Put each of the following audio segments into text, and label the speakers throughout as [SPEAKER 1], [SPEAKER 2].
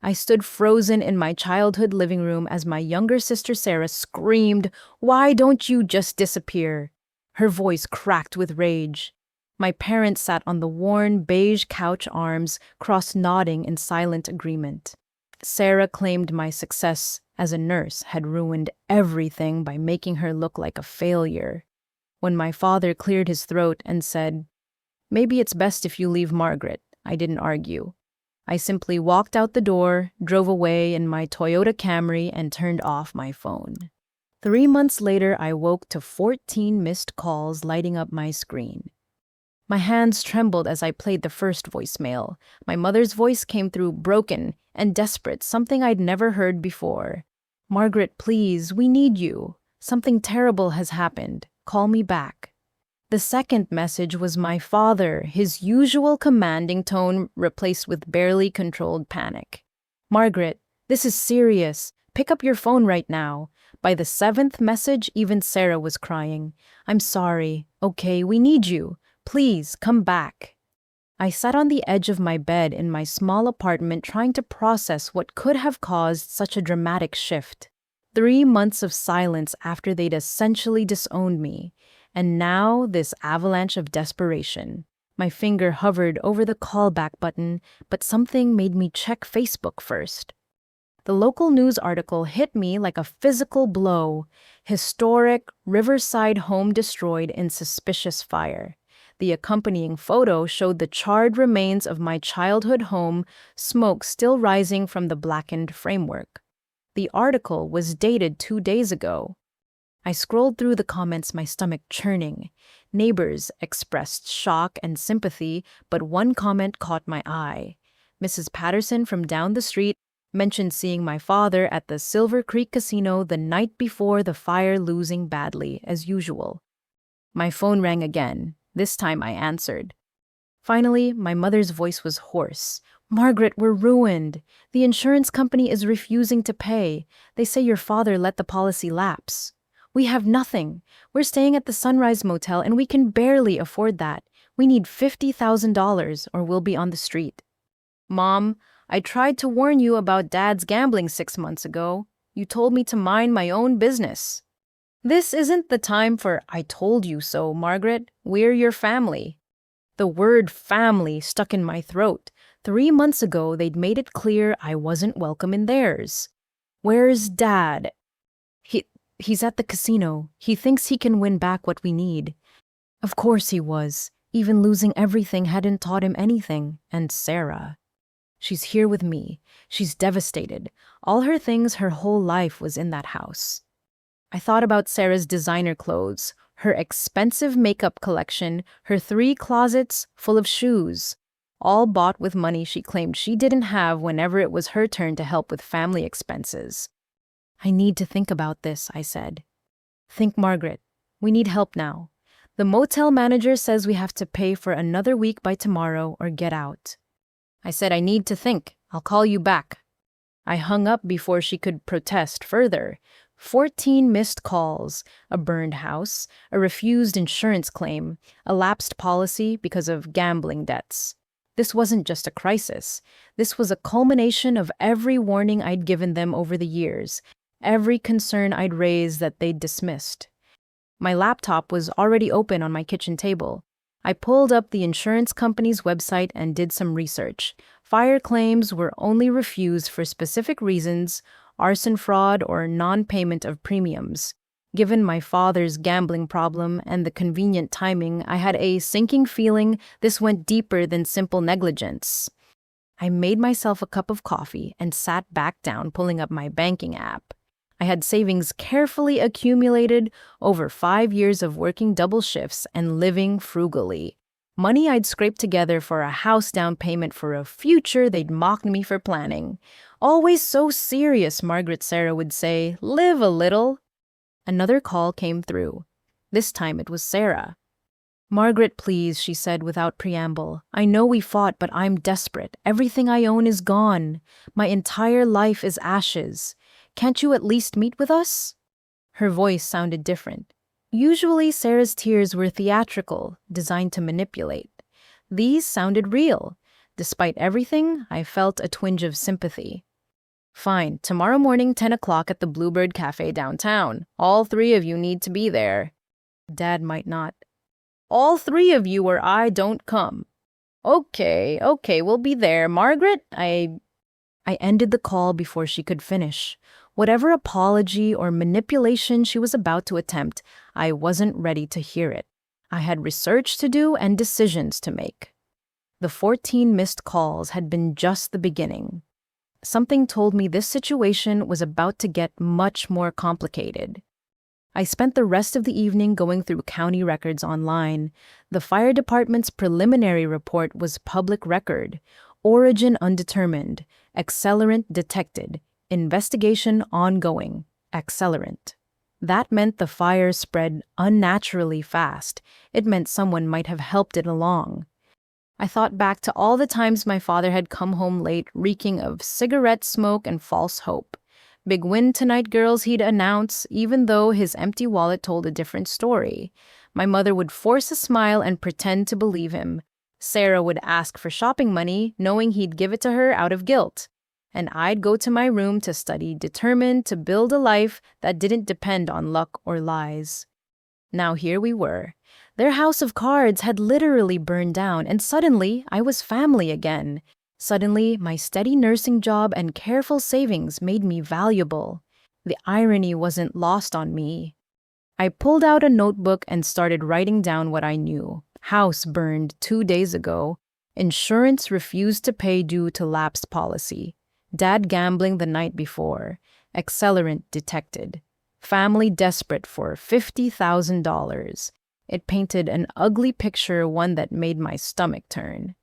[SPEAKER 1] I stood frozen in my childhood living room as my younger sister Sarah screamed, "Why don't you just disappear?" Her voice cracked with rage. My parents sat on the worn beige couch arms, cross-nodding in silent agreement. Sarah claimed my success as a nurse had ruined everything by making her look like a failure. When my father cleared his throat and said, "Maybe it's best if you leave Margaret," I didn't argue. I simply walked out the door, drove away in my Toyota Camry, and turned off my phone. 3 months later, I woke to 14 missed calls lighting up my screen. My hands trembled as I played the first voicemail. My mother's voice came through broken and desperate, something I'd never heard before. "Margaret, please, we need you. Something terrible has happened. Call me back." The second message was my father, his usual commanding tone replaced with barely controlled panic. "Margaret, this is serious. Pick up your phone right now." By the seventh message, even Sarah was crying. "I'm sorry. Okay, we need you. Please, come back." I sat on the edge of my bed in my small apartment trying to process what could have caused such a dramatic shift. 3 months of silence after they'd essentially disowned me. And now this avalanche of desperation. My finger hovered over the callback button, but something made me check Facebook first. The local news article hit me like a physical blow. Historic Riverside home destroyed in suspicious fire. The accompanying photo showed the charred remains of my childhood home, smoke still rising from the blackened framework. The article was dated 2 days ago. I scrolled through the comments, my stomach churning. Neighbors expressed shock and sympathy, but one comment caught my eye. Mrs. Patterson from down the street mentioned seeing my father at the Silver Creek Casino the night before the fire, losing badly, as usual. My phone rang again. This time I answered. Finally, my mother's voice was hoarse. "Margaret, we're ruined. The insurance company is refusing to pay. They say your father let the policy lapse. We have nothing. We're staying at the Sunrise Motel and we can barely afford that. We need $50,000 or we'll be on the street." "Mom, I tried to warn you about Dad's gambling 6 months ago. You told me to mind my own business." "This isn't the time for 'I told you so,' Margaret. We're your family." The word family stuck in my throat. 3 months ago, they'd made it clear I wasn't welcome in theirs. "Where's Dad?" He's at the casino. He thinks he can win back what we need." Of course he was. Even losing everything hadn't taught him anything. And Sarah. She's here with me. She's devastated. All her things, her whole life was in that house. I thought about Sarah's designer clothes, her expensive makeup collection, her 3 closets full of shoes, all bought with money she claimed she didn't have whenever it was her turn to help with family expenses. "I need to think about this," I said. "Think, Margaret. We need help now. The motel manager says we have to pay for another week by tomorrow or get out." I said, "I need to think. I'll call you back." I hung up before she could protest further. 14 missed calls, a burned house, a refused insurance claim, a lapsed policy because of gambling debts. This wasn't just a crisis. This was a culmination of every warning I'd given them over the years, every concern I'd raised that they'd dismissed. My laptop was already open on my kitchen table. I pulled up the insurance company's website and did some research. Fire claims were only refused for specific reasons: arson, fraud, or non-payment of premiums. Given my father's gambling problem and the convenient timing, I had a sinking feeling this went deeper than simple negligence. I made myself a cup of coffee and sat back down, pulling up my banking app. I had savings carefully accumulated over 5 years of working double shifts and living frugally. Money I'd scraped together for a house down payment for a future they'd mocked me for planning. "Always so serious," Margaret Sarah would say. "Live a little." Another call came through. This time it was Sarah. "Margaret, please," she said without preamble. "I know we fought, but I'm desperate. Everything I own is gone. My entire life is ashes. Can't you at least meet with us?" Her voice sounded different. Usually Sarah's tears were theatrical, designed to manipulate. These sounded real. Despite everything, I felt a twinge of sympathy. Fine, tomorrow morning, 10 o'clock at the Bluebird Cafe downtown. All three of you need to be there. Dad might not. All three of you or I don't come. Okay, we'll be there. Margaret, I ended the call before she could finish. Whatever apology or manipulation she was about to attempt, I wasn't ready to hear it. I had research to do and decisions to make. The 14 missed calls had been just the beginning. Something told me this situation was about to get much more complicated. I spent the rest of the evening going through county records online. The fire department's preliminary report was public record. Origin undetermined. Accelerant detected. Investigation ongoing. Accelerant. That meant the fire spread unnaturally fast. It meant someone might have helped it along. I thought back to all the times my father had come home late, reeking of cigarette smoke and false hope. Big win tonight, girls, he'd announce, even though his empty wallet told a different story. My mother would force a smile and pretend to believe him. Sarah would ask for shopping money, knowing he'd give it to her out of guilt. And I'd go to my room to study, determined to build a life that didn't depend on luck or lies. Now here we were. Their house of cards had literally burned down, and suddenly I was family again. Suddenly, my steady nursing job and careful savings made me valuable. The irony wasn't lost on me. I pulled out a notebook and started writing down what I knew. House burned 2 days ago. Insurance refused to pay due to lapsed policy. Dad gambling the night before. Accelerant detected. Family desperate for $50,000. It painted an ugly picture, one that made my stomach turn.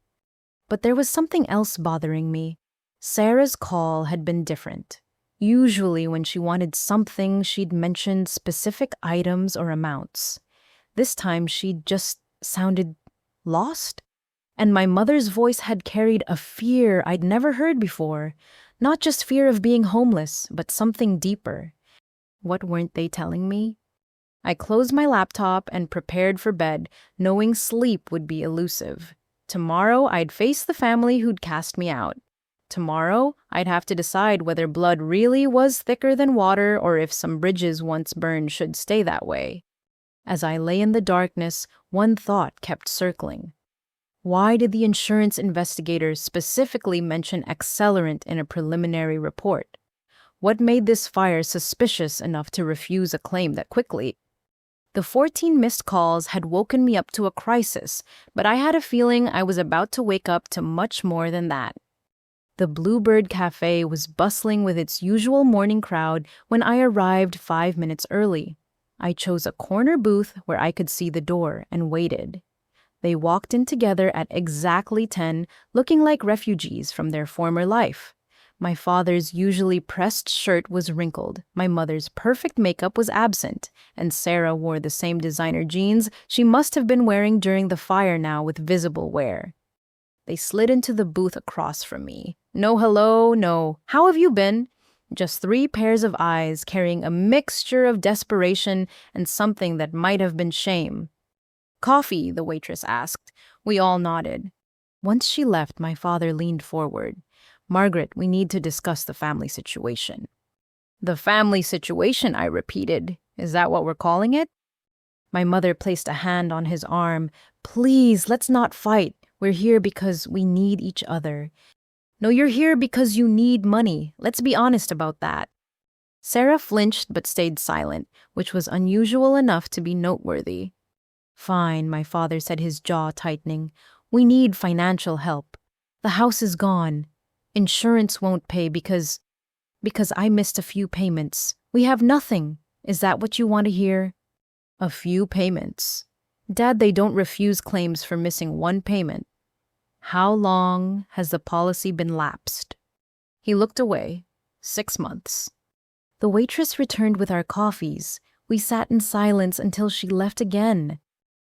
[SPEAKER 1] But there was something else bothering me. Sarah's call had been different. Usually when she wanted something, she'd mentioned specific items or amounts. This time she just sounded lost. And my mother's voice had carried a fear I'd never heard before. Not just fear of being homeless, but something deeper. What weren't they telling me? I closed my laptop and prepared for bed, knowing sleep would be elusive. Tomorrow, I'd face the family who'd cast me out. Tomorrow, I'd have to decide whether blood really was thicker than water or if some bridges once burned should stay that way. As I lay in the darkness, one thought kept circling. Why did the insurance investigators specifically mention accelerant in a preliminary report? What made this fire suspicious enough to refuse a claim that quickly? The 14 missed calls had woken me up to a crisis, but I had a feeling I was about to wake up to much more than that. The Bluebird Cafe was bustling with its usual morning crowd when I arrived 5 minutes early. I chose a corner booth where I could see the door and waited. They walked in together at exactly 10, looking like refugees from their former life. My father's usually pressed shirt was wrinkled, my mother's perfect makeup was absent, and Sarah wore the same designer jeans she must have been wearing during the fire now with visible wear. They slid into the booth across from me. No hello, no, how have you been? Just 3 pairs of eyes carrying a mixture of desperation and something that might have been shame. Coffee, the waitress asked. We all nodded. Once she left, my father leaned forward. Margaret, we need to discuss the family situation. The family situation, I repeated. Is that what we're calling it? My mother placed a hand on his arm. Please, let's not fight. We're here because we need each other. No, you're here because you need money. Let's be honest about that. Sarah flinched but stayed silent, which was unusual enough to be noteworthy. Fine, my father said, his jaw tightening. We need financial help. The house is gone. Insurance won't pay because I missed a few payments. We have nothing. Is that what you want to hear? A few payments. Dad, they don't refuse claims for missing 1 payment. How long has the policy been lapsed? He looked away. 6 months. The waitress returned with our coffees. We sat in silence until she left again.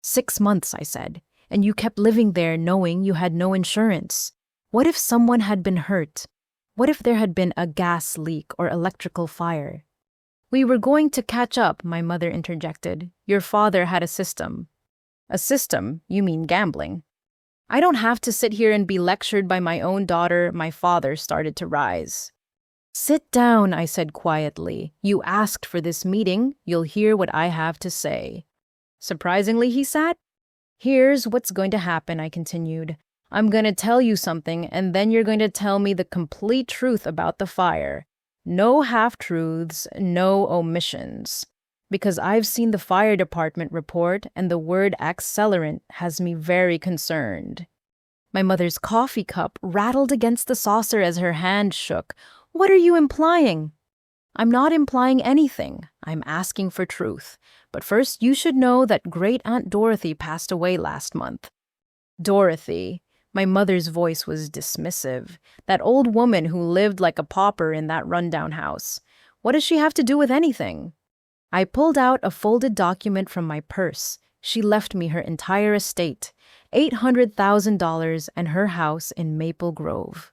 [SPEAKER 1] 6 months, I said, and you kept living there knowing you had no insurance. What if someone had been hurt? What if there had been a gas leak or electrical fire? We were going to catch up, my mother interjected. Your father had a system. A system? You mean gambling? I don't have to sit here and be lectured by my own daughter. My father started to rise. Sit down, I said quietly. You asked for this meeting. You'll hear what I have to say. Surprisingly, he sat. Here's what's going to happen, I continued. I'm going to tell you something, and then you're going to tell me the complete truth about the fire. No half-truths, no omissions. Because I've seen the fire department report, and the word accelerant has me very concerned. My mother's coffee cup rattled against the saucer as her hand shook. What are you implying? I'm not implying anything. I'm asking for truth. But first, you should know that Great-Aunt Dorothy passed away last month. Dorothy. My mother's voice was dismissive. That old woman who lived like a pauper in that rundown house. What does she have to do with anything? I pulled out a folded document from my purse. She left me her entire estate, $800,000 and her house in Maple Grove.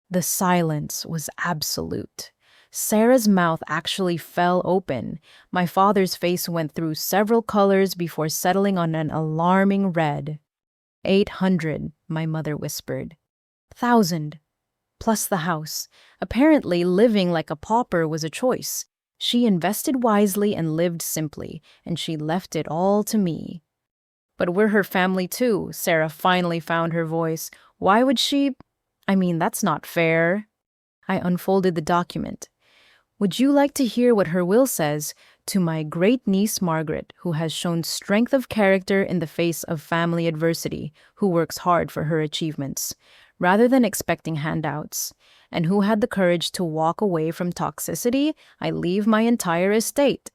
[SPEAKER 1] The silence was absolute. Sarah's mouth actually fell open. My father's face went through several colors before settling on an alarming red. 800, my mother whispered. 1,000, plus the house. Apparently, living like a pauper was a choice. She invested wisely and lived simply, and she left it all to me. But we're her family too, Sarah finally found her voice. Why would she? That's not fair. I unfolded the document. Would you like to hear what her will says? To my great-niece Margaret, who has shown strength of character in the face of family adversity, who works hard for her achievements, rather than expecting handouts, and who had the courage to walk away from toxicity, I leave my entire estate.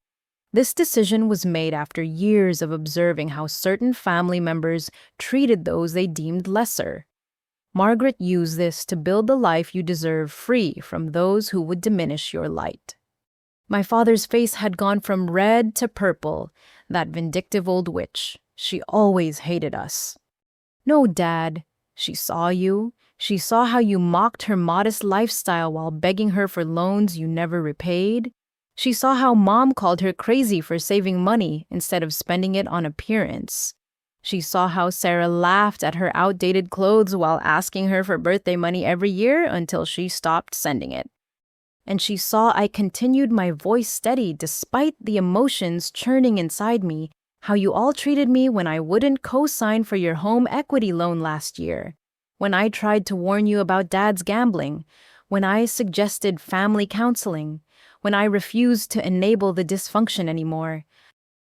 [SPEAKER 1] This decision was made after years of observing how certain family members treated those they deemed lesser. Margaret used this to build the life you deserve free from those who would diminish your light. My father's face had gone from red to purple, that vindictive old witch. She always hated us. No, Dad. She saw you. She saw how you mocked her modest lifestyle while begging her for loans you never repaid. She saw how Mom called her crazy for saving money instead of spending it on appearance. She saw how Sarah laughed at her outdated clothes while asking her for birthday money every year until she stopped sending it. And she saw I continued my voice steady despite the emotions churning inside me, how you all treated me when I wouldn't co-sign for your home equity loan last year, when I tried to warn you about Dad's gambling, when I suggested family counseling, when I refused to enable the dysfunction anymore.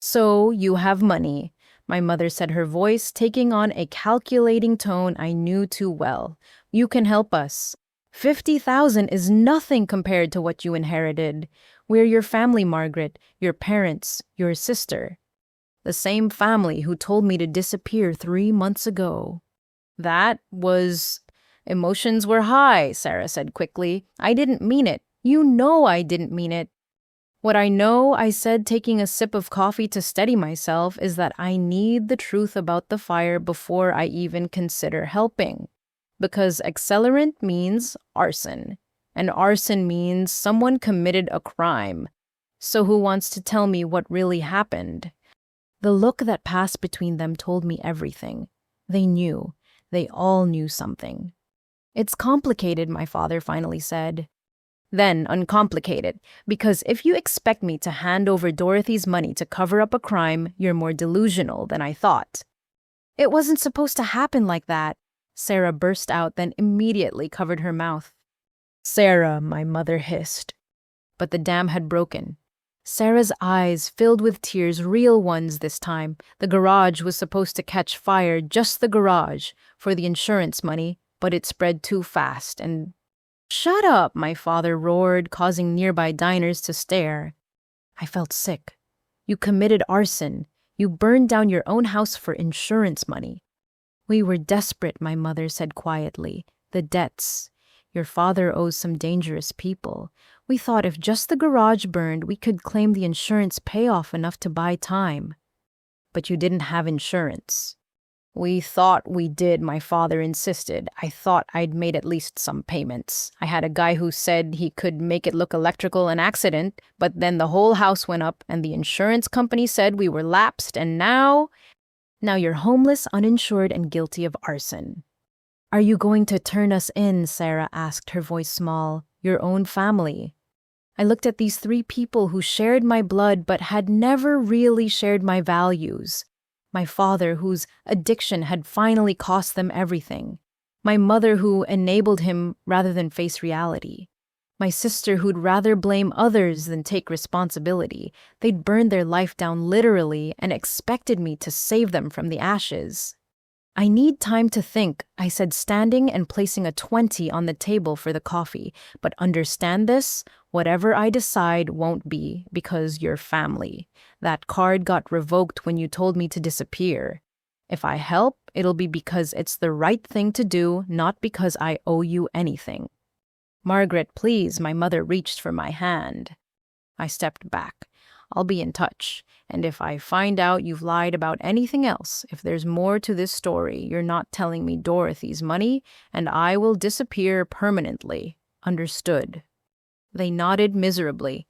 [SPEAKER 1] So you have money, my mother said, her voice taking on a calculating tone I knew too well. You can help us. 50,000 is nothing compared to what you inherited. We're your family, Margaret, your parents, your sister. The same family who told me to disappear 3 months ago. That was... Emotions were high, Sarah said quickly. I didn't mean it. You know I didn't mean it. What I know, I said, taking a sip of coffee to steady myself, is that I need the truth about the fire before I even consider helping. Because accelerant means arson, and arson means someone committed a crime. So who wants to tell me what really happened? The look that passed between them told me everything. They knew. They all knew something. It's complicated, my father finally said. Then uncomplicated, because if you expect me to hand over Dorothy's money to cover up a crime, you're more delusional than I thought. It wasn't supposed to happen like that, Sarah burst out, then immediately covered her mouth. Sarah, my mother hissed. But the dam had broken. Sarah's eyes filled with tears, real ones this time. The garage was supposed to catch fire, just the garage, for the insurance money, but it spread too fast and... Shut up, my father roared, causing nearby diners to stare. I felt sick. You committed arson. You burned down your own house for insurance money. We were desperate, my mother said quietly. The debts. Your father owes some dangerous people. We thought if just the garage burned, we could claim the insurance payoff enough to buy time. But you didn't have insurance. We thought we did, my father insisted. I thought I'd made at least some payments. I had a guy who said he could make it look electrical an accident, but then the whole house went up and the insurance company said we were lapsed, and now you're homeless, uninsured, and guilty of arson. Are you going to turn us in? Sarah asked, her voice small. your own family. I looked at these three people who shared my blood but had never really shared my values. My father, whose addiction had finally cost them everything. My mother, who enabled him rather than face reality. My sister, who'd rather blame others than take responsibility. They'd burned their life down literally and expected me to save them from the ashes. I need time to think, I said, standing and placing a 20 on the table for the coffee. But understand this, whatever I decide won't be because you're family. That card got revoked when you told me to disappear. If I help, it'll be because it's the right thing to do, not because I owe you anything. Margaret, please, my mother reached for my hand. I stepped back. I'll be in touch. And if I find out you've lied about anything else, if there's more to this story, you're not telling me Dorothy's money, and I will disappear permanently. Understood? They nodded miserably.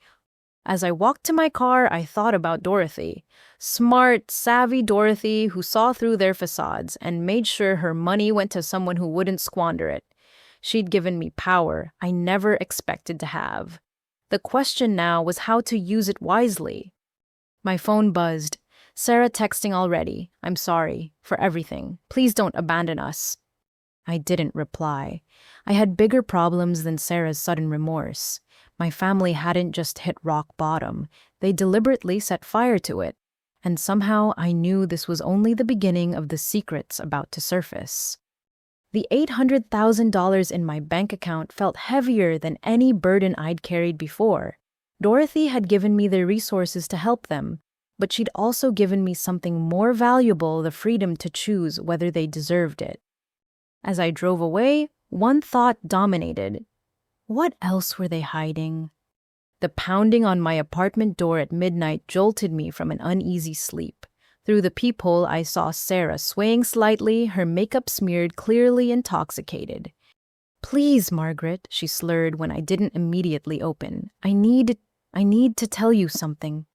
[SPEAKER 1] As I walked to my car, I thought about Dorothy. Smart, savvy Dorothy who saw through their facades and made sure her money went to someone who wouldn't squander it. She'd given me power I never expected to have. The question now was how to use it wisely. My phone buzzed. Sarah texting already. I'm sorry for everything. Please don't abandon us. I didn't reply. I had bigger problems than Sarah's sudden remorse. My family hadn't just hit rock bottom. They deliberately set fire to it. And somehow I knew this was only the beginning of the secrets about to surface. The $800,000 in my bank account felt heavier than any burden I'd carried before. Dorothy had given me the resources to help them, but she'd also given me something more valuable, the freedom to choose whether they deserved it. As I drove away, one thought dominated. What else were they hiding? The pounding on my apartment door at midnight jolted me from an uneasy sleep. Through the peephole, I saw Sarah swaying slightly, her makeup smeared, clearly intoxicated. Please, Margaret, she slurred when I didn't immediately open. I need to tell you something.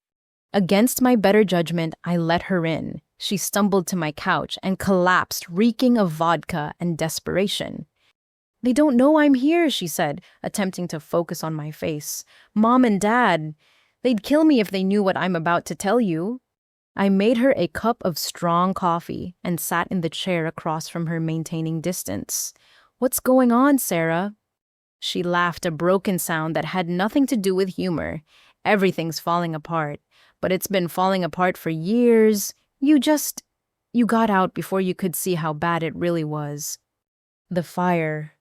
[SPEAKER 1] Against my better judgment, I let her in. She stumbled to my couch and collapsed, reeking of vodka and desperation. They don't know I'm here, she said, attempting to focus on my face. Mom and Dad, they'd kill me if they knew what I'm about to tell you. I made her a cup of strong coffee and sat in the chair across from her, maintaining distance. What's going on, Sarah? She laughed, a broken sound that had nothing to do with humor. Everything's falling apart, but it's been falling apart for years. You got out before you could see how bad it really was. The fire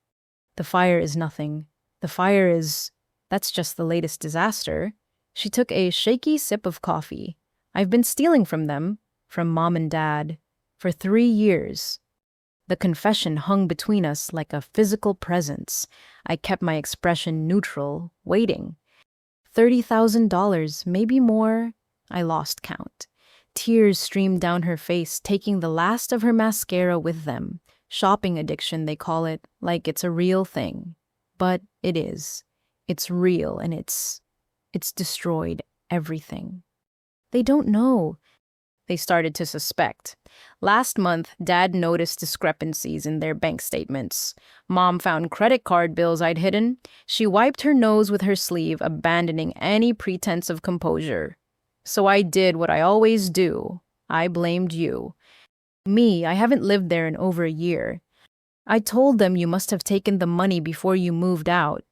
[SPEAKER 1] is nothing. That's just the latest disaster. She took a shaky sip of coffee. I've been stealing from them, from Mom and Dad, for 3 years. The confession hung between us like a physical presence. I kept my expression neutral, waiting. $30,000, maybe more. I lost count. Tears streamed down her face, taking the last of her mascara with them. Shopping addiction, they call it, like it's a real thing. But it is. It's real, and it's destroyed everything. They don't know. They started to suspect. Last month, Dad noticed discrepancies in their bank statements. Mom found credit card bills I'd hidden. She wiped her nose with her sleeve, abandoning any pretense of composure. So I did what I always do. I blamed you. Me, I haven't lived there in over a year. I told them you must have taken the money before you moved out,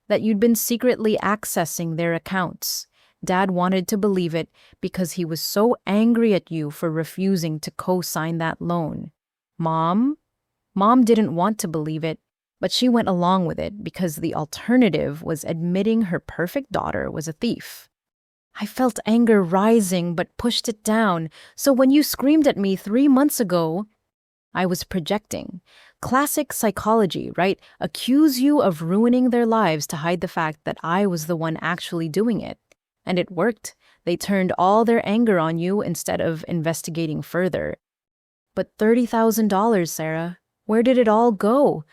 [SPEAKER 1] that you'd been secretly accessing their accounts. Dad wanted to believe it because he was so angry at you for refusing to co-sign that loan. Mom didn't want to believe it, but she went along with it because the alternative was admitting her perfect daughter was a thief. I felt anger rising but pushed it down, so when you screamed at me 3 months ago, I was projecting. Classic psychology, right? Accuse you of ruining their lives to hide the fact that I was the one actually doing it. And it worked. They turned all their anger on you instead of investigating further. But $30,000, Sarah, where did it all go?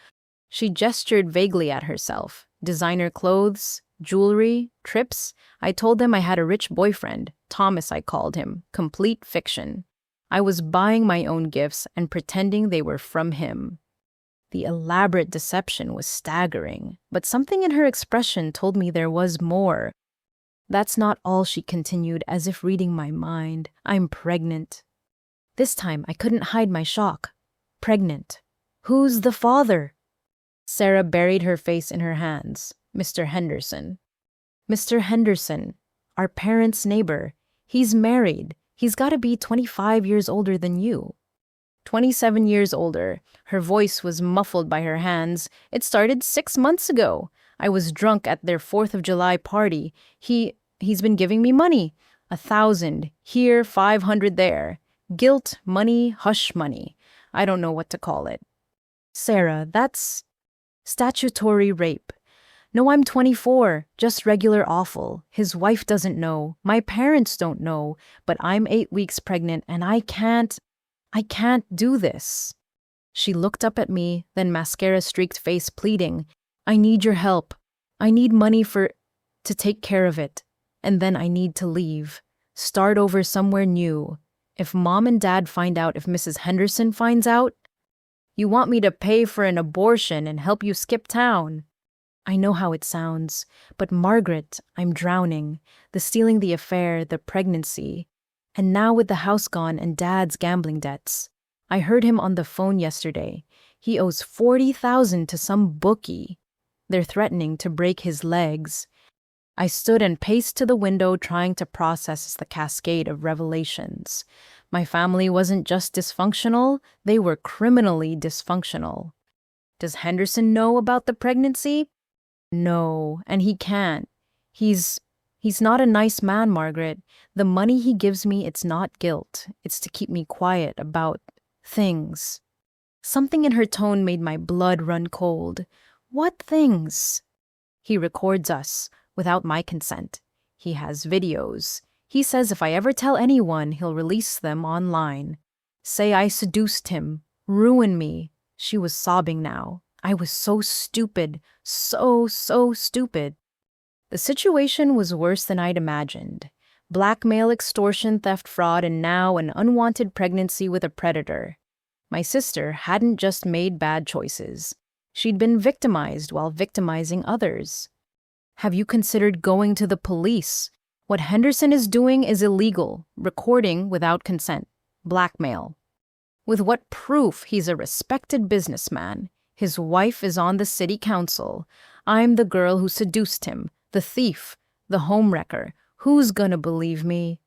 [SPEAKER 1] She gestured vaguely at herself. Designer clothes, jewelry, trips. I told them I had a rich boyfriend. Thomas, I called him. Complete fiction. I was buying my own gifts and pretending they were from him. The elaborate deception was staggering, but something in her expression told me there was more. That's not all, she continued, as if reading my mind. I'm pregnant. This time I couldn't hide my shock. Pregnant. Who's the father? Sarah buried her face in her hands. Mr. Henderson. Mr. Henderson, our parents' neighbor. He's married. He's got to be 25 years older than you. 27 years older. Her voice was muffled by her hands. It started 6 months ago. I was drunk at their 4th of July party. He's been giving me money. 1,000 here, 500 there. Guilt, money, hush money. I don't know what to call it. Sarah, that's statutory rape. No, I'm 24, just regular awful. His wife doesn't know. My parents don't know. But I'm 8 weeks pregnant and I can't do this. She looked up at me, then mascara-streaked face pleading, I need your help. I need money to take care of it. And then I need to leave. Start over somewhere new. If Mom and Dad find out, if Mrs. Henderson finds out, you want me to pay for an abortion and help you skip town. I know how it sounds, but Margaret, I'm drowning. The stealing, the affair, the pregnancy. And now with the house gone and Dad's gambling debts. I heard him on the phone yesterday. He owes $40,000 to some bookie. They're threatening to break his legs. I stood and paced to the window, trying to process the cascade of revelations. My family wasn't just dysfunctional, they were criminally dysfunctional. Does Henderson know about the pregnancy? No, and he can't. He's not a nice man, Margaret. The money he gives me, it's not guilt. It's to keep me quiet about things. Something in her tone made my blood run cold. What things? He records us, without my consent. He has videos. He says if I ever tell anyone, he'll release them online. Say I seduced him. Ruin me. She was sobbing now. I was so stupid. So stupid. The situation was worse than I'd imagined. Blackmail, extortion, theft, fraud, and now an unwanted pregnancy with a predator. My sister hadn't just made bad choices. She'd been victimized while victimizing others. Have you considered going to the police? What Henderson is doing is illegal. Recording without consent. Blackmail. With what proof? He's a respected businessman. His wife is on the city council. I'm the girl who seduced him, the thief, the homewrecker. Who's gonna believe me?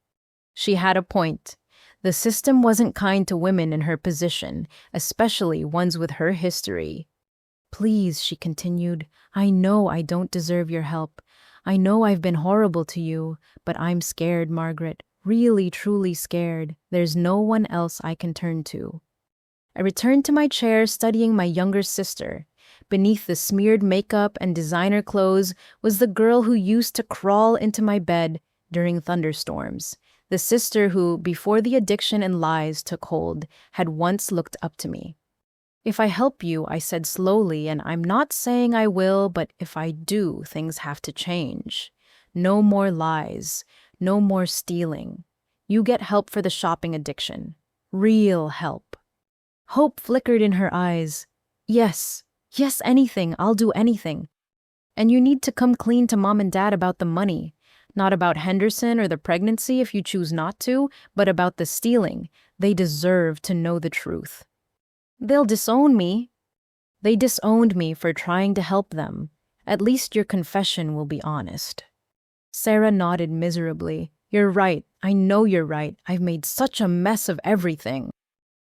[SPEAKER 1] She had a point. The system wasn't kind to women in her position, especially ones with her history. Please, she continued, I know I don't deserve your help. I know I've been horrible to you, but I'm scared, Margaret. Really, truly scared. There's no one else I can turn to. I returned to my chair, studying my younger sister. Beneath the smeared makeup and designer clothes was the girl who used to crawl into my bed during thunderstorms. The sister who, before the addiction and lies took hold, had once looked up to me. If I help you, I said slowly, and I'm not saying I will, but if I do, things have to change. No more lies. No more stealing. You get help for the shopping addiction. Real help. Hope flickered in her eyes. Yes, anything. I'll do anything. And you need to come clean to Mom and Dad about the money. Not about Henderson or the pregnancy if you choose not to, but about the stealing. They deserve to know the truth. They'll disown me. They disowned me for trying to help them. At least your confession will be honest. Sarah nodded miserably. You're right. I know you're right. I've made such a mess of everything.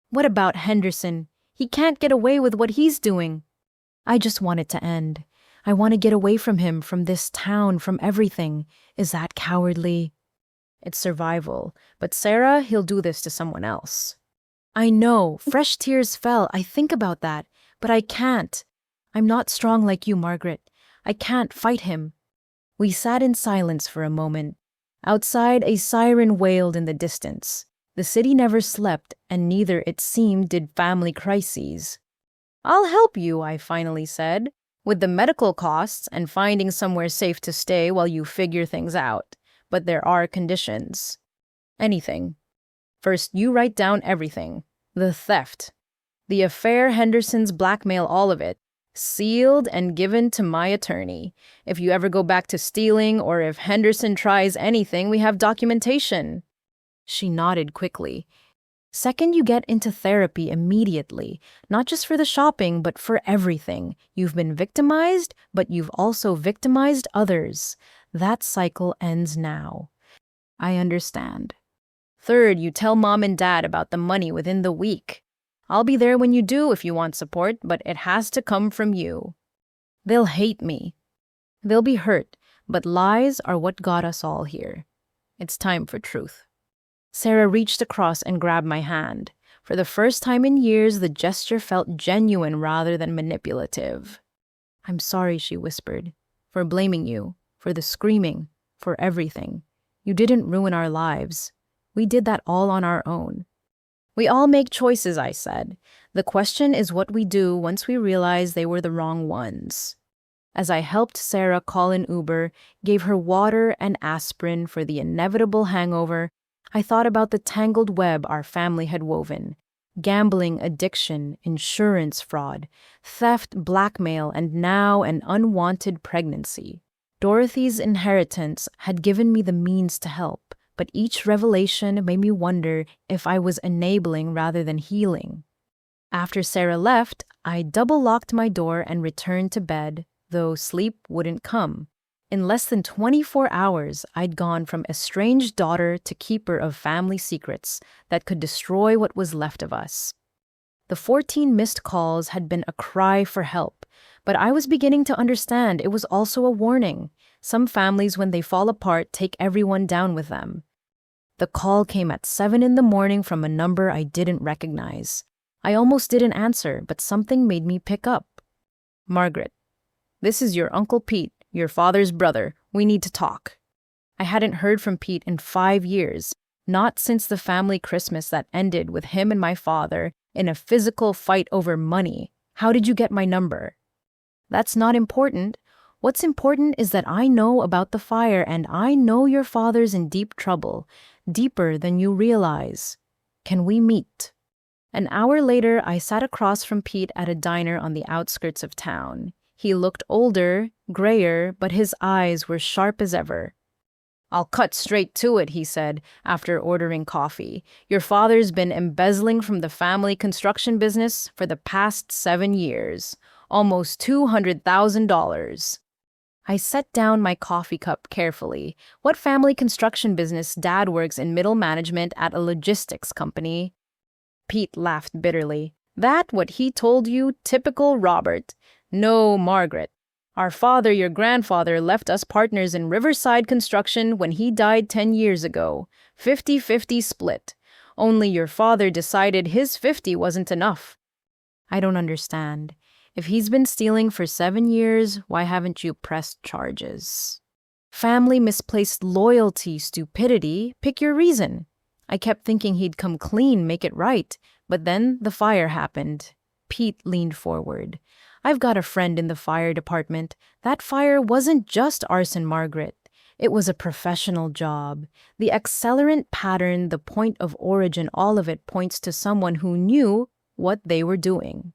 [SPEAKER 1] What about Henderson? He can't get away with what he's doing. I just want it to end. I want to get away from him, from this town, from everything. Is that cowardly? It's survival. But Sarah, he'll do this to someone else. I know. Fresh tears fell. I think about that. But I can't. I'm not strong like you, Margaret. I can't fight him. We sat in silence for a moment. Outside, a siren wailed in the distance. The city never slept, and neither, it seemed, did family crises. I'll help you, I finally said, with the medical costs and finding somewhere safe to stay while you figure things out. But there are conditions. Anything. First, you write down everything. The theft. The affair Henderson's blackmail all of it, sealed and given to my attorney. If you ever go back to stealing or if Henderson tries anything, we have documentation. She nodded quickly. Second, you get into therapy immediately, not just for the shopping, but for everything. You've been victimized, but you've also victimized others. That cycle ends now. I understand. Third, you tell mom and dad about the money within the week. I'll be there when you do if you want support, but it has to come from you. They'll hate me. They'll be hurt, but lies are what got us all here. It's time for truth. Sarah reached across and grabbed my hand. For the first time in years, the gesture felt genuine rather than manipulative. I'm sorry, she whispered, for blaming you, for the screaming, for everything. You didn't ruin our lives. We did that all on our own. We all make choices, I said. The question is what we do once we realize they were the wrong ones. As I helped Sarah call an Uber, gave her water and aspirin for the inevitable hangover, I thought about the tangled web our family had woven. Gambling, addiction, insurance fraud, theft, blackmail, and now an unwanted pregnancy. Dorothy's inheritance had given me the means to help, but each revelation made me wonder if I was enabling rather than healing. After Sarah left, I double-locked my door and returned to bed, though sleep wouldn't come. In less than 24 hours, I'd gone from estranged daughter to keeper of family secrets that could destroy what was left of us. The 14 missed calls had been a cry for help, but I was beginning to understand it was also a warning. Some families, when they fall apart, take everyone down with them. The call came at 7 a.m. from a number I didn't recognize. I almost didn't answer, but something made me pick up. Margaret, this is your Uncle Pete, your father's brother. We need to talk. I hadn't heard from Pete in 5 years, not since the family Christmas that ended with him and my father in a physical fight over money. How did you get my number? That's not important. What's important is that I know about the fire and I know your father's in deep trouble, deeper than you realize. Can we meet? An hour later, I sat across from Pete at a diner on the outskirts of town. He looked older, grayer, but his eyes were sharp as ever. I'll cut straight to it, he said, after ordering coffee. Your father's been embezzling from the family construction business for the past 7 years. Almost $200,000. I set down my coffee cup carefully. What family construction business? Dad works in middle management at a logistics company. Pete laughed bitterly. That what he told you? Typical Robert. No, Margaret. Our father, your grandfather, left us partners in Riverside Construction when he died 10 years ago. 50-50 split. Only your father decided his 50 wasn't enough. I don't understand. If he's been stealing for 7 years, why haven't you pressed charges? Family, misplaced loyalty, stupidity, pick your reason. I kept thinking he'd come clean, make it right, but then the fire happened. Pete leaned forward. I've got a friend in the fire department. That fire wasn't just arson, Margaret. It was a professional job. The accelerant pattern, the point of origin, all of it points to someone who knew what they were doing.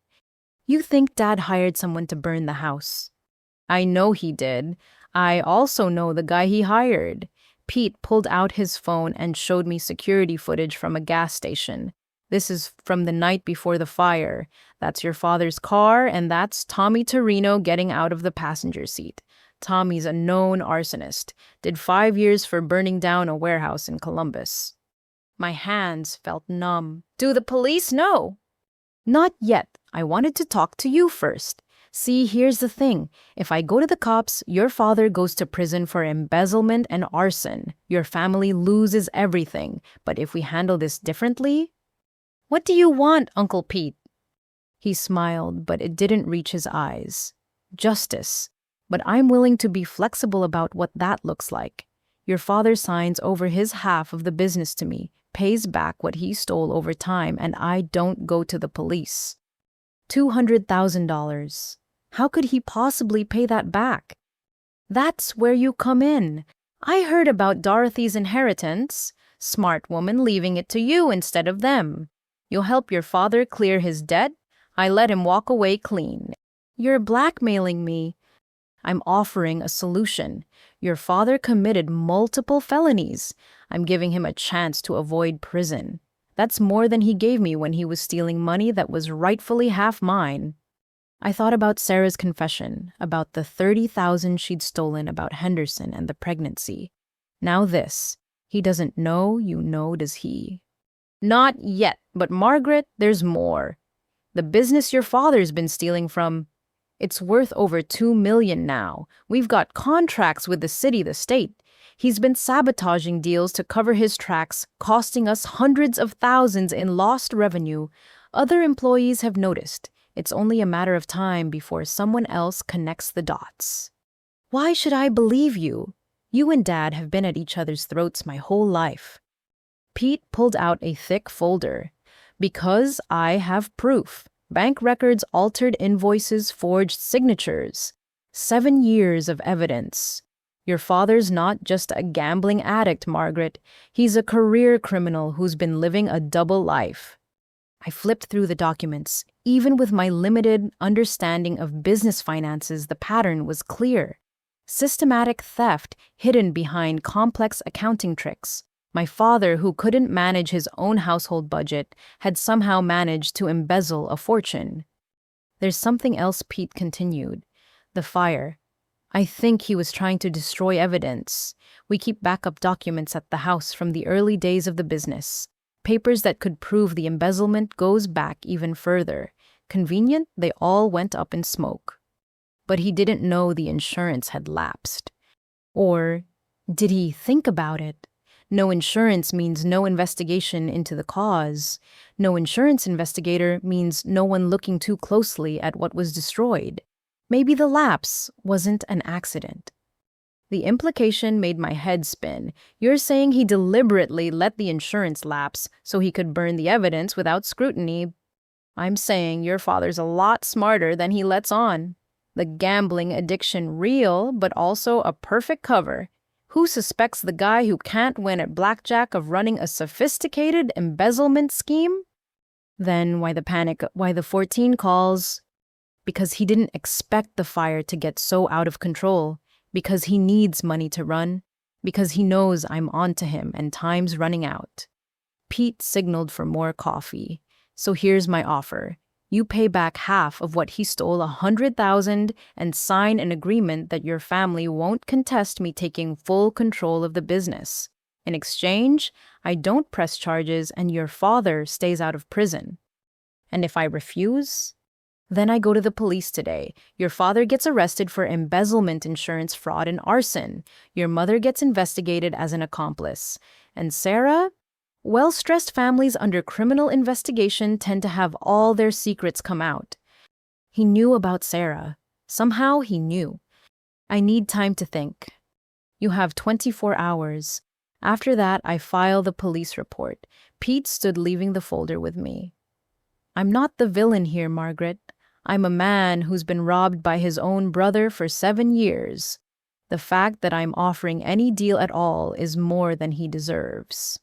[SPEAKER 1] You think Dad hired someone to burn the house? I know he did. I also know the guy he hired. Pete pulled out his phone and showed me security footage from a gas station. This is from the night before the fire. That's your father's car, and that's Tommy Torino getting out of the passenger seat. Tommy's a known arsonist. Did 5 years for burning down a warehouse in Columbus. My hands felt numb. Do the police know? Not yet. I wanted to talk to you first. See, here's the thing. If I go to the cops, your father goes to prison for embezzlement and arson. Your family loses everything. But if we handle this differently... What do you want, Uncle Pete? He smiled, but it didn't reach his eyes. Justice. But I'm willing to be flexible about what that looks like. Your father signs over his half of the business to me, pays back what he stole over time, and I don't go to the police. $200,000. How could he possibly pay that back? That's where you come in. I heard about Dorothy's inheritance. Smart woman leaving it to you instead of them. You'll help your father clear his debt, I let him walk away clean. You're blackmailing me. I'm offering a solution. Your father committed multiple felonies. I'm giving him a chance to avoid prison. That's more than he gave me when he was stealing money that was rightfully half mine. I thought about Sarah's confession, about the 30,000 she'd stolen, about Henderson and the pregnancy. Now this. He doesn't know, you know, does he? Not yet, but Margaret, there's more. The business your father's been stealing from, it's worth over 2 million now. We've got contracts with the city, the state. He's been sabotaging deals to cover his tracks, costing us hundreds of thousands in lost revenue. Other employees have noticed. It's only a matter of time before someone else connects the dots. Why should I believe you? You and Dad have been at each other's throats my whole life. Pete pulled out a thick folder. Because I have proof. Bank records, altered invoices, forged signatures. 7 years of evidence. Your father's not just a gambling addict, Margaret. He's a career criminal who's been living a double life. I flipped through the documents. Even with my limited understanding of business finances, the pattern was clear. Systematic theft hidden behind complex accounting tricks. My father, who couldn't manage his own household budget, had somehow managed to embezzle a fortune. There's something else, Pete continued. The fire. I think he was trying to destroy evidence. We keep backup documents at the house from the early days of the business. Papers that could prove the embezzlement goes back even further. Convenient, they all went up in smoke. But he didn't know the insurance had lapsed. Or did he think about it? No insurance means no investigation into the cause. No insurance investigator means no one looking too closely at what was destroyed. Maybe the lapse wasn't an accident. The implication made my head spin. You're saying he deliberately let the insurance lapse so he could burn the evidence without scrutiny. I'm saying your father's a lot smarter than he lets on. The gambling addiction real, but also a perfect cover. Who suspects the guy who can't win at blackjack of running a sophisticated embezzlement scheme? Then why the panic, why the 14 calls? Because he didn't expect the fire to get so out of control. Because he needs money to run. Because he knows I'm on to him and time's running out. Pete signaled for more coffee. So here's my offer. You pay back half of what he stole, 100,000, and sign an agreement that your family won't contest me taking full control of the business. In exchange, I don't press charges and your father stays out of prison. And if I refuse, then I go to the police today. Your father gets arrested for embezzlement, insurance fraud, and arson. Your mother gets investigated as an accomplice. And Sarah? Well-stressed families under criminal investigation tend to have all their secrets come out. He knew about Sarah. Somehow he knew. I need time to think. You have 24 hours. After that, I file the police report. Pete stood leaving the folder with me. I'm not the villain here, Margaret. I'm a man who's been robbed by his own brother for 7 years. The fact that I'm offering any deal at all is more than he deserves.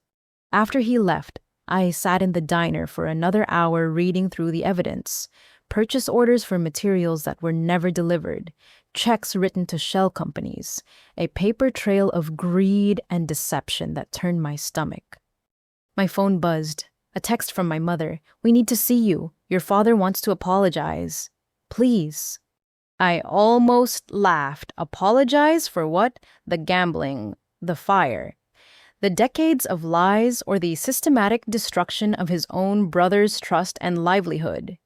[SPEAKER 1] After he left, I sat in the diner for another hour reading through the evidence. Purchase orders for materials that were never delivered. Checks written to shell companies. A paper trail of greed and deception that turned my stomach. My phone buzzed. A text from my mother. We need to see you. Your father wants to apologize. Please. I almost laughed. Apologize for what? The gambling. The fire. The decades of lies or the systematic destruction of his own brother's trust and livelihood.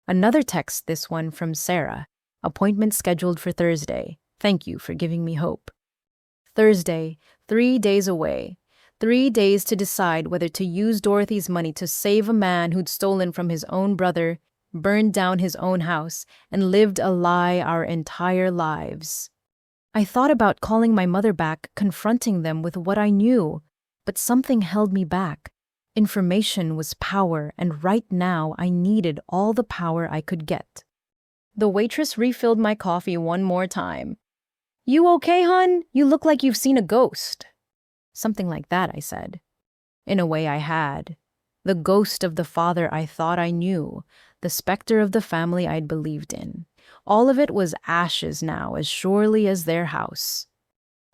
[SPEAKER 1] Another text, this one from Sarah. Appointment scheduled for Thursday. Thank you for giving me hope. Thursday, 3 days away. 3 days to decide whether to use Dorothy's money to save a man who'd stolen from his own brother, burned down his own house, and lived a lie our entire lives. I thought about calling my mother back, confronting them with what I knew, but something held me back. Information was power, and right now I needed all the power I could get. The waitress refilled my coffee one more time. You okay, hon? You look like you've seen a ghost. Something like that, I said. In a way I had. The ghost of the father I thought I knew. the specter of the family I'd believed in. All of it was ashes now, as surely as their house.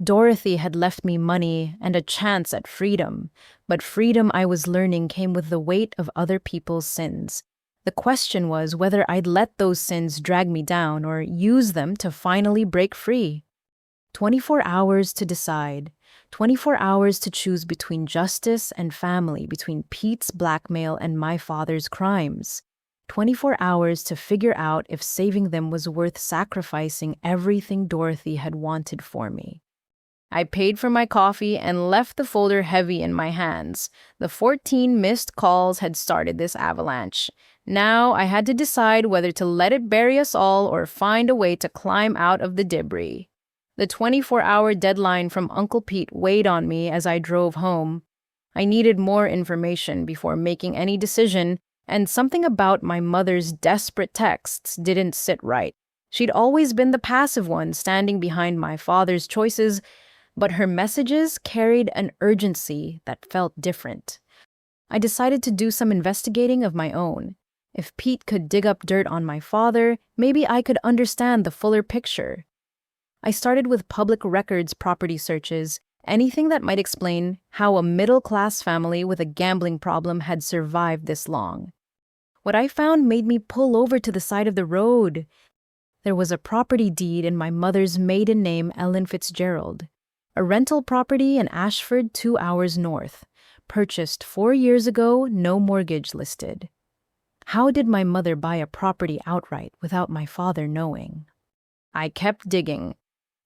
[SPEAKER 1] Dorothy had left me money and a chance at freedom, but freedom, I was learning, came with the weight of other people's sins. The question was whether I'd let those sins drag me down or use them to finally break free. 24 hours to decide. 24 hours to choose between justice and family, between Pete's blackmail and my father's crimes. 24 hours to figure out if saving them was worth sacrificing everything Dorothy had wanted for me. I paid for my coffee and left the folder heavy in my hands. The 14 missed calls had started this avalanche. Now I had to decide whether to let it bury us all or find a way to climb out of the debris. The 24-hour deadline from Uncle Pete weighed on me as I drove home. I needed more information before making any decision, and something about my mother's desperate texts didn't sit right. She'd always been the passive one, standing behind my father's choices, but her messages carried an urgency that felt different. I decided to do some investigating of my own. If Pete could dig up dirt on my father, maybe I could understand the fuller picture. I started with public records property searches, anything that might explain how a middle-class family with a gambling problem had survived this long. What I found made me pull over to the side of the road. There was a property deed in my mother's maiden name, Ellen Fitzgerald. A rental property in Ashford, 2 hours north. Purchased 4 years ago, no mortgage listed. How did my mother buy a property outright without my father knowing? I kept digging.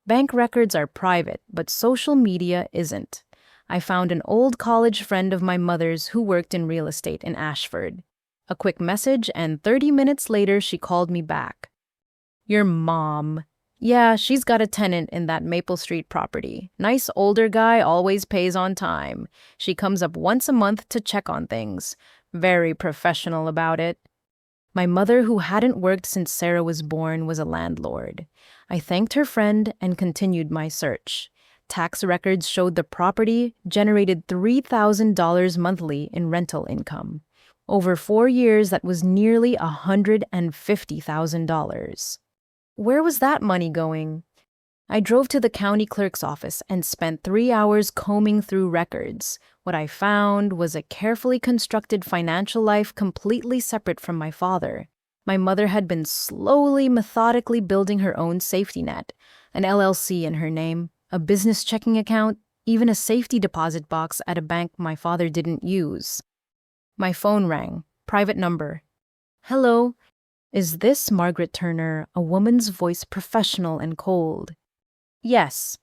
[SPEAKER 1] Bank records are private, but social media isn't. I found an old college friend of my mother's who worked in real estate in Ashford. A quick message, and 30 minutes later she called me back. Your mom. Yeah, she's got a tenant in that Maple Street property. Nice older guy, always pays on time. She comes up once a month to check on things. Very professional about it. My mother, who hadn't worked since Sarah was born, was a landlord. I thanked her friend and continued my search. Tax records showed the property generated $3,000 monthly in rental income. Over 4 years, that was nearly $150,000. Where was that money going? I drove to the county clerk's office and spent 3 hours combing through records. What I found was a carefully constructed financial life completely separate from my father. My mother had been slowly, methodically building her own safety net, an LLC in her name, a business checking account, even a safety deposit box at a bank my father didn't use. My phone rang. Private number. Hello. Is this Margaret Turner, a woman's voice professional and cold? Yes.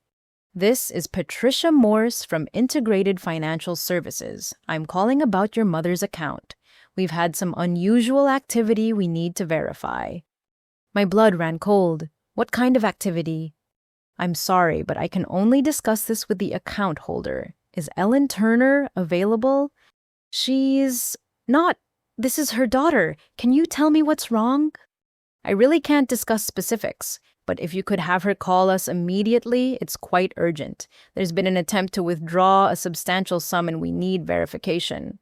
[SPEAKER 1] This is Patricia Morse from Integrated Financial Services. I'm calling about your mother's account. We've had some unusual activity we need to verify. My blood ran cold. What kind of activity? I'm sorry, but I can only discuss this with the account holder. Is Ellen Turner available? She's not. This is her daughter. Can you tell me what's wrong? I really can't discuss specifics, but if you could have her call us immediately, it's quite urgent. There's been an attempt to withdraw a substantial sum and we need verification.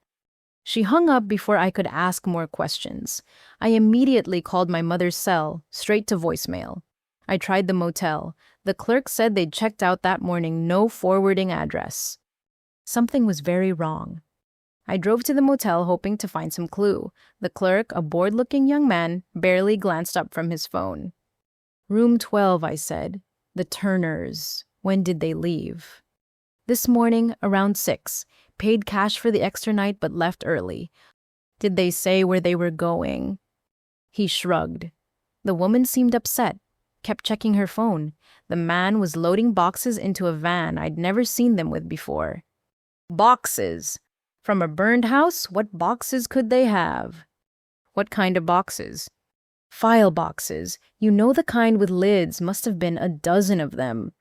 [SPEAKER 1] She hung up before I could ask more questions. I immediately called my mother's cell, straight to voicemail. I tried the motel. The clerk said they'd checked out that morning, no forwarding address. Something was very wrong. I drove to the motel hoping to find some clue. The clerk, a bored-looking young man, barely glanced up from his phone. Room 12, I said. The Turners. When did they leave? This morning, around 6. Paid cash for the extra night but left early. Did they say where they were going? He shrugged. The woman seemed upset, kept checking her phone. The man was loading boxes into a van I'd never seen them with before. Boxes! From a burned house, what boxes could they have? What kind of boxes? File boxes. You know, the kind with lids. Must have been a dozen of them.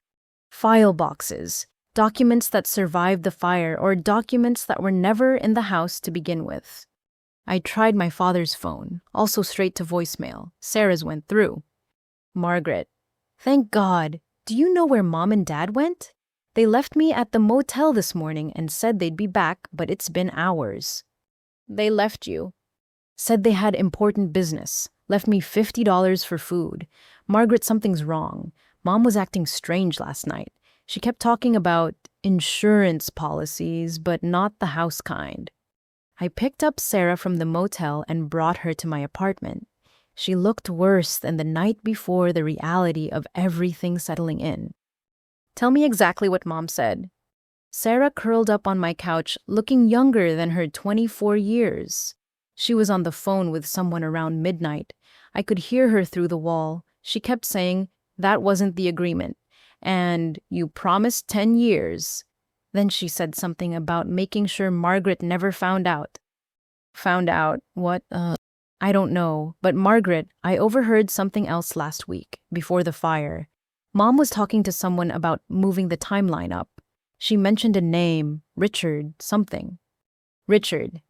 [SPEAKER 1] File boxes. Documents that survived the fire or documents that were never in the house to begin with. I tried my father's phone, also straight to voicemail. Sarah's went through. Margaret. Thank God. Do you know where Mom and Dad went? They left me at the motel this morning and said they'd be back, but it's been hours. They left you. Said they had important business. Left me $50 for food. Margaret, something's wrong. Mom was acting strange last night. She kept talking about insurance policies, but not the house kind. I picked up Sarah from the motel and brought her to my apartment. She looked worse than the night before, the reality of everything settling in. Tell me exactly what Mom said. Sarah curled up on my couch, looking younger than her 24 years. She was on the phone with someone around midnight. I could hear her through the wall. She kept saying, "That wasn't the agreement. And you promised 10 years. Then she said something about making sure Margaret never found out. Found out? What? I don't know. But Margaret, I overheard something else last week, before the fire. Mom was talking to someone about moving the timeline up. She mentioned a name, Richard something. Richard,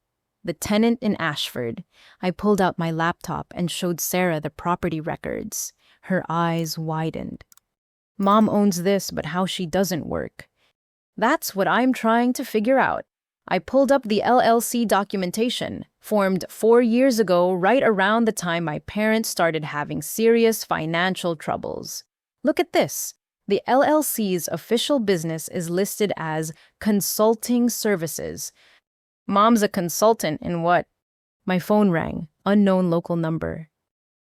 [SPEAKER 1] the tenant in Ashford. I pulled out my laptop and showed Sarah the property records. Her eyes widened. Mom owns this, but how she doesn't work. That's what I'm trying to figure out. I pulled up the LLC documentation, formed 4 years ago, right around the time my parents started having serious financial troubles. Look at this. The LLC's official business is listed as consulting services. Mom's a consultant in what? My phone rang. Unknown local number.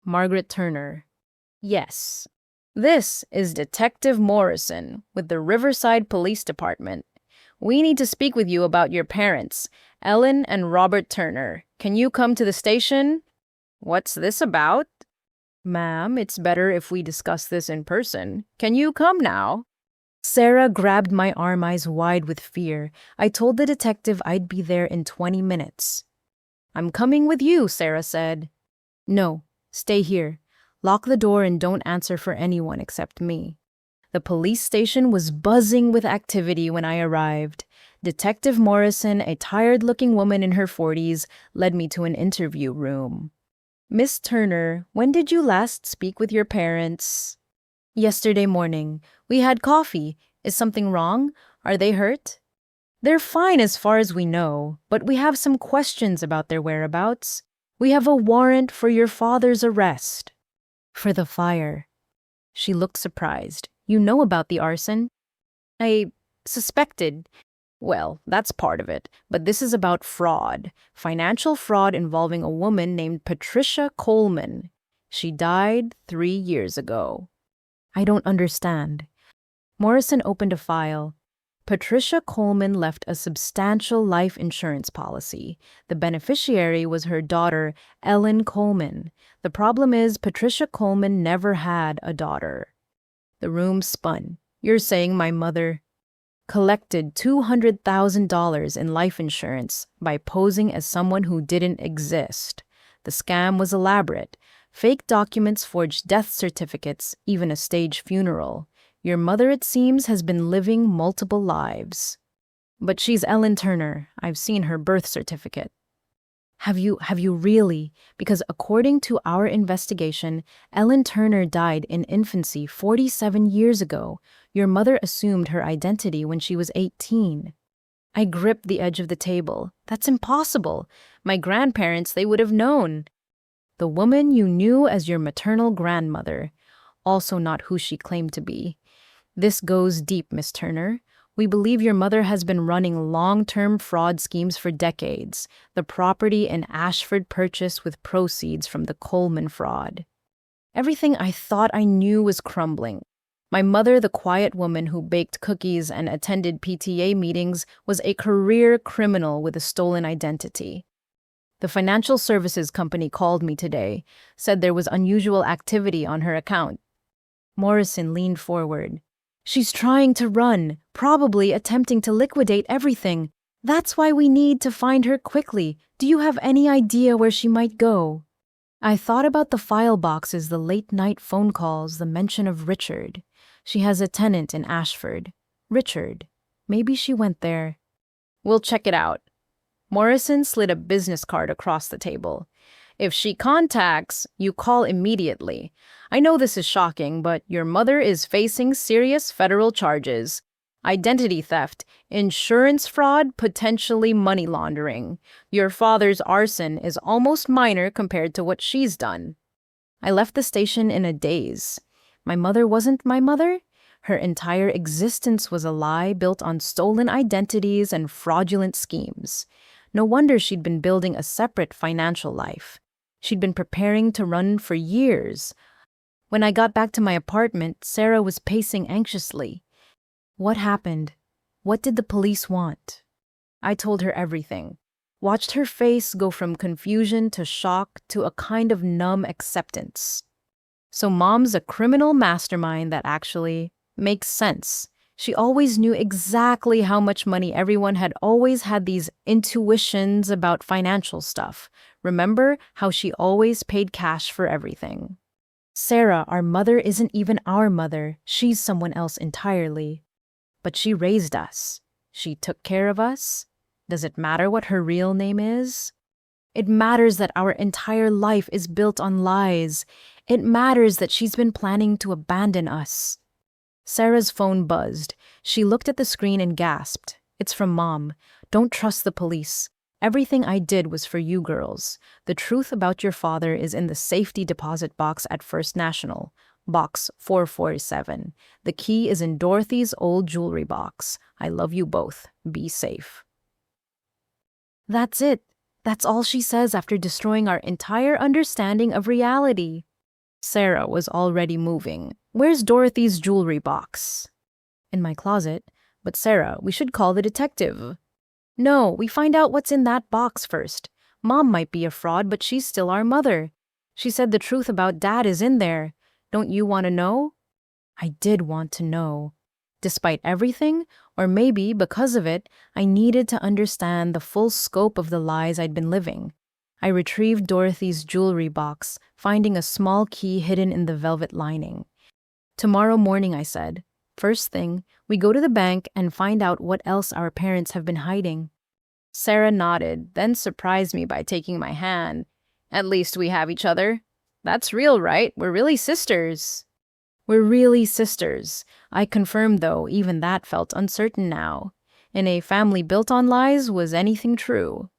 [SPEAKER 1] Margaret Turner. Yes. This is Detective Morrison with the Riverside Police Department. We need to speak with you about your parents, Ellen and Robert Turner. Can you come to the station? What's this about? Ma'am, it's better if we discuss this in person. Can you come now? Sarah grabbed my arm, eyes wide with fear. I told the detective I'd be there in 20 minutes. I'm coming with you, Sarah said. No, stay here. Lock the door and don't answer for anyone except me. The police station was buzzing with activity when I arrived. Detective Morrison, a tired-looking woman in her 40s, led me to an interview room. Miss Turner, when did you last speak with your parents? Yesterday morning. We had coffee. Is something wrong? Are they hurt? They're fine as far as we know, but we have some questions about their whereabouts. We have a warrant for your father's arrest. For the fire. She looked surprised. You know about the arson? I suspected. Well, that's part of it, but this is about fraud. Financial fraud involving a woman named Patricia Coleman. She died 3 years ago. I don't understand. Morrison opened a file. Patricia Coleman left a substantial life insurance policy. The beneficiary was her daughter, Ellen Coleman. The problem is Patricia Coleman never had a daughter. The room spun. You're saying my mother collected $200,000 in life insurance by posing as someone who didn't exist. The scam was elaborate. Fake documents, forged death certificates, even a staged funeral. Your mother, it seems, has been living multiple lives. But she's Ellen Turner. I've seen her birth certificate. Have you really? Because according to our investigation, Ellen Turner died in infancy 47 years ago. Your mother assumed her identity when she was 18. I gripped the edge of the table. That's impossible. My grandparents, they would have known. The woman you knew as your maternal grandmother, also not who she claimed to be. This goes deep, Miss Turner. We believe your mother has been running long-term fraud schemes for decades. The property in Ashford purchased with proceeds from the Coleman fraud. Everything I thought I knew was crumbling. My mother, the quiet woman who baked cookies and attended PTA meetings, was a career criminal with a stolen identity. The financial services company called me today, said there was unusual activity on her account. Morrison leaned forward. She's trying to run, probably attempting to liquidate everything. That's why we need to find her quickly. Do you have any idea where she might go? I thought about the file boxes, the late-night phone calls, the mention of Richard. She has a tenant in Ashford. Richard. Maybe she went there. We'll check it out. Morrison slid a business card across the table. If she contacts, you call immediately. I know this is shocking, but your mother is facing serious federal charges. Identity theft, insurance fraud, potentially money laundering. Your father's arson is almost minor compared to what she's done. I left the station in a daze. My mother wasn't my mother. Her entire existence was a lie built on stolen identities and fraudulent schemes. No wonder she'd been building a separate financial life. She'd been preparing to run for years. When I got back to my apartment, Sarah was pacing anxiously. What happened? What did the police want? I told her everything. Watched her face go from confusion to shock to a kind of numb acceptance. So Mom's a criminal mastermind that actually makes sense. She always knew exactly how much money everyone had always had these intuitions about financial stuff. Remember how she always paid cash for everything? Sarah, our mother isn't even our mother. She's someone else entirely. But she raised us. She took care of us. Does it matter what her real name is? It matters that our entire life is built on lies. It matters that she's been planning to abandon us. Sarah's phone buzzed. She looked at the screen and gasped. It's from Mom. Don't trust the police. Everything I did was for you girls. The truth about your father is in the safety deposit box at First National. Box 447. The key is in Dorothy's old jewelry box. I love you both. Be safe. That's it. That's all she says after destroying our entire understanding of reality. Sarah was already moving. Where's Dorothy's jewelry box? In my closet. But Sarah, we should call the detective. No, we find out what's in that box first. Mom might be a fraud, but she's still our mother. She said the truth about Dad is in there. Don't you want to know? I did want to know. Despite everything, or maybe because of it, I needed to understand the full scope of the lies I'd been living. I retrieved Dorothy's jewelry box, finding a small key hidden in the velvet lining. Tomorrow morning, I said. First thing, we go to the bank and find out what else our parents have been hiding. Sarah nodded, then surprised me by taking my hand. At least we have each other. That's real, right? We're really sisters. We're really sisters. I confirmed, though, even that felt uncertain now. In a family built on lies, was anything true?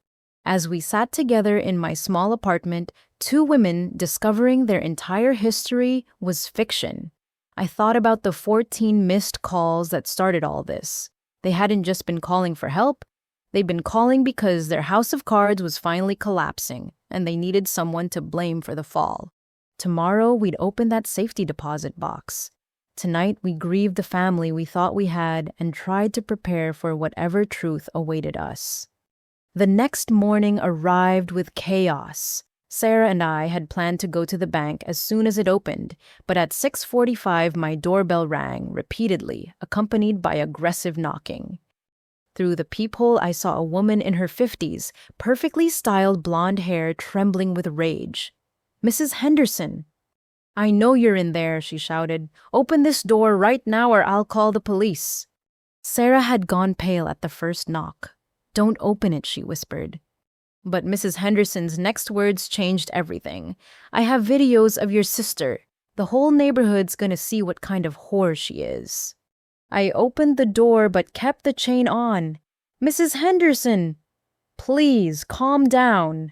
[SPEAKER 1] As we sat together in my small apartment, two women discovering their entire history was fiction. I thought about the 14 missed calls that started all this. They hadn't just been calling for help. They'd been calling because their house of cards was finally collapsing, and they needed someone to blame for the fall. Tomorrow, we'd open that safety deposit box. Tonight, we grieved the family we thought we had and tried to prepare for whatever truth awaited us. The next morning arrived with chaos. Sarah and I had planned to go to the bank as soon as it opened, but at 6:45 my doorbell rang repeatedly, accompanied by aggressive knocking. Through the peephole, I saw a woman in her 50s, perfectly styled blonde hair trembling with rage. Mrs. Henderson. I know you're in there, she shouted. Open this door right now or I'll call the police. Sarah had gone pale at the first knock. Don't open it, she whispered. But Mrs. Henderson's next words changed everything. I have videos of your sister. The whole neighborhood's gonna see what kind of whore she is. I opened the door but kept the chain on. Mrs. Henderson! Please, calm down.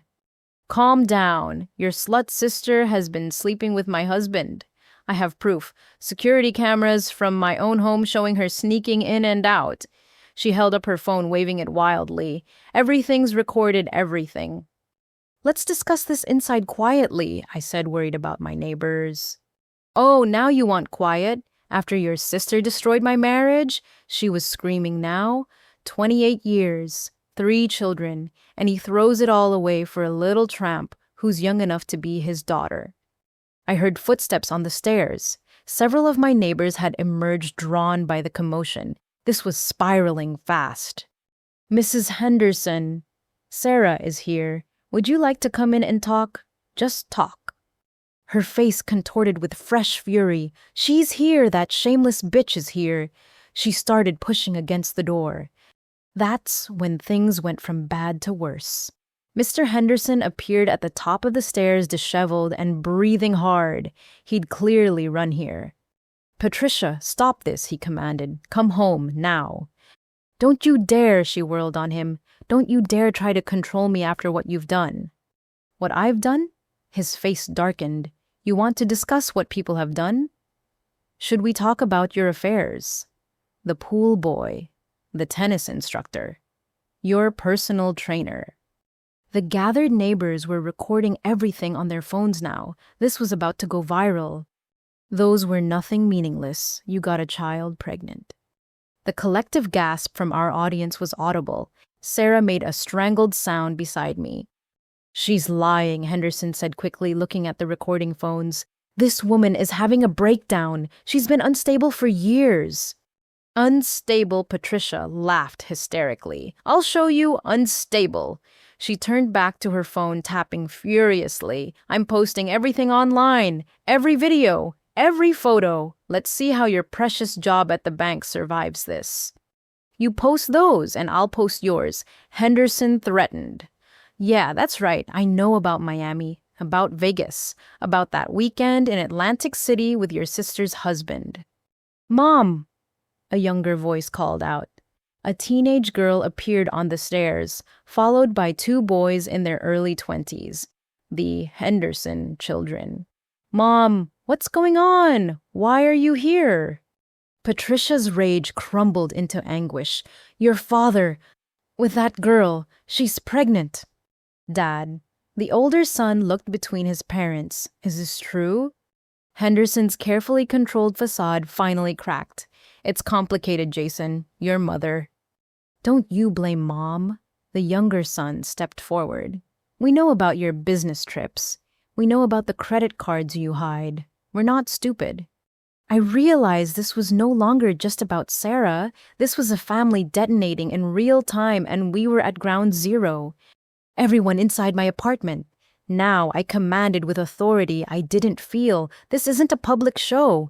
[SPEAKER 1] Calm down. Your slut sister has been sleeping with my husband. I have proof. Security cameras from my own home showing her sneaking in and out. She held up her phone, waving it wildly. Everything's recorded, everything. Let's discuss this inside quietly, I said, worried about my neighbors. Oh, now you want quiet? After your sister destroyed my marriage? She was screaming now. 28 years, 3 children, and he throws it all away for a little tramp who's young enough to be his daughter. I heard footsteps on the stairs. Several of my neighbors had emerged, drawn by the commotion. This was spiraling fast. Mrs. Henderson, Sarah is here. Would you like to come in and talk? Just talk. Her face contorted with fresh fury. She's here, that shameless bitch is here. She started pushing against the door. That's when things went from bad to worse. Mr. Henderson appeared at the top of the stairs, disheveled and breathing hard. He'd clearly run here. Patricia, stop this, he commanded. Come home, now. Don't you dare, she whirled on him. Don't you dare try to control me after what you've done. What I've done? His face darkened. You want to discuss what people have done? Should we talk about your affairs? The pool boy, the tennis instructor, your personal trainer. The gathered neighbors were recording everything on their phones now. This was about to go viral. Those were nothing meaningless. You got a child pregnant. The collective gasp from our audience was audible. Sarah made a strangled sound beside me. She's lying, Henderson said quickly, looking at the recording phones. This woman is having a breakdown. She's been unstable for years. Unstable, Patricia laughed hysterically. I'll show you unstable. She turned back to her phone, tapping furiously. I'm posting everything online. Every video. Every photo. Let's see how your precious job at the bank survives this. You post those and I'll post yours. Henderson threatened. Yeah, that's right. I know about Miami, about Vegas, about that weekend in Atlantic City with your sister's husband. Mom, a younger voice called out. A teenage girl appeared on the stairs, followed by two boys in their early 20s, the Henderson children. Mom, what's going on? Why are you here? Patricia's rage crumbled into anguish. Your father, with that girl, she's pregnant. Dad, the older son looked between his parents. Is this true? Henderson's carefully controlled facade finally cracked. It's complicated, Jason. Your mother. Don't you blame Mom? The younger son stepped forward. We know about your business trips. We know about the credit cards you hide. We're not stupid. I realized this was no longer just about Sarah. This was a family detonating in real time, and we were at ground zero. Everyone inside my apartment. Now I commanded with authority I didn't feel. This isn't a public show.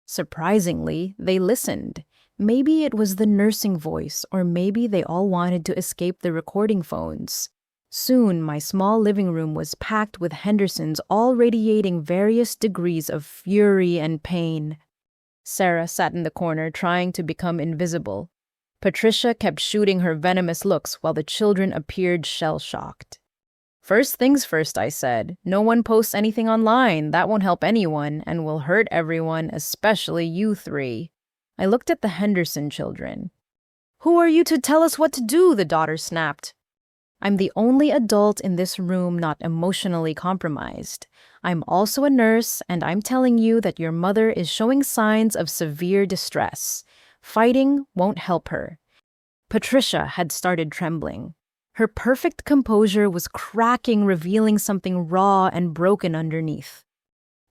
[SPEAKER 1] Surprisingly, they listened. Maybe it was the nursing voice, or maybe they all wanted to escape the recording phones. Soon, my small living room was packed with Hendersons, all radiating various degrees of fury and pain. Sarah sat in the corner, trying to become invisible. Patricia kept shooting her venomous looks while the children appeared shell-shocked. First things first, I said. No one posts anything online. That won't help anyone and will hurt everyone, especially you three. I looked at the Henderson children. Who are you to tell us what to do? The daughter snapped. I'm the only adult in this room not emotionally compromised. I'm also a nurse, and I'm telling you that your mother is showing signs of severe distress. Fighting won't help her. Patricia had started trembling. Her perfect composure was cracking, revealing something raw and broken underneath.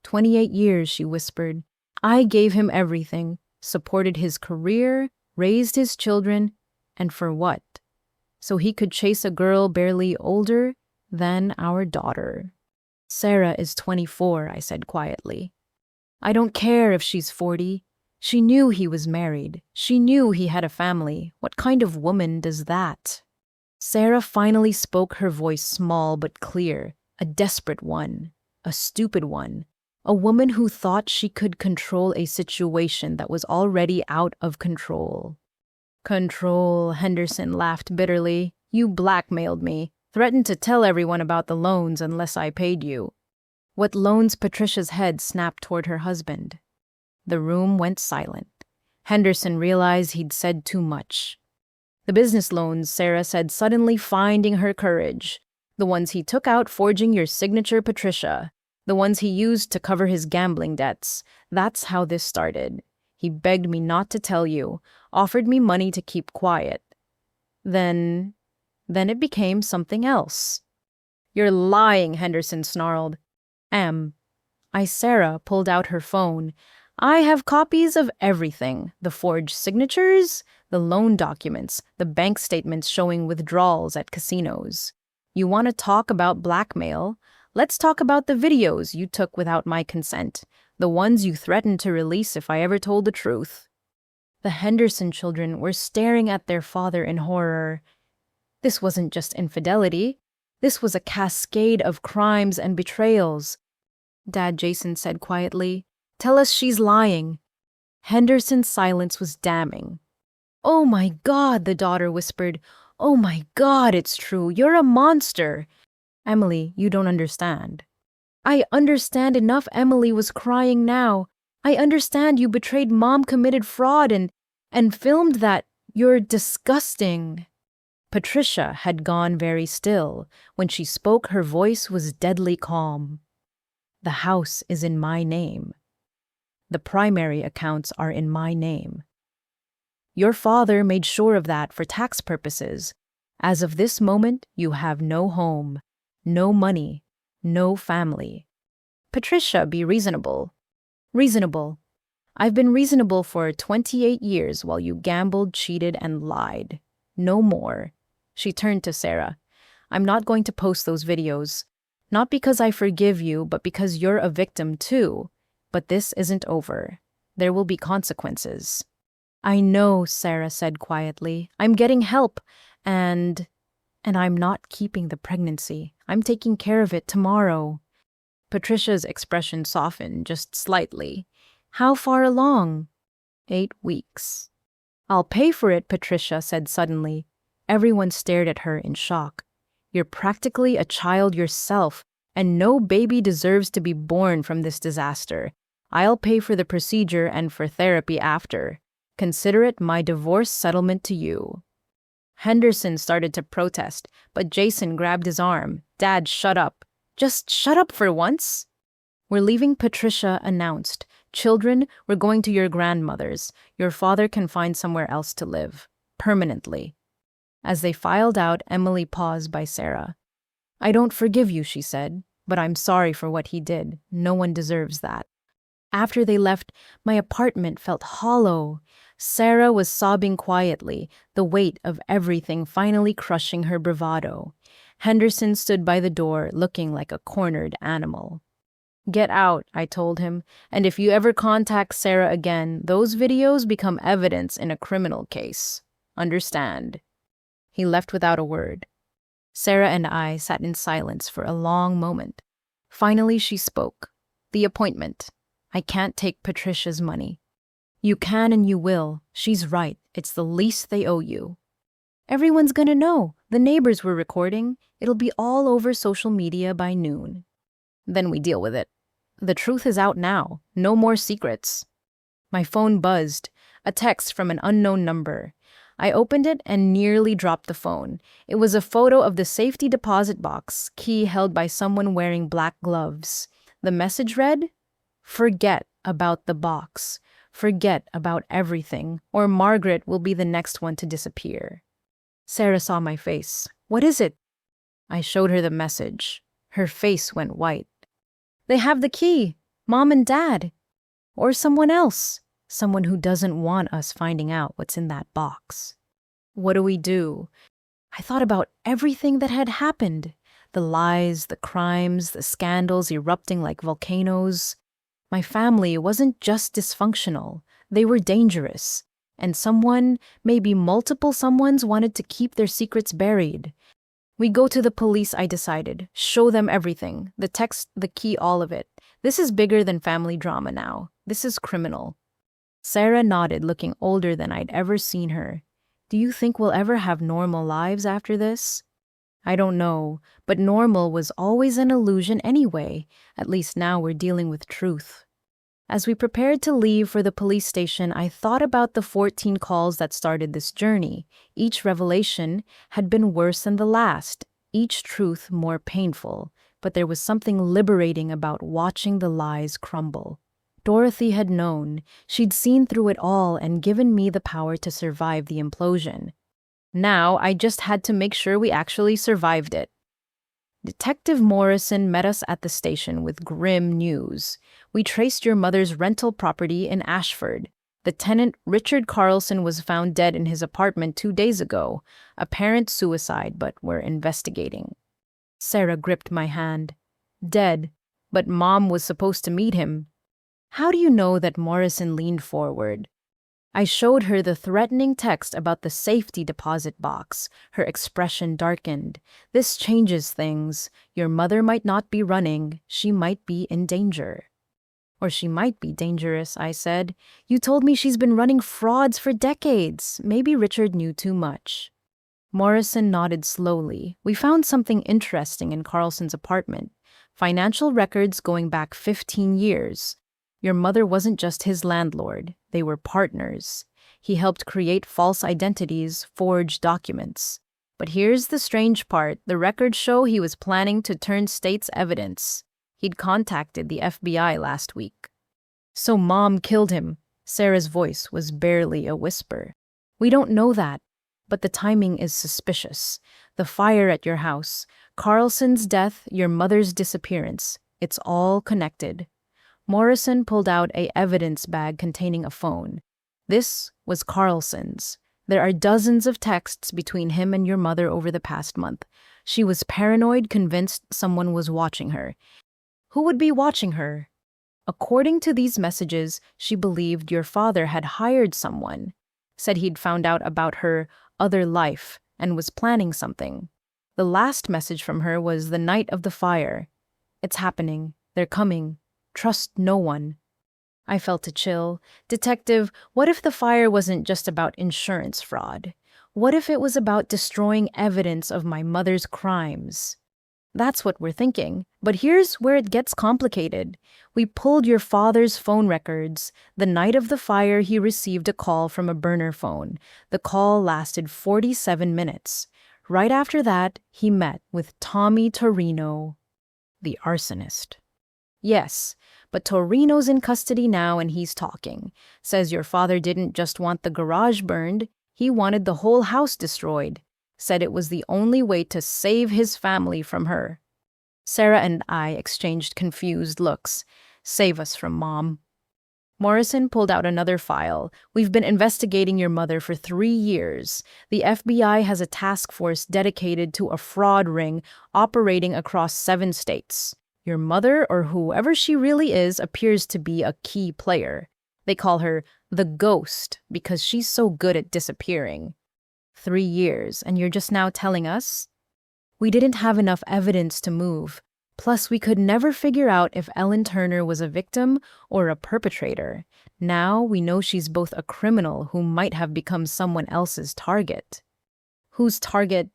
[SPEAKER 1] 28 years, she whispered. I gave him everything, supported his career, raised his children, and for what? So he could chase a girl barely older than our daughter. Sarah is 24, I said quietly. I don't care if she's 40. She knew he was married. She knew he had a family. What kind of woman does that? Sarah finally spoke, her voice small but clear. A desperate one. A stupid one. A woman who thought she could control a situation that was already out of control. Control, Henderson laughed bitterly. You blackmailed me. Threatened to tell everyone about the loans unless I paid you. What loans? Patricia's head snapped toward her husband. The room went silent. Henderson realized he'd said too much. The business loans, Sarah said, suddenly finding her courage. The ones he took out forging your signature, Patricia. The ones he used to cover his gambling debts. That's how this started. He begged me not to tell you, offered me money to keep quiet. Then it became something else. You're lying, Henderson snarled. Sarah pulled out her phone. I have copies of everything. The forged signatures, the loan documents, the bank statements showing withdrawals at casinos. You want to talk about blackmail? Let's talk about the videos you took without my consent, the ones you threatened to release if I ever told the truth. The Henderson children were staring at their father in horror. This wasn't just infidelity. This was a cascade of crimes and betrayals. Dad, Jason said quietly, tell us she's lying. Henderson's silence was damning. "Oh my God," the daughter whispered. "Oh my God, it's true. You're a monster." "Emily, you don't understand." "I understand enough." Emily was crying now. "I understand you betrayed Mom, committed fraud, and filmed that. You're disgusting." Patricia had gone very still. When she spoke, her voice was deadly calm. "The house is in my name. The primary accounts are in my name. Your father made sure of that for tax purposes. As of this moment, you have no home, no money, no family." "Patricia, be reasonable." "Reasonable. I've been reasonable for 28 years while you gambled, cheated, and lied. No more." She turned to Sarah. "I'm not going to post those videos. Not because I forgive you, but because you're a victim too. But this isn't over. There will be consequences." "I know," Sarah said quietly. "I'm getting help, and I'm not keeping the pregnancy. I'm taking care of it tomorrow." Patricia's expression softened just slightly. "How far along?" 8 weeks. "I'll pay for it," Patricia said suddenly. Everyone stared at her in shock. "You're practically a child yourself, and no baby deserves to be born from this disaster. I'll pay for the procedure and for therapy after. Consider it my divorce settlement to you." Henderson started to protest, but Jason grabbed his arm. "Dad, shut up. Just shut up for once." "We're leaving," Patricia announced. "Children, we're going to your grandmother's. Your father can find somewhere else to live. Permanently." As they filed out, Emily paused by Sarah. "I don't forgive you," she said, "but I'm sorry for what he did. No one deserves that." After they left, my apartment felt hollow. Sarah was sobbing quietly, the weight of everything finally crushing her bravado. Henderson stood by the door, looking like a cornered animal. "Get out," I told him, "and if you ever contact Sarah again, those videos become evidence in a criminal case. Understand?" He left without a word. Sarah and I sat in silence for a long moment. Finally, she spoke. "The appointment. I can't take Patricia's money." "You can and you will. She's right. It's the least they owe you." "Everyone's gonna know. The neighbors were recording. It'll be all over social media by noon." "Then we deal with it. The truth is out now. No more secrets." My phone buzzed. A text from an unknown number. I opened it and nearly dropped the phone. It was a photo of the safety deposit box, key held by someone wearing black gloves. The message read, "Forget about the box. Forget about everything, or Margaret will be the next one to disappear." Sarah saw my face. "What is it?" I showed her the message. Her face went white. "They have the key. Mom and Dad. Or someone else. Someone who doesn't want us finding out what's in that box." What do we do? I thought about everything that had happened. The lies, the crimes, the scandals erupting like volcanoes. My family wasn't just dysfunctional. They were dangerous. And someone, maybe multiple someones, wanted to keep their secrets buried. "We go to the police," I decided. "Show them everything. The text, the key, all of it. This is bigger than family drama now. This is criminal." Sarah nodded, looking older than I'd ever seen her. "Do you think we'll ever have normal lives after this?" "I don't know, but normal was always an illusion anyway. At least now we're dealing with truth." As we prepared to leave for the police station, I thought about the 14 calls that started this journey. Each revelation had been worse than the last, each truth more painful, but there was something liberating about watching the lies crumble. Dorothy had known. She'd seen through it all and given me the power to survive the implosion. Now I just had to make sure we actually survived it. Detective Morrison met us at the station with grim news. "We traced your mother's rental property in Ashford. The tenant, Richard Carlson, was found dead in his apartment 2 days ago. Apparent suicide, but we're investigating." Sarah gripped my hand. "Dead, but Mom was supposed to meet him." "How do you know that?" Morrison leaned forward. I showed her the threatening text about the safety deposit box. Her expression darkened. "This changes things. Your mother might not be running. She might be in danger." Or she might be dangerous, I said. You told me she's been running frauds for decades. Maybe Richard knew too much. Morrison nodded slowly. We found something interesting in Carlson's apartment. Financial records going back 15 years. Your mother wasn't just his landlord. They were partners. He helped create false identities, forge documents. But here's the strange part. The records show he was planning to turn state's evidence. He'd contacted the FBI last week. So Mom killed him. Sarah's voice was barely a whisper. We don't know that, but the timing is suspicious. The fire at your house, Carlson's death, your mother's disappearance. It's all connected. Morrison pulled out an evidence bag containing a phone. This was Carlson's. There are dozens of texts between him and your mother over the past month. She was paranoid, convinced someone was watching her. Who would be watching her? According to these messages, she believed your father had hired someone, said he'd found out about her other life and was planning something. The last message from her was the night of the fire. It's happening. They're coming. Trust no one. I felt a chill. Detective, what if the fire wasn't just about insurance fraud? What if it was about destroying evidence of my mother's crimes? That's what we're thinking. But here's where it gets complicated. We pulled your father's phone records. The night of the fire, he received a call from a burner phone. The call lasted 47 minutes. Right after that, he met with Tommy Torino, the arsonist. Yes, but Torino's in custody now and he's talking. Says your father didn't just want the garage burned, he wanted the whole house destroyed. Said it was the only way to save his family from her. Sarah and I exchanged confused looks. Save us from Mom. Morrison pulled out another file. We've been investigating your mother for 3 years. The FBI has a task force dedicated to a fraud ring operating across 7 states. Your mother, or whoever she really is, appears to be a key player. They call her the Ghost because she's so good at disappearing. 3 years, and you're just now telling us? We didn't have enough evidence to move. Plus, we could never figure out if Ellen Turner was a victim or a perpetrator. Now we know she's both a criminal who might have become someone else's target. Whose target?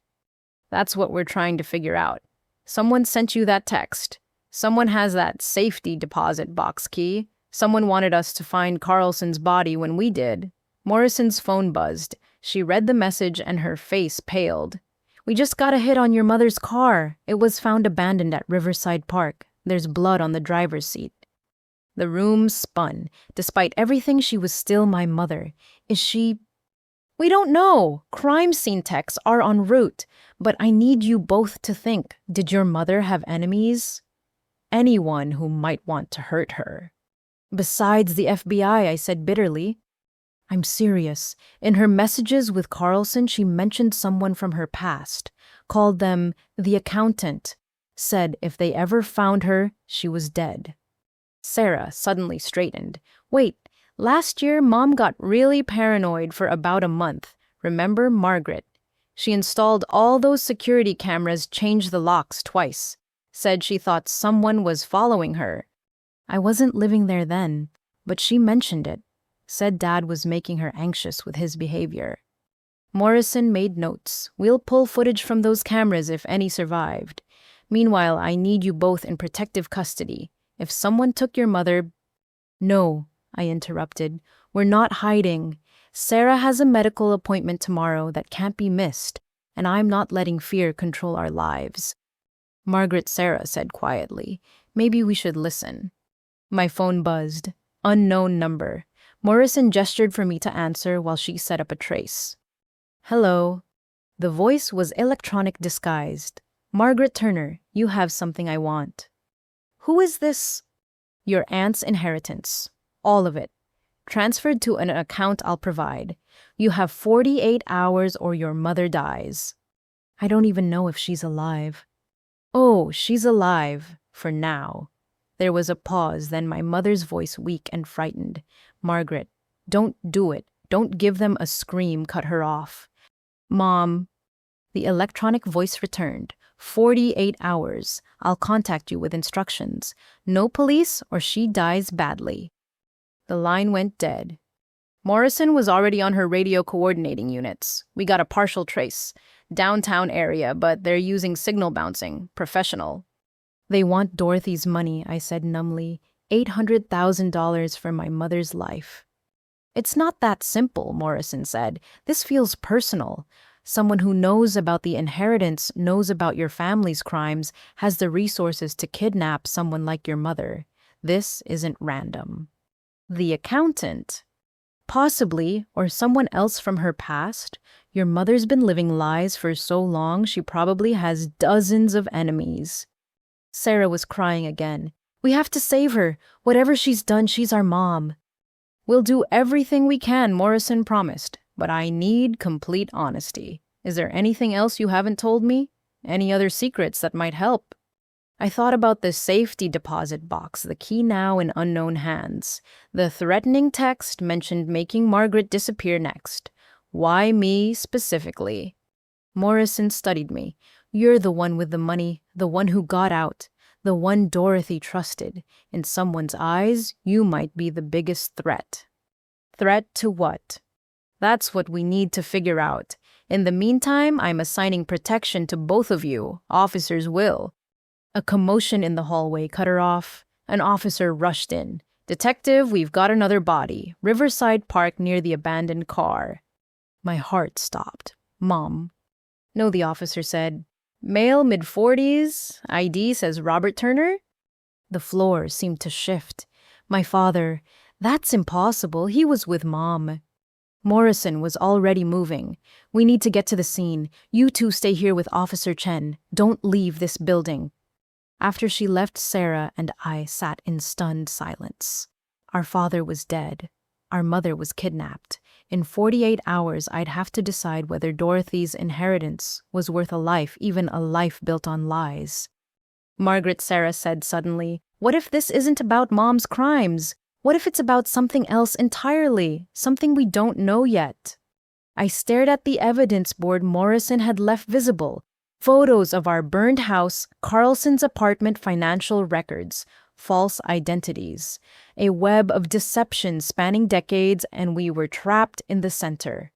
[SPEAKER 1] That's what we're trying to figure out. Someone sent you that text. Someone has that safety deposit box key. Someone wanted us to find Carlson's body when we did. Morrison's phone buzzed. She read the message and her face paled. We just got a hit on your mother's car. It was found abandoned at Riverside Park. There's blood on the driver's seat. The room spun. Despite everything, she was still my mother. Is she... We don't know. Crime scene techs are en route. But I need you both to think. Did your mother have enemies? Anyone who might want to hurt her. Besides the FBI, I said bitterly. I'm serious. In her messages with Carlson, she mentioned someone from her past, called them the accountant, said if they ever found her, she was dead. Sarah suddenly straightened. Wait, last year Mom got really paranoid for about a month. Remember Margaret? She installed all those security cameras, changed the locks twice. Said she thought someone was following her. I wasn't living there then, but she mentioned it. Said Dad was making her anxious with his behavior. Morrison made notes. We'll pull footage from those cameras if any survived. Meanwhile, I need you both in protective custody. If someone took your mother... No, I interrupted. We're not hiding. Sarah has a medical appointment tomorrow that can't be missed, and I'm not letting fear control our lives. Margaret, Sarah said quietly. Maybe we should listen. My phone buzzed. Unknown number. Morrison gestured for me to answer while she set up a trace. Hello. The voice was electronic disguised. Margaret Turner, you have something I want. Who is this? Your aunt's inheritance. All of it. Transferred to an account I'll provide. You have 48 hours or your mother dies. I don't even know if she's alive. Oh, she's alive. For now. There was a pause, then my mother's voice weak and frightened. Margaret, don't do it. Don't give them a scream, cut her off. Mom. The electronic voice returned. 48 hours. I'll contact you with instructions. No police or she dies badly. The line went dead. Morrison was already on her radio coordinating units. We got a partial trace. Downtown area, but they're using signal bouncing. Professional. They want Dorothy's money, I said numbly. $800,000 for my mother's life. It's not that simple, Morrison said. This feels personal. Someone who knows about the inheritance, knows about your family's crimes, has the resources to kidnap someone like your mother. This isn't random. The accountant. Possibly, or someone else from her past. Your mother's been living lies for so long, she probably has dozens of enemies. Sarah was crying again. We have to save her. Whatever she's done, she's our mom. We'll do everything we can, Morrison promised, but I need complete honesty. Is there anything else you haven't told me? Any other secrets that might help? I thought about the safety deposit box, the key now in unknown hands. The threatening text mentioned making Margaret disappear next. Why me specifically? Morrison studied me. You're the one with the money, the one who got out, the one Dorothy trusted. In someone's eyes, you might be the biggest threat. Threat to what? That's what we need to figure out. In the meantime, I'm assigning protection to both of you. Officers will. A commotion in the hallway cut her off. An officer rushed in. Detective, we've got another body. Riverside Park near the abandoned car. My heart stopped. Mom. No, the officer said. Male, mid-40s. ID says Robert Turner. The floor seemed to shift. My father. That's impossible. He was with Mom. Morrison was already moving. We need to get to the scene. You two stay here with Officer Chen. Don't leave this building. After she left, Sarah and I sat in stunned silence. Our father was dead. Our mother was kidnapped. In 48 hours, I'd have to decide whether Dorothy's inheritance was worth a life, even a life built on lies. Margaret, Sarah said suddenly, what if this isn't about Mom's crimes? What if it's about something else entirely, something we don't know yet? I stared at the evidence board Morrison had left visible. Photos of our burned house, Carlson's apartment, financial records, false identities, a web of deception spanning decades, and we were trapped in the center.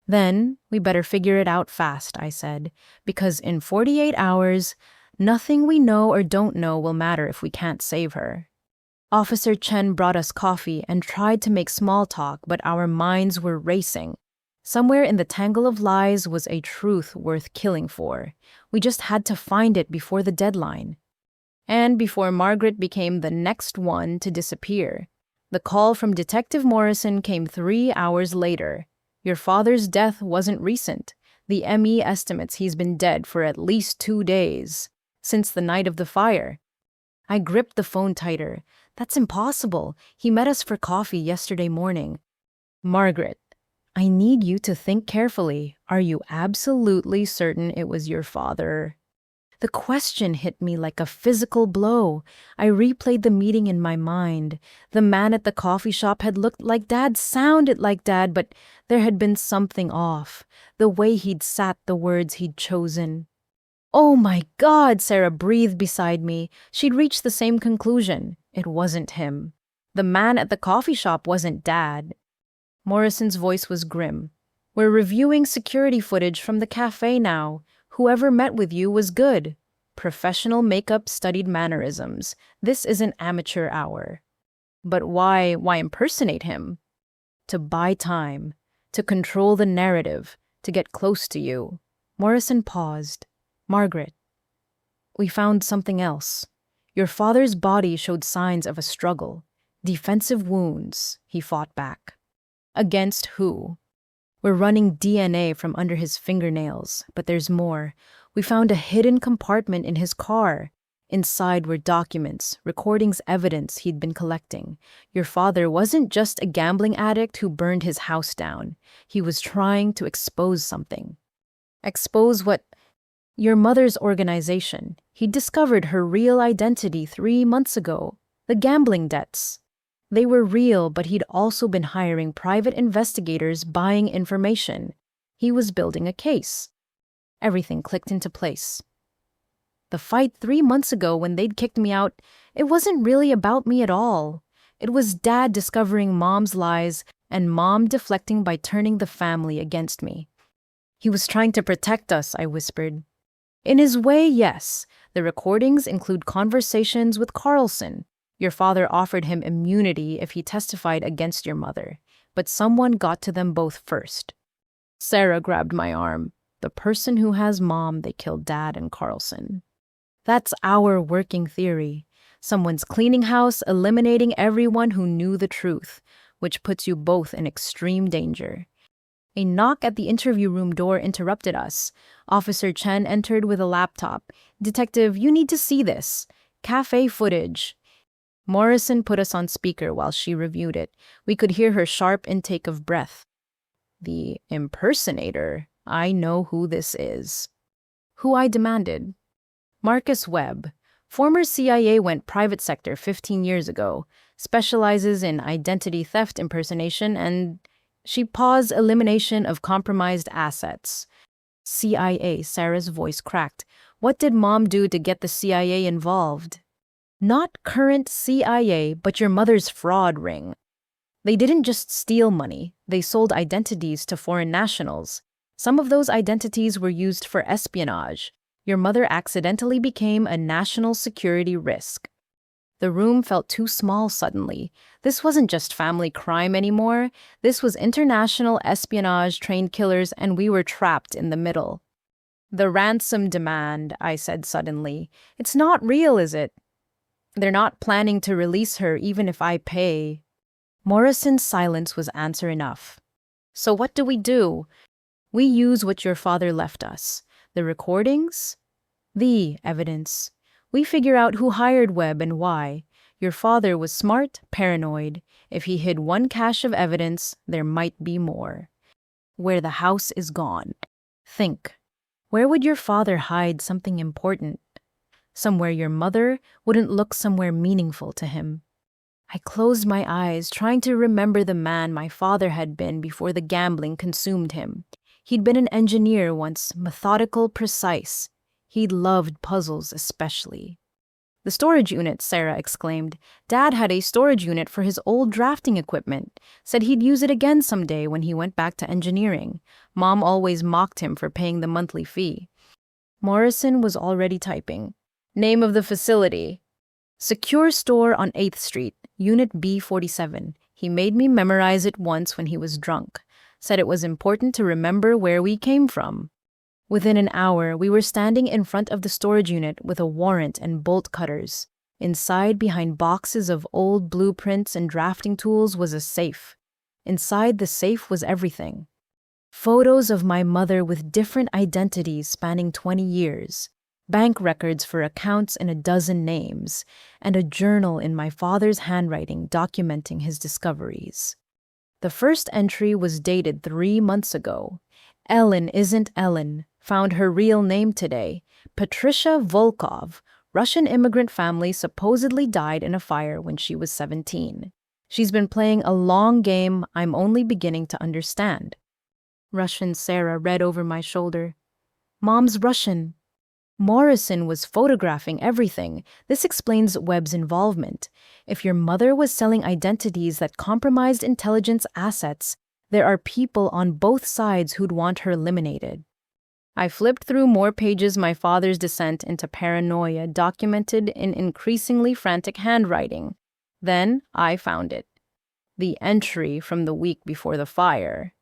[SPEAKER 1] Then, we better figure it out fast, I said, because in 48 hours, nothing we know or don't know will matter if we can't save her. Officer Chen brought us coffee and tried to make small talk, but our minds were racing. Somewhere in the tangle of lies was a truth worth killing for. We just had to find it before the deadline. And before Margaret became the next one to disappear. The call from Detective Morrison came 3 hours later. Your father's death wasn't recent. The ME estimates he's been dead for at least 2 days, since the night of the fire. I gripped the phone tighter. That's impossible. He met us for coffee yesterday morning. Margaret, I need you to think carefully. Are you absolutely certain it was your father? The question hit me like a physical blow. I replayed the meeting in my mind. The man at the coffee shop had looked like Dad, sounded like Dad, but there had been something off. The way he'd sat, the words he'd chosen. Oh my God, Sarah breathed beside me. She'd reached the same conclusion. It wasn't him. The man at the coffee shop wasn't Dad. Morrison's voice was grim. We're reviewing security footage from the cafe now. Whoever met with you was good. Professional makeup, studied mannerisms. This isn't amateur hour. But why impersonate him? To buy time. To control the narrative. To get close to you. Morrison paused. Margaret, we found something else. Your father's body showed signs of a struggle. Defensive wounds, he fought back. Against who? We're running DNA from under his fingernails, but there's more. We found a hidden compartment in his car. Inside were documents, recordings, evidence he'd been collecting. Your father wasn't just a gambling addict who burned his house down. He was trying to expose something. Expose what? Your mother's organization. He discovered her real identity 3 months ago. The gambling debts. They were real, but he'd also been hiring private investigators, buying information. He was building a case. Everything clicked into place. The fight 3 months ago when they'd kicked me out, it wasn't really about me at all. It was Dad discovering Mom's lies and Mom deflecting by turning the family against me. He was trying to protect us, I whispered. In his way, yes. The recordings include conversations with Carlson. Your father offered him immunity if he testified against your mother, but someone got to them both first. Sarah grabbed my arm. The person who has Mom, they killed Dad and Carlson. That's our working theory. Someone's cleaning house, eliminating everyone who knew the truth, which puts you both in extreme danger. A knock at the interview room door interrupted us. Officer Chen entered with a laptop. Detective, you need to see this. Cafe footage. Morrison put us on speaker while she reviewed it. We could hear her sharp intake of breath. The impersonator. I know who this is. Who, I demanded. Marcus Webb. Former CIA, went private sector 15 years ago. Specializes in identity theft impersonation and... She paused. Elimination of compromised assets. CIA, Sarah's voice cracked. What did Mom do to get the CIA involved? Not current CIA, but your mother's fraud ring. They didn't just steal money, they sold identities to foreign nationals. Some of those identities were used for espionage. Your mother accidentally became a national security risk. The room felt too small suddenly. This wasn't just family crime anymore. This was international espionage, trained killers, and we were trapped in the middle. The ransom demand, I said suddenly. It's not real, is it? They're not planning to release her even if I pay. Morrison's silence was answer enough. So what do? We use what your father left us. The recordings? The evidence. We figure out who hired Webb and why. Your father was smart, paranoid. If he hid one cache of evidence, there might be more. Where the house is gone. Think. Where would your father hide something important? Somewhere your mother wouldn't look somewhere meaningful to him. I closed my eyes, trying to remember the man my father had been before the gambling consumed him. He'd been an engineer once, methodical, precise. He'd loved puzzles especially. The storage unit, Sarah exclaimed. Dad had a storage unit for his old drafting equipment. Said he'd use it again someday when he went back to engineering. Mom always mocked him for paying the monthly fee. Morrison was already typing. Name of the facility. Secure Store on 8th Street, Unit B47. He made me memorize it once when he was drunk. Said it was important to remember where we came from. Within an hour, we were standing in front of the storage unit with a warrant and bolt cutters. Inside, behind boxes of old blueprints and drafting tools, was a safe. Inside the safe was everything. Photos of my mother with different identities spanning 20 years, bank records for accounts in a dozen names, and a journal in my father's handwriting documenting his discoveries. The first entry was dated 3 months ago. Ellen isn't Ellen. Found her real name today. Patricia Volkov, Russian immigrant family, supposedly died in a fire when she was 17. She's been playing a long game I'm only beginning to understand. Russian, Sarah read over my shoulder. Mom's Russian. Morrison was photographing everything. This explains Webb's involvement. If your mother was selling identities that compromised intelligence assets, there are people on both sides who'd want her eliminated. I flipped through more pages. My father's descent into paranoia documented in increasingly frantic handwriting. Then I found it. The entry from the week before the fire.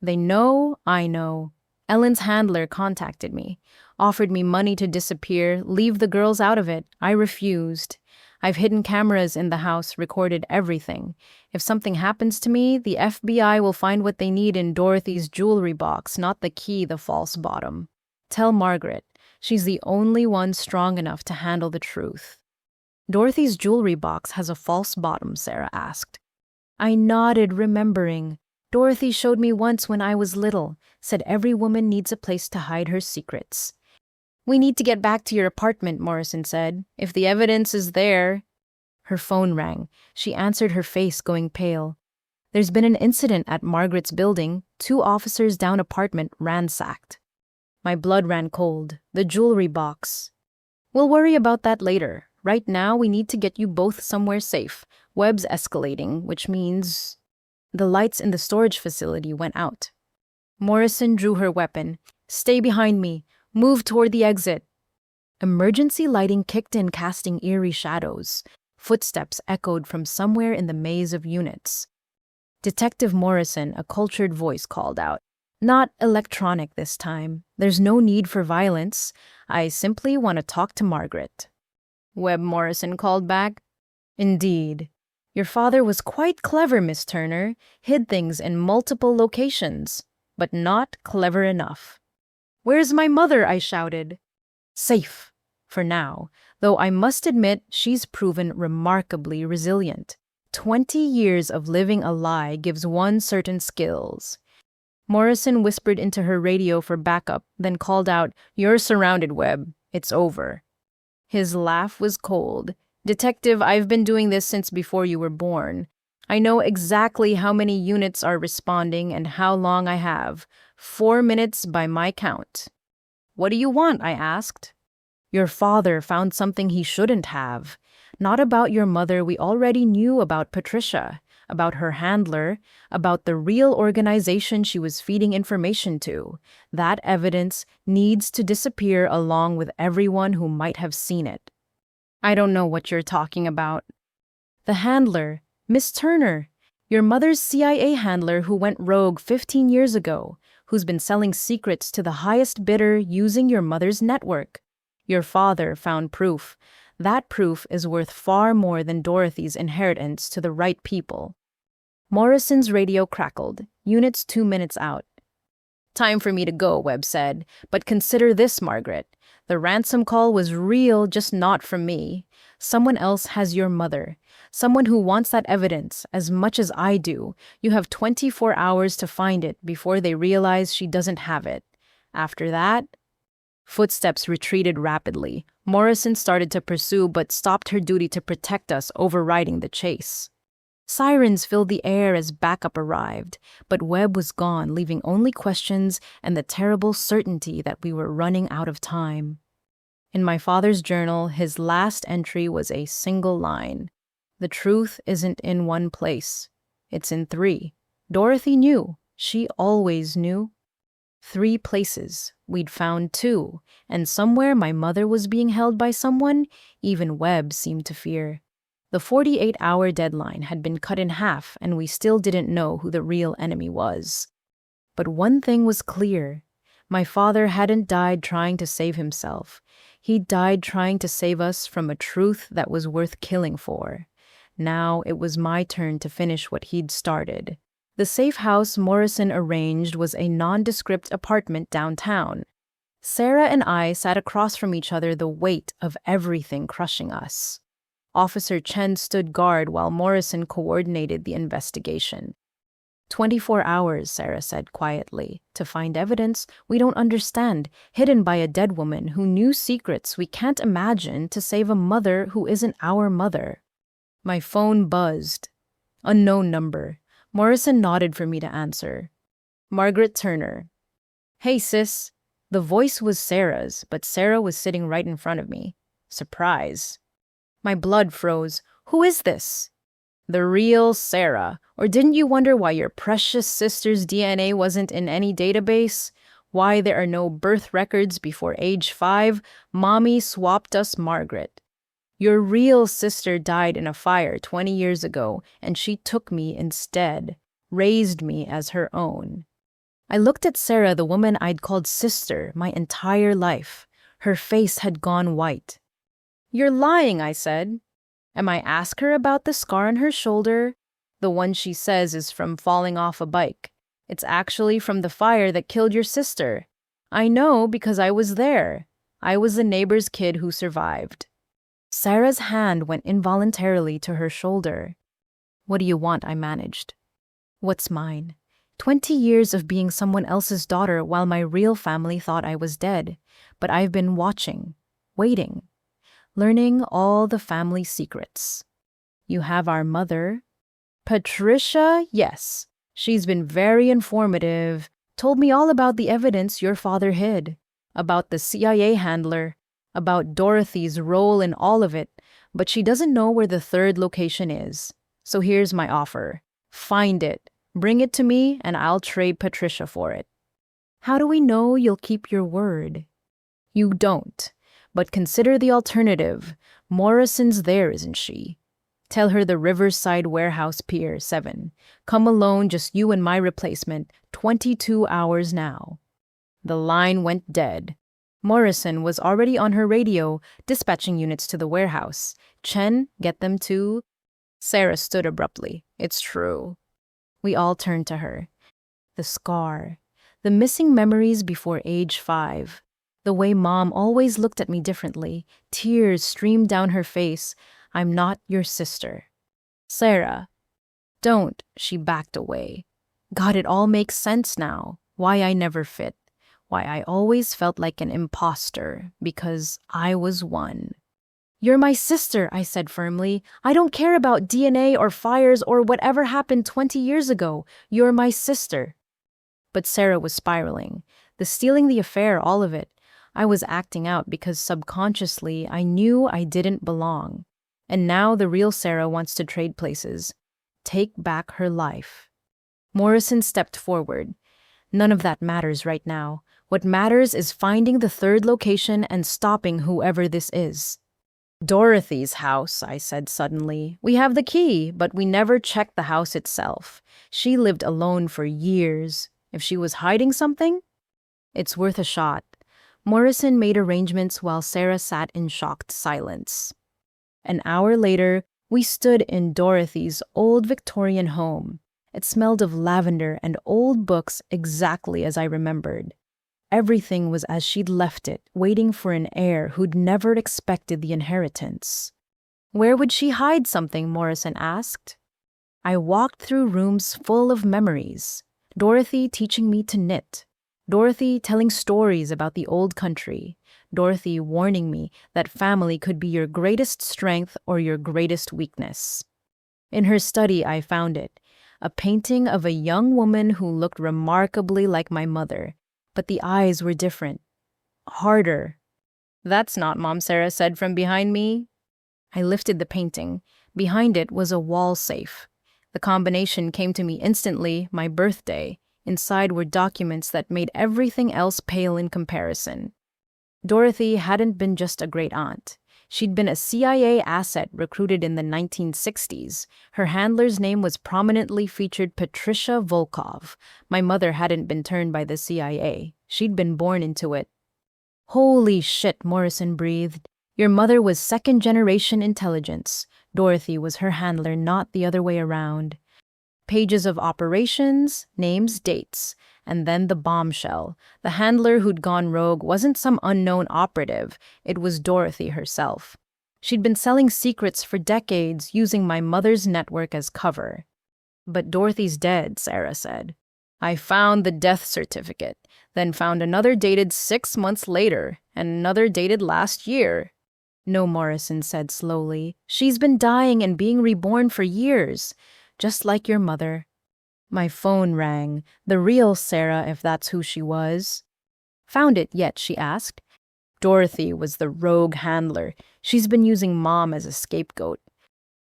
[SPEAKER 1] They know, I know. Ellen's handler contacted me, offered me money to disappear, leave the girls out of it. I refused. I've hidden cameras in the house, recorded everything. If something happens to me, the FBI will find what they need in Dorothy's jewelry box, not the key, the false bottom. Tell Margaret. She's the only one strong enough to handle the truth. Dorothy's jewelry box has a false bottom, Sarah asked. I nodded, remembering. Dorothy showed me once when I was little, said every woman needs a place to hide her secrets. We need to get back to your apartment, Morrison said. If the evidence is there. Her phone rang. She answered, her face going pale. There's been an incident at Margaret's building. 2 officers down, apartment ransacked. My blood ran cold. The jewelry box. We'll worry about that later. Right now, we need to get you both somewhere safe. Web's escalating, which means the lights in the storage facility went out. Morrison drew her weapon. Stay behind me. Move toward the exit. Emergency lighting kicked in, casting eerie shadows. Footsteps echoed from somewhere in the maze of units. Detective Morrison, a cultured voice, called out. Not electronic this time. There's no need for violence. I simply want to talk to Margaret. Webb, Morrison called back. Indeed. Your father was quite clever, Miss Turner. Hid things in multiple locations. But not clever enough. Where's my mother? I shouted. Safe. For now, though I must admit she's proven remarkably resilient. 20 years of living a lie gives one certain skills. Morrison whispered into her radio for backup, then called out, You're surrounded, Webb. It's over. His laugh was cold. Detective, I've been doing this since before you were born. I know exactly how many units are responding and how long I have. 4 minutes by my count. What do you want? I asked. Your father found something he shouldn't have. Not about your mother. We already knew about Patricia, about her handler, about the real organization she was feeding information to. That evidence needs to disappear along with everyone who might have seen it. I don't know what you're talking about. The handler, Miss Turner, your mother's CIA handler who went rogue 15 years ago, who's been selling secrets to the highest bidder using your mother's network. Your father found proof. That proof is worth far more than Dorothy's inheritance to the right people. Morrison's radio crackled. Units 2 minutes out. Time for me to go, Webb said. But consider this, Margaret. The ransom call was real, just not from me. Someone else has your mother. Someone who wants that evidence as much as I do. You have 24 hours to find it before they realize she doesn't have it. After that, footsteps retreated rapidly. Morrison started to pursue but stopped her duty to protect us, overriding the chase. Sirens filled the air as backup arrived, but Webb was gone, leaving only questions and the terrible certainty that we were running out of time. In my father's journal, his last entry was a single line. The truth isn't in one place. It's in 3. Dorothy knew. She always knew. 3 places. We'd found 2, and somewhere my mother was being held by someone even Webb seemed to fear. The 48-hour deadline had been cut in half, and we still didn't know who the real enemy was. But one thing was clear. My father hadn't died trying to save himself. He died trying to save us from a truth that was worth killing for. Now it was my turn to finish what he'd started. The safe house Morrison arranged was a nondescript apartment downtown. Sarah and I sat across from each other, the weight of everything crushing us. Officer Chen stood guard while Morrison coordinated the investigation. 24 hours, Sarah said quietly, to find evidence we don't understand, hidden by a dead woman who knew secrets we can't imagine to save a mother who isn't our mother. My phone buzzed. Unknown number. Morrison nodded for me to answer. Margaret Turner. Hey, sis. The voice was Sarah's, but Sarah was sitting right in front of me. Surprise. My blood froze. Who is this? The real Sarah. Or didn't you wonder why your precious sister's DNA wasn't in any database? Why there are no birth records before age 5? Mommy swapped us Margaret. Your real sister died in a fire 20 years ago, and she took me instead, raised me as her own. I looked at Sarah, the woman I'd called sister, my entire life. Her face had gone white. You're lying, I said. Am I ask her about the scar on her shoulder? The one she says is from falling off a bike. It's actually from the fire that killed your sister. I know because I was there. I was the neighbor's kid who survived. Sarah's hand went involuntarily to her shoulder. What do you want? I managed. What's mine? 20 years of being someone else's daughter while my real family thought I was dead. But I've been watching, waiting, learning all the family secrets. You have our mother. Patricia? Yes. She's been very informative. Told me all about the evidence your father hid. About the CIA handler. about Dorothy's role in all of it, but she doesn't know where the third location is. So here's my offer. Find it, bring it to me, and I'll trade Patricia for it. How do we know you'll keep your word? You don't. But consider the alternative. Morrison's there, isn't she? Tell her the Riverside Warehouse Pier 7. Come alone, just you and my replacement, 22 hours now. The line went dead. Morrison was already on her radio, dispatching units to the warehouse. Chen, get them to... Sarah stood abruptly. It's true. We all turned to her. The scar. The missing memories before age 5. The way Mom always looked at me differently. Tears streamed down her face. I'm not your sister. Sarah. Don't. She backed away. God, it all makes sense now. Why I never fit. Why I always felt like an imposter. Because I was one. You're my sister, I said firmly. I don't care about DNA or fires or whatever happened 20 years ago. You're my sister. But Sarah was spiraling. The stealing the affair, all of it. I was acting out because subconsciously I knew I didn't belong. And now the real Sarah wants to trade places. Take back her life. Morrison stepped forward. None of that matters right now. What matters is finding the third location and stopping whoever this is. Dorothy's house, I said suddenly. We have the key, but we never checked the house itself. She lived alone for years. If she was hiding something, it's worth a shot. Morrison made arrangements while Sarah sat in shocked silence. An hour later, we stood in Dorothy's old Victorian home. It smelled of lavender and old books exactly as I remembered. Everything was as she'd left it, waiting for an heir who'd never expected the inheritance. Where would she hide something? Morrison asked. I walked through rooms full of memories. Dorothy teaching me to knit. Dorothy telling stories about the old country. Dorothy warning me that family could be your greatest strength or your greatest weakness. In her study, I found it. A painting of a young woman who looked remarkably like my mother. But the eyes were different. Harder. That's not Mom, Sarah said from behind me. I lifted the painting. Behind it was a wall safe. The combination came to me instantly, my birthday. Inside were documents that made everything else pale in comparison. Dorothy hadn't been just a great aunt. She'd been a CIA asset recruited in the 1960s. Her handler's name was prominently featured Patricia Volkov. My mother hadn't been turned by the CIA. She'd been born into it. Holy shit, Morrison breathed. Your mother was second-generation intelligence. Dorothy was her handler, not the other way around. Pages of operations, names, dates, and then the bombshell. The handler who'd gone rogue wasn't some unknown operative. It was Dorothy herself. She'd been selling secrets for decades, using my mother's network as cover. But Dorothy's dead, Sarah said. I found the death certificate, then found another dated 6 months later, and another dated last year. No, Morrison said slowly. She's been dying and being reborn for years. Just like your mother. My phone rang. The real Sarah, if that's who she was. Found it yet? She asked. Dorothy was the rogue handler. She's been using Mom as a scapegoat.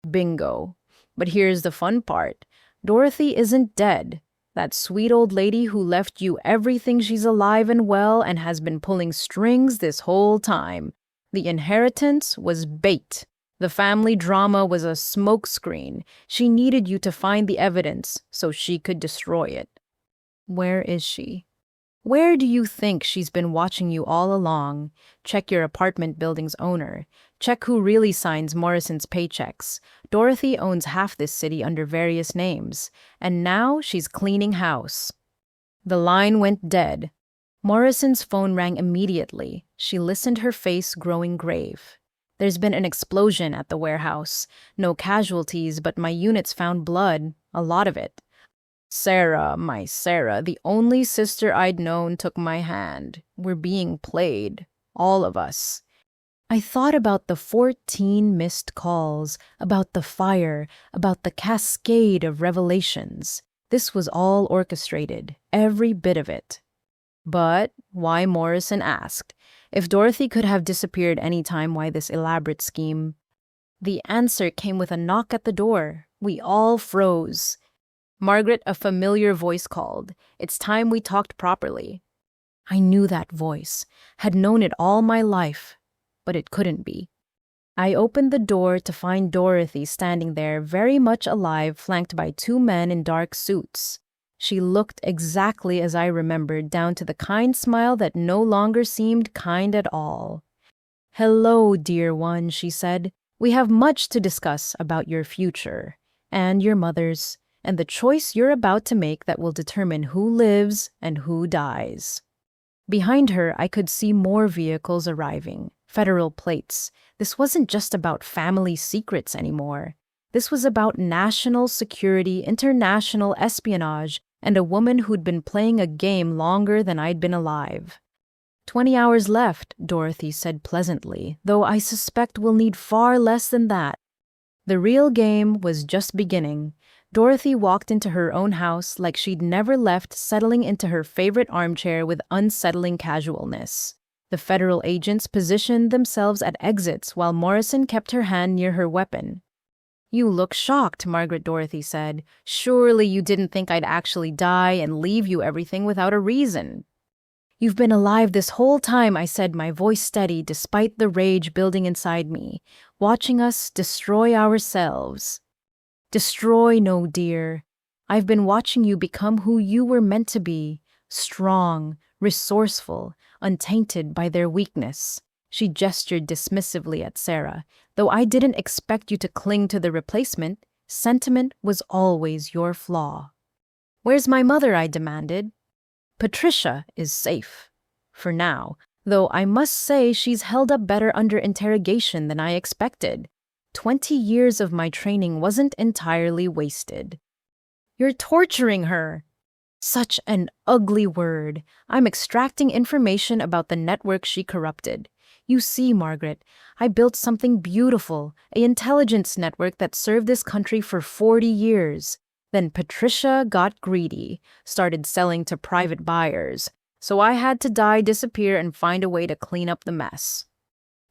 [SPEAKER 1] Bingo. But here's the fun part. Dorothy isn't dead. That sweet old lady who left you everything, she's alive and well and has been pulling strings this whole time. The inheritance was bait. The family drama was a smokescreen. She needed you to find the evidence so she could destroy it. Where is she? Where do you think she's been watching you all along? Check your apartment building's owner. Check who really signs Morrison's paychecks. Dorothy owns half this city under various names. And now she's cleaning house. The line went dead. Morrison's phone rang immediately. She listened, her face growing grave. There's been an explosion at the warehouse. No casualties, but my units found blood. A lot of it. Sarah, my Sarah, the only sister I'd known, took my hand. We're being played. All of us. I thought about the 14 missed calls, about the fire, about the cascade of revelations. This was all orchestrated, every bit of it. But why, Morrison asked. If Dorothy could have disappeared any time, why this elaborate scheme? The answer came with a knock at the door. We all froze. Margaret, a familiar voice called. It's time we talked properly. I knew that voice, had known it all my life, but it couldn't be. I opened the door to find Dorothy standing there, very much alive, flanked by two men in dark suits. She looked exactly as I remembered, down to the kind smile that no longer seemed kind at all. "Hello, dear one," she said. "We have much to discuss about your future, and your mother's, and the choice you're about to make that will determine who lives and who dies." Behind her, I could see more vehicles arriving, federal plates. This wasn't just about family secrets anymore. This was about national security, international espionage, and a woman who'd been playing a game longer than I'd been alive. 20 hours left, Dorothy said pleasantly, though I suspect we'll need far less than that. The real game was just beginning. Dorothy walked into her own house like she'd never left, settling into her favorite armchair with unsettling casualness. The federal agents positioned themselves at exits while Morrison kept her hand near her weapon. "You look shocked," Margaret Dorothy said. "Surely you didn't think I'd actually die and leave you everything without a reason." "You've been alive this whole time," I said, my voice steady despite the rage building inside me, "watching us destroy ourselves." "Destroy, no, dear. I've been watching you become who you were meant to be, strong, resourceful, untainted by their weakness." She gestured dismissively at Sarah. "Though I didn't expect you to cling to the replacement, sentiment was always your flaw." "Where's my mother?" I demanded. "Patricia is safe. For now, though I must say she's held up better under interrogation than I expected. 20 years of my training wasn't entirely wasted." "You're torturing her." Such an ugly word. "I'm extracting information about the network she corrupted. You see, Margaret, I built something beautiful, an intelligence network that served this country for 40 years. Then Patricia got greedy, started selling to private buyers. So I had to die, disappear, and find a way to clean up the mess."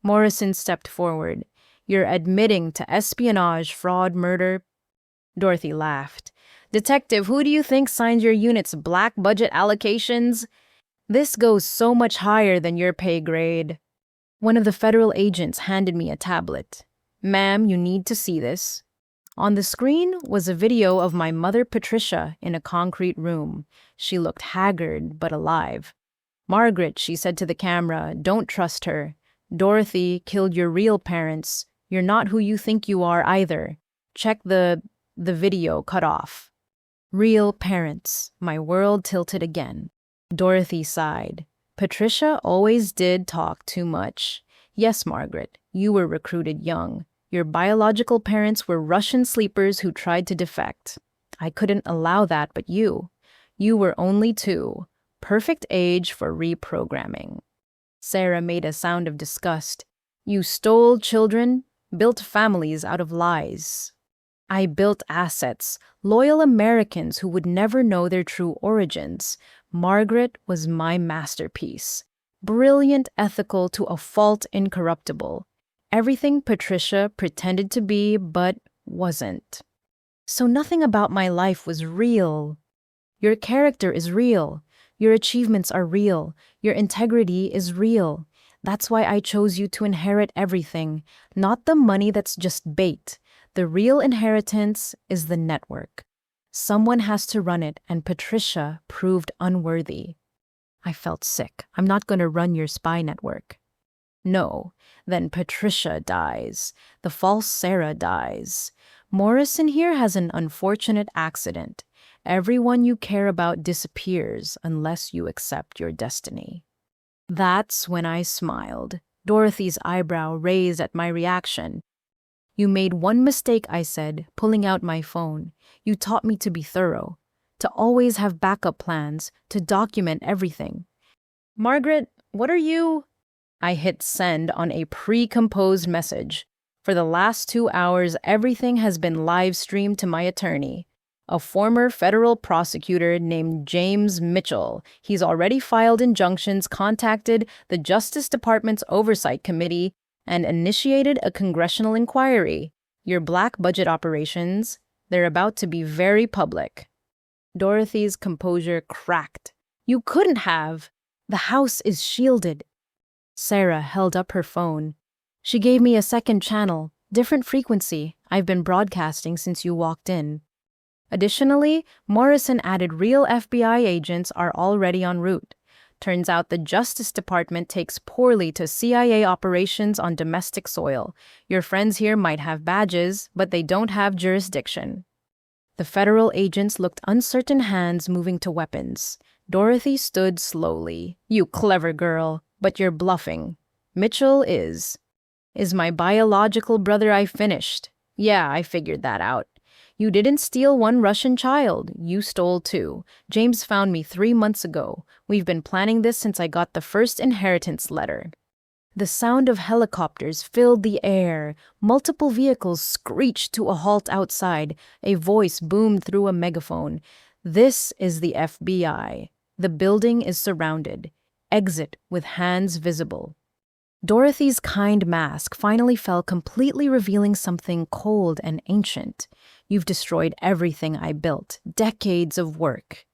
[SPEAKER 1] Morrison stepped forward. "You're admitting to espionage, fraud, murder." Dorothy laughed. "Detective, who do you think signs your unit's black budget allocations? This goes so much higher than your pay grade." One of the federal agents handed me a tablet. "Ma'am, you need to see this." On the screen was a video of my mother Patricia in a concrete room. She looked haggard but alive. "Margaret," she said to the camera, "don't trust her. Dorothy killed your real parents. You're not who you think you are either. Check the video cut off." Real parents. My world tilted again. Dorothy sighed. "Patricia always did talk too much. Yes, Margaret, you were recruited young. Your biological parents were Russian sleepers who tried to defect. I couldn't allow that, but you were only 2. Perfect age for reprogramming." Sarah made a sound of disgust. "You stole children, built families out of lies." "I built assets, loyal Americans who would never know their true origins. Margaret was my masterpiece. Brilliant, ethical to a fault, incorruptible. Everything Patricia pretended to be, but wasn't. So nothing about my life was real. Your character is real. Your achievements are real. Your integrity is real. That's why I chose you to inherit everything, not the money that's just bait. The real inheritance is the network. Someone has to run it, and Patricia proved unworthy." I felt sick. "I'm not going to run your spy network." "No, then Patricia dies. The false Sarah dies. Morrison here has an unfortunate accident. Everyone you care about disappears unless you accept your destiny." That's when I smiled. Dorothy's eyebrow raised at my reaction. "You made one mistake," I said, pulling out my phone. "You taught me to be thorough, to always have backup plans, to document everything." "Margaret, what are you—" I hit send on a pre-composed message. "For the last 2 hours, everything has been live streamed to my attorney. A former federal prosecutor named James Mitchell. He's already filed injunctions, contacted the Justice Department's Oversight Committee, and initiated a congressional inquiry. Your black budget operations, they're about to be very public. Dorothy's composure cracked. You couldn't have. The house is shielded. Sarah held up her phone. She gave me a second channel, different frequency. I've been broadcasting since you walked in. Additionally, Morrison added real FBI agents are already en route. Turns out the Justice Department takes poorly to CIA operations on domestic soil. Your friends here might have badges, but they don't have jurisdiction. The federal agents looked uncertain, hands moving to weapons. Dorothy stood slowly. You clever girl, but you're bluffing. Mitchell is my biological brother. I finished. Yeah, I figured that out. You didn't steal one Russian child. You stole two. James found me 3 months ago. We've been planning this since I got the first inheritance letter. The sound of helicopters filled the air. Multiple vehicles screeched to a halt outside. A voice boomed through a megaphone. This is the FBI. The building is surrounded. Exit with hands visible. Dorothy's kind mask finally fell, completely revealing something cold and ancient. You've destroyed everything I built. Decades of work.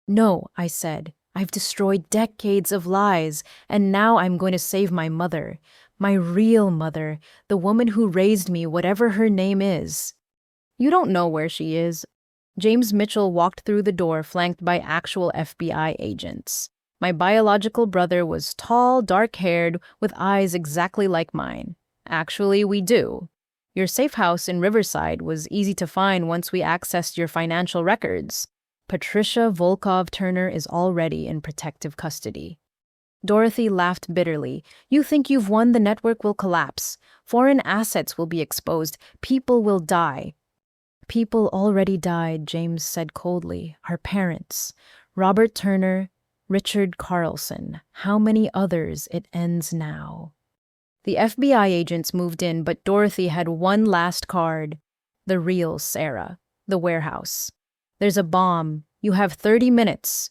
[SPEAKER 1] No, I said. I've destroyed decades of lies, and now I'm going to save my mother. My real mother, the woman who raised me, whatever her name is. You don't know where she is. James Mitchell walked through the door, flanked by actual FBI agents. My biological brother was tall, dark-haired, with eyes exactly like mine. Actually, we do. Your safe house in Riverside was easy to find once we accessed your financial records. Patricia Volkov Turner is already in protective custody. Dorothy laughed bitterly. You think you've won? The network will collapse. Foreign assets will be exposed. People will die. People already died, James said coldly. Our parents. Robert Turner, Richard Carlson. How many others? It ends now. The FBI agents moved in, but Dorothy had one last card. The real Sarah. The warehouse. There's a bomb. You have 30 minutes.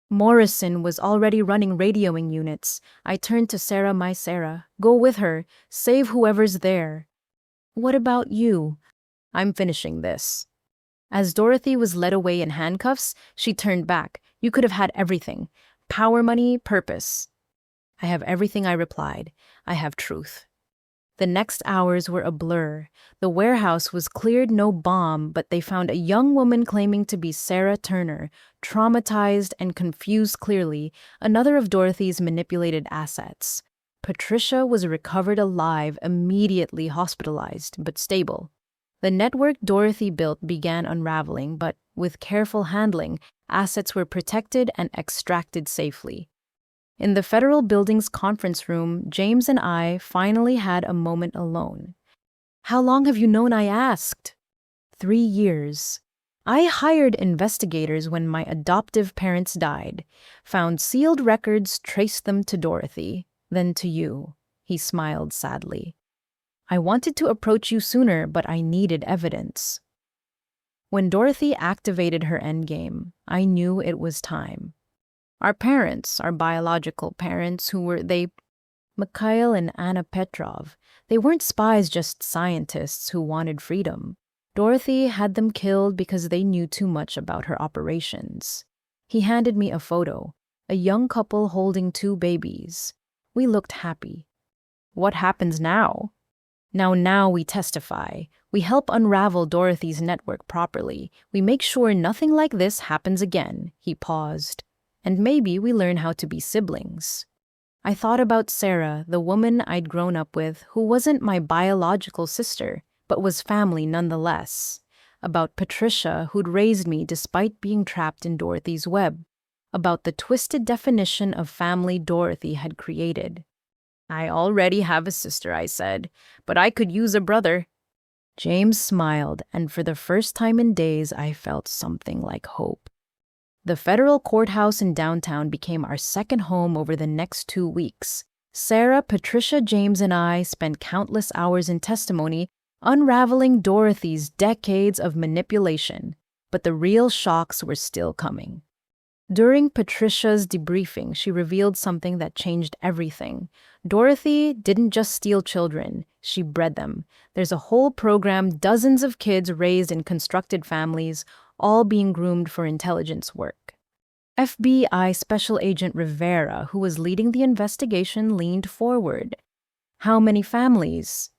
[SPEAKER 1] Morrison was already running radioing units. I turned to Sarah. My Sarah. Go with her. Save whoever's there. What about you? I'm finishing this. As Dorothy was led away in handcuffs, she turned back. You could have had everything. Power, money, purpose. I have everything, I replied. I have truth. The next hours were a blur. The warehouse was cleared, no bomb, but they found a young woman claiming to be Sarah Turner, traumatized and confused clearly, another of Dorothy's manipulated assets. Patricia was recovered alive, immediately hospitalized, but stable. The network Dorothy built began unraveling, but with careful handling, assets were protected and extracted safely. In the federal building's conference room, James and I finally had a moment alone. How long have you known? I asked. 3 years. I hired investigators when my adoptive parents died, found sealed records, traced them to Dorothy, then to you. He smiled sadly. I wanted to approach you sooner, but I needed evidence. When Dorothy activated her endgame, I knew it was time. Our parents, our biological parents, who were they? Mikhail and Anna Petrov. They weren't spies, just scientists who wanted freedom. Dorothy had them killed because they knew too much about her operations. He handed me a photo, a young couple holding 2 babies. We looked happy. What happens now? Now we testify. We help unravel Dorothy's network properly. We make sure nothing like this happens again. He paused. And maybe we learn how to be siblings. I thought about Sarah, the woman I'd grown up with, who wasn't my biological sister, but was family nonetheless. About Patricia, who'd raised me despite being trapped in Dorothy's web. About the twisted definition of family Dorothy had created. I already have a sister, I said, but I could use a brother. James smiled, and for the first time in days, I felt something like hope. The federal courthouse in downtown became our second home over the next 2 weeks. Sarah, Patricia, James, and I spent countless hours in testimony, unraveling Dorothy's decades of manipulation. but the real shocks were still coming. During Patricia's debriefing, she revealed something that changed everything. Dorothy didn't just steal children, she bred them. There's a whole program, dozens of kids raised in constructed families, all being groomed for intelligence work. FBI Special Agent Rivera, who was leading the investigation, leaned forward. How many families?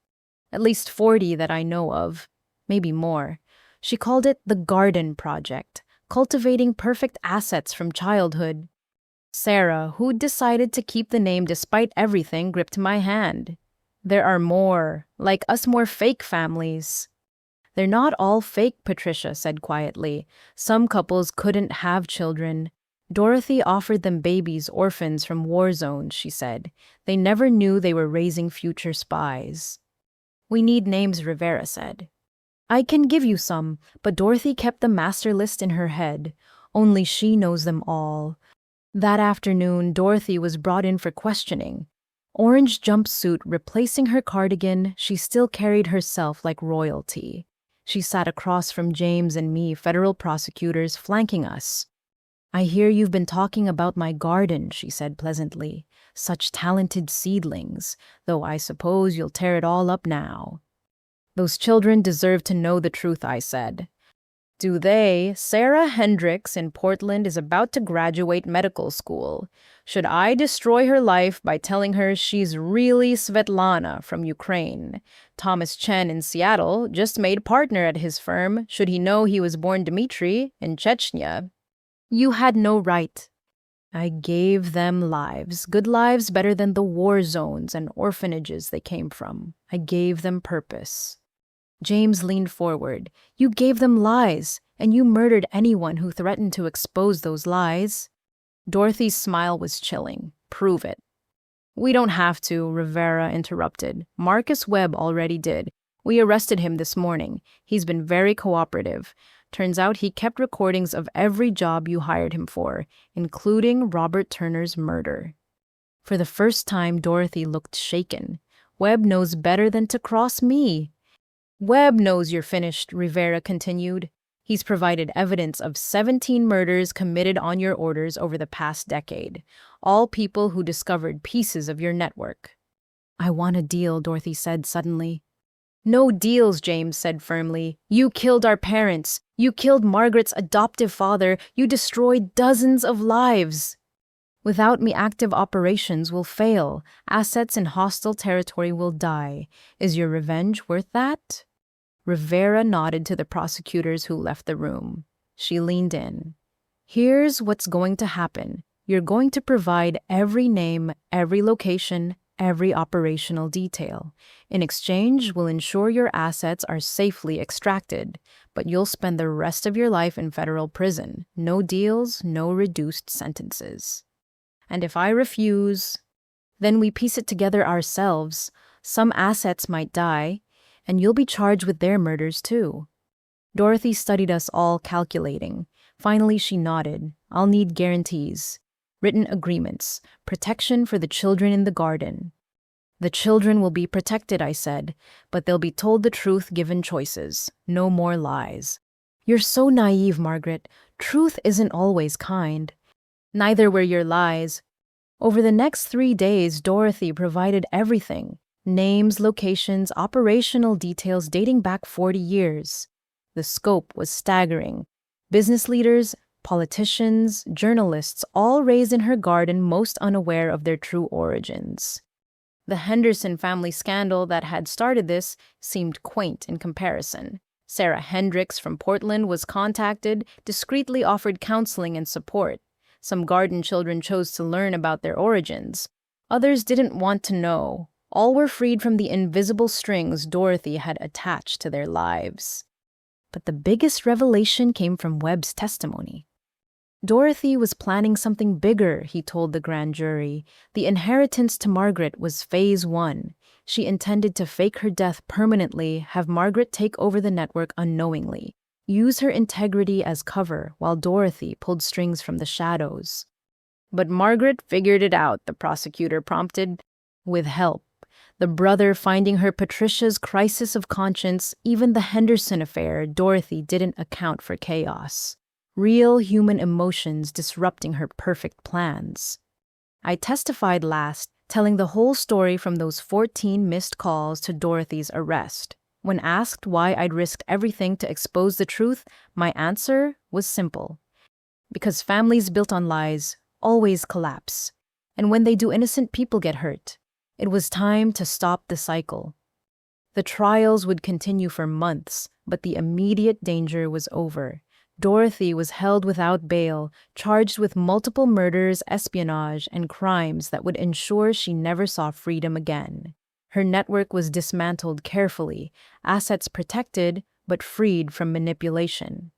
[SPEAKER 1] At least 40 that I know of, maybe more. She called it the Garden Project, cultivating perfect assets from childhood. Sarah, who decided to keep the name despite everything, gripped my hand. There are more, like us, more fake families. They're not all fake, Patricia said quietly. Some couples couldn't have children. Dorothy offered them babies, orphans from war zones, she said. They never knew they were raising future spies. We need names, Rivera said. I can give you some, but Dorothy kept the master list in her head. Only she knows them all. That afternoon, Dorothy was brought in for questioning. Orange jumpsuit replacing her cardigan, she still carried herself like royalty. She sat across from James and me, federal prosecutors, flanking us. I hear you've been talking about my garden, she said pleasantly. Such talented seedlings, though I suppose you'll tear it all up now. Those children deserve to know the truth, I said. Do they? Sarah Hendricks in Portland is about to graduate medical school. Should I destroy her life by telling her she's really Svetlana from Ukraine? Thomas Chen in Seattle just made partner at his firm. Should he know he was born Dmitri in Chechnya? You had no right. I gave them lives, good lives better than the war zones and orphanages they came from. I gave them purpose. James leaned forward. You gave them lies, and you murdered anyone who threatened to expose those lies. Dorothy's smile was chilling. Prove it. We don't have to, Rivera interrupted. Marcus Webb already did. We arrested him this morning. He's been very cooperative. Turns out he kept recordings of every job you hired him for, including Robert Turner's murder. For the first time, Dorothy looked shaken. Webb knows better than to cross me. Webb knows you're finished, Rivera continued. He's provided evidence of 17 murders committed on your orders over the past decade, all people who discovered pieces of your network. I want a deal, Dorothy said suddenly. No deals, James said firmly. You killed our parents. You killed Margaret's adoptive father. You destroyed dozens of lives. Without me, active operations will fail. Assets in hostile territory will die. Is your revenge worth that? Rivera nodded to the prosecutors who left the room. She leaned in. Here's what's going to happen. You're going to provide every name, every location, every operational detail. In exchange, we'll ensure your assets are safely extracted, but you'll spend the rest of your life in federal prison. No deals, no reduced sentences. And if I refuse, then we piece it together ourselves. Some assets might die, and you'll be charged with their murders too. Dorothy studied us all, calculating. Finally, she nodded. I'll need guarantees. Written agreements. Protection for the children in the garden. The children will be protected, I said, but they'll be told the truth given choices. No more lies. You're so naive, Margaret. Truth isn't always kind. Neither were your lies. Over the next 3 days, Dorothy provided everything. Names, locations, operational details dating back 40 years. The scope was staggering. Business leaders, politicians, journalists, all raised in her garden, most unaware of their true origins. The Henderson family scandal that had started this seemed quaint in comparison. Sarah Hendricks from Portland was contacted, discreetly offered counseling and support. Some garden children chose to learn about their origins. Others didn't want to know. All were freed from the invisible strings Dorothy had attached to their lives. But the biggest revelation came from Webb's testimony. Dorothy was planning something bigger, he told the grand jury. The inheritance to Margaret was phase 1. She intended to fake her death permanently, have Margaret take over the network unknowingly, use her integrity as cover while Dorothy pulled strings from the shadows. But Margaret figured it out, the prosecutor prompted. With help. The brother finding her Patricia's crisis of conscience, even the Henderson affair, Dorothy didn't account for chaos. Real human emotions disrupting her perfect plans. I testified last, telling the whole story from those 14 missed calls to Dorothy's arrest. When asked why I'd risked everything to expose the truth, my answer was simple. Because families built on lies always collapse. And when they do, innocent people get hurt. It was time to stop the cycle. The trials would continue for months, but the immediate danger was over. Dorothy was held without bail, charged with multiple murders, espionage, and crimes that would ensure she never saw freedom again. Her network was dismantled carefully, assets protected, but freed from manipulation.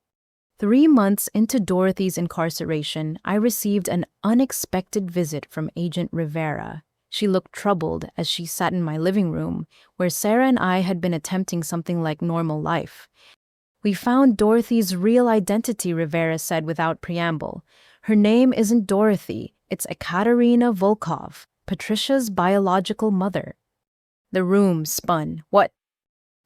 [SPEAKER 1] 3 months into Dorothy's incarceration, I received an unexpected visit from Agent Rivera. She looked troubled as she sat in my living room, where Sarah and I had been attempting something like normal life. "We found Dorothy's real identity," Rivera said without preamble. "Her name isn't Dorothy, it's Ekaterina Volkov, Patricia's biological mother." The room spun. "What?"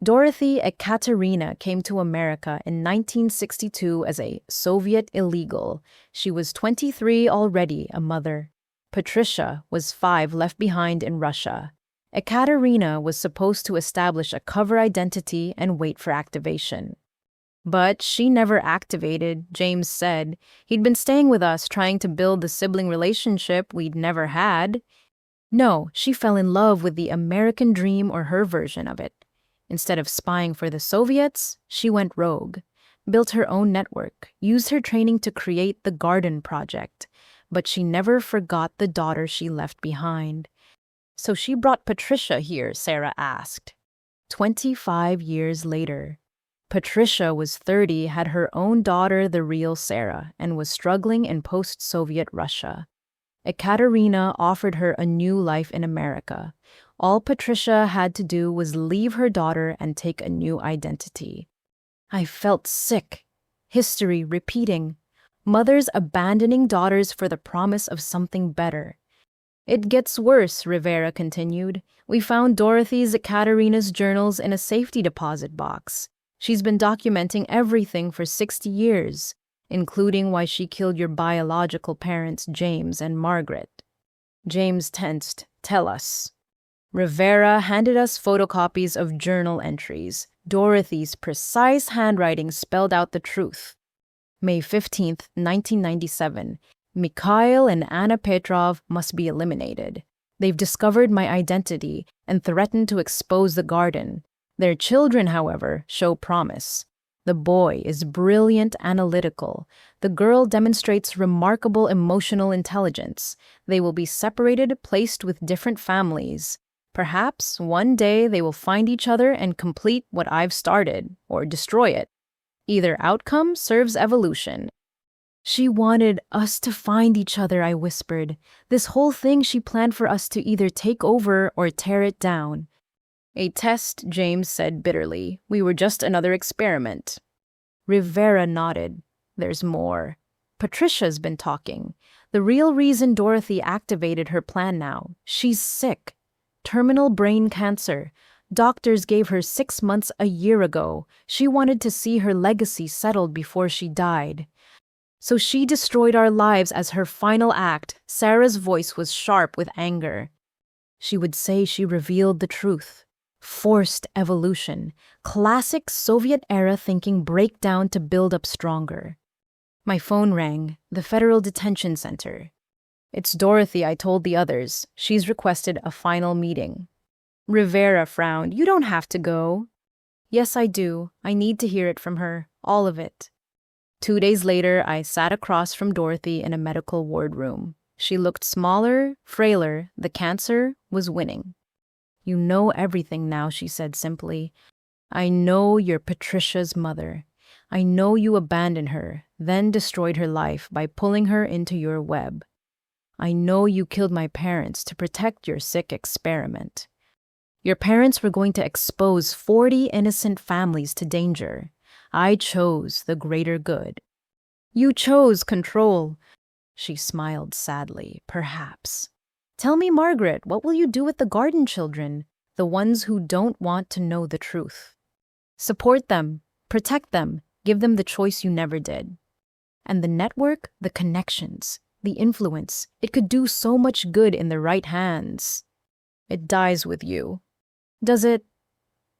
[SPEAKER 1] "Dorothy Ekaterina came to America in 1962 as a Soviet illegal. She was 23 already, a mother. Patricia was 5, left behind in Russia. Ekaterina was supposed to establish a cover identity and wait for activation. But she never activated," James said. "He'd been staying with us, trying to build the sibling relationship we'd never had." No, she fell in love with the American dream, or her version of it. Instead of spying for the Soviets, she went rogue, built her own network, used her training to create the Garden Project. But she never forgot the daughter she left behind. "So she brought Patricia here?" Sarah asked. 25 years later. Patricia was 30, had her own daughter, the real Sarah, and was struggling in post-Soviet Russia. Ekaterina offered her a new life in America. All Patricia had to do was leave her daughter and take a new identity. I felt sick. History repeating. Mothers abandoning daughters for the promise of something better. "It gets worse," Rivera continued. "We found Dorothy's Ekaterina's journals in a safety deposit box. She's been documenting everything for 60 years, including why she killed your biological parents, James and Margaret." James tensed. "Tell us." Rivera handed us photocopies of journal entries. Dorothy's precise handwriting spelled out the truth. May 15th, 1997. "Mikhail and Anna Petrov must be eliminated. They've discovered my identity and threatened to expose the garden. Their children, however, show promise. The boy is brilliant, analytical. The girl demonstrates remarkable emotional intelligence. They will be separated, placed with different families. Perhaps one day they will find each other and complete what I've started, or destroy it. Either outcome serves evolution." "She wanted us to find each other," I whispered. "This whole thing she planned for us to either take over or tear it down." "A test," James said bitterly. "We were just another experiment." Rivera nodded. "There's more. Patricia's been talking. The real reason Dorothy activated her plan now. She's sick. Terminal brain cancer. Doctors gave her 6 months a year ago. She wanted to see her legacy settled before she died. So she destroyed our lives as her final act." Sarah's voice was sharp with anger. She would say she revealed the truth. Forced evolution. Classic Soviet-era thinking, breakdown to build up stronger. My phone rang. The Federal Detention Center. "It's Dorothy," I told the others. "She's requested a final meeting." Rivera frowned. "You don't have to go." "Yes, I do. I need to hear it from her. All of it." 2 days later, I sat across from Dorothy in a medical ward room. She looked smaller, frailer. The cancer was winning. "You know everything now," she said simply. "I know you're Patricia's mother. I know you abandoned her, then destroyed her life by pulling her into your web. I know you killed my parents to protect your sick experiment. Your parents were going to expose 40 innocent families to danger. I chose the greater good. You chose control." She smiled sadly. "Perhaps. Tell me, Margaret, what will you do with the garden children? the ones who don't want to know the truth. Support them, protect them, give them the choice you never did. And the network, the connections, the influence, it could do so much good in the right hands. It dies with you. Does it?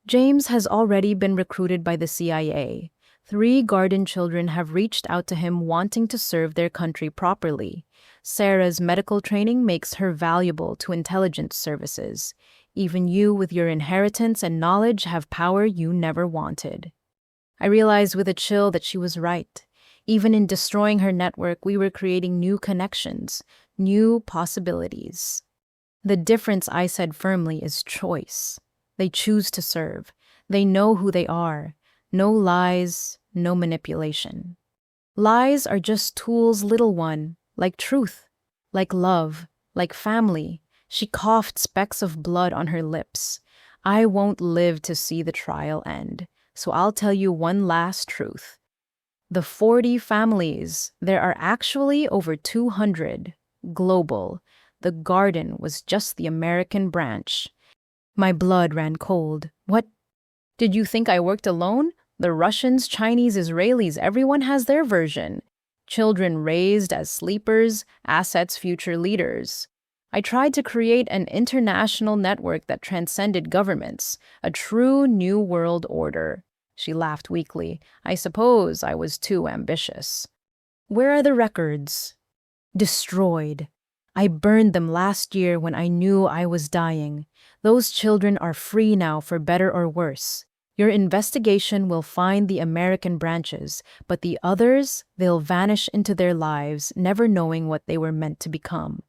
[SPEAKER 1] James has already been recruited by the CIA. 3 Garden children have reached out to him wanting to serve their country properly. Sarah's medical training makes her valuable to intelligence services. Even you, with your inheritance and knowledge, have power you never wanted. I realized with a chill that she was right. Even in destroying her network, we were creating new connections, new possibilities. The difference, I said firmly, is choice. They choose to serve. They know who they are. No lies, no manipulation. Lies are just tools, little one, like truth, like love, like family. She coughed, specks of blood on her lips. I won't live to see the trial end, so I'll tell you one last truth. The 40 families, there are actually over 200, global. The Garden was just the American branch. My blood ran cold. What? Did you think I worked alone? The Russians, Chinese, Israelis, everyone has their version. Children raised as sleepers, assets, future leaders. I tried to create an international network that transcended governments, a true new world order. She laughed weakly. I suppose I was too ambitious. Where are the records? Destroyed. I burned them last year when I knew I was dying. Those children are free now, for better or worse. Your investigation will find the American branches, but the others, they'll vanish into their lives, never knowing what they were meant to become.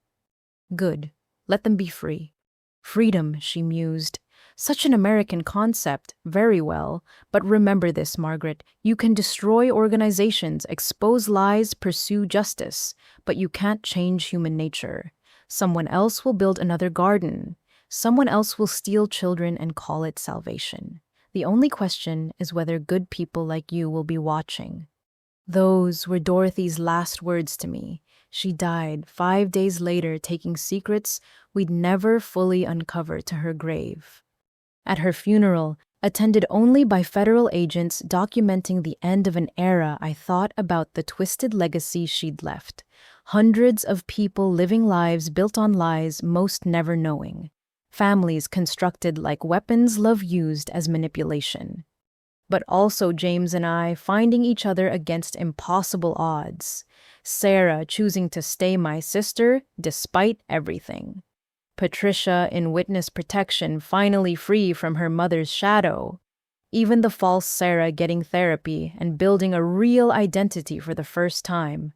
[SPEAKER 1] Good. Let them be free. Freedom, she mused. Such an American concept. Very well. But remember this, Margaret. You can destroy organizations, expose lies, pursue justice, but you can't change human nature. Someone else will build another garden. Someone else will steal children and call it salvation. The only question is whether good people like you will be watching. Those were Dorothy's last words to me. She died 5 days later, taking secrets we'd never fully uncover to her grave. At her funeral, attended only by federal agents documenting the end of an era, I thought about the twisted legacy she'd left. Hundreds of people living lives built on lies, most never knowing. Families constructed like weapons, love used as manipulation. But also James and I finding each other against impossible odds. Sarah choosing to stay my sister despite everything. Patricia in witness protection, finally free from her mother's shadow. Even the false Sarah getting therapy and building a real identity for the first time.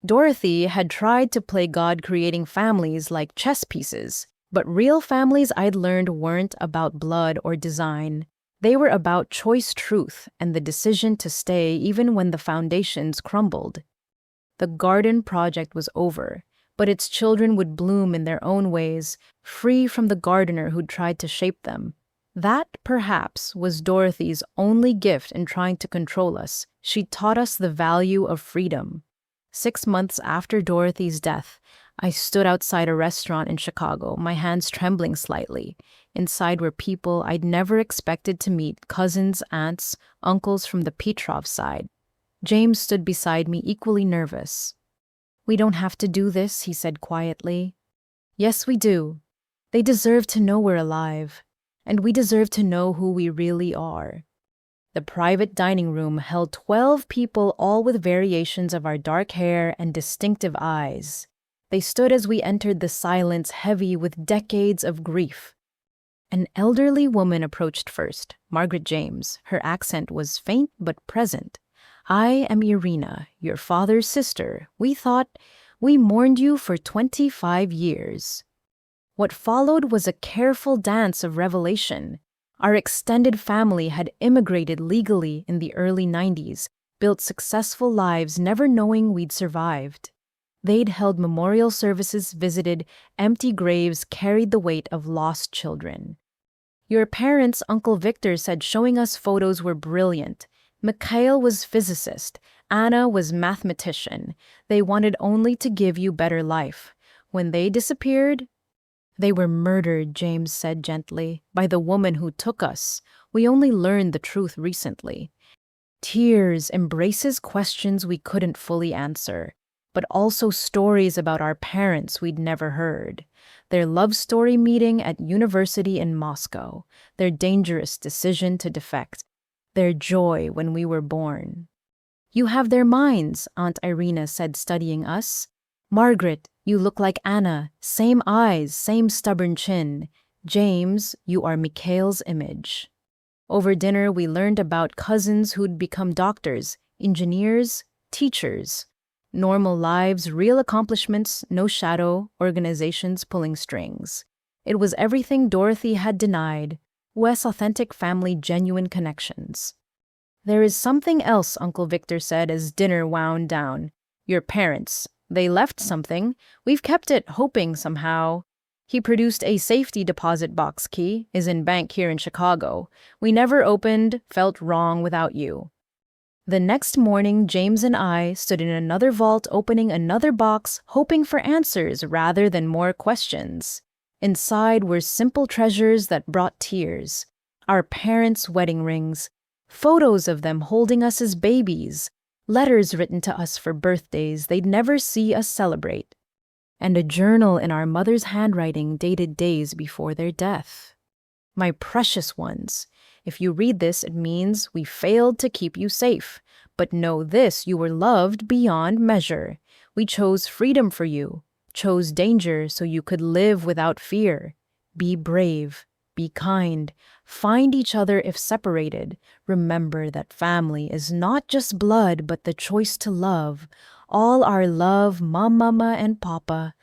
[SPEAKER 1] Dorothy had tried to play God, creating families like chess pieces, but real families I'd learned weren't about blood or design. They were about choice, truth, and the decision to stay even when the foundations crumbled. The Garden project was over, but its children would bloom in their own ways, free from the gardener who'd tried to shape them. That, perhaps, was Dorothy's only gift in trying to control us. She taught us the value of freedom. 6 months after Dorothy's death, I stood outside a restaurant in Chicago, my hands trembling slightly. Inside were people I'd never expected to meet, cousins, aunts, uncles from the Petrov side. James stood beside me, equally nervous. "We don't have to do this," he said quietly. "Yes, we do. They deserve to know we're alive, and we deserve to know who we really are." The private dining room held 12 people, all with variations of our dark hair and distinctive eyes. They stood as we entered, the silence heavy with decades of grief. An elderly woman approached first, Margaret James. Her accent was faint but present. "I am Irina, your father's sister. We mourned you for 25 years. What followed was a careful dance of revelation. Our extended family had immigrated legally in the early 90s, built successful lives never knowing we'd survived. They'd held memorial services, visited empty graves, carried the weight of lost children. Your parents, Uncle Victor said, showing us photos, were brilliant. Mikhail was physicist. Anna was mathematician. They wanted only to give you better life. When they disappeared, They were murdered, James said gently, by the woman who took us. We only learned the truth recently. Tears embraces questions we couldn't fully answer, but also stories about our parents we'd never heard. Their love story meeting at university in Moscow, their dangerous decision to defect, their joy when we were born. You have their minds, Aunt Irina said, studying us. Margaret, you look like Anna, same eyes, same stubborn chin. James, you are Mikhail's image. Over dinner, we learned about cousins who'd become doctors, engineers, teachers. Normal lives, real accomplishments, no shadow, organizations pulling strings. It was everything Dorothy had denied. Wes authentic family, genuine connections. There is something else, Uncle Victor said as dinner wound down. Your parents. They left something. We've kept it, hoping somehow. He produced a safety deposit box key, is in bank here in Chicago. We never opened, felt wrong without you. The next morning, James and I stood in another vault opening another box, hoping for answers rather than more questions. Inside were simple treasures that brought tears. Our parents' wedding rings, photos of them holding us as babies, letters written to us for birthdays they'd never see us celebrate, and a journal in our mother's handwriting dated days before their death. My precious ones, if you read this, it means we failed to keep you safe. But know this, you were loved beyond measure. We chose freedom for you, chose danger so you could live without fear. Be brave, be kind, find each other if separated. Remember that family is not just blood, but the choice to love. All our love, Mama and Papa.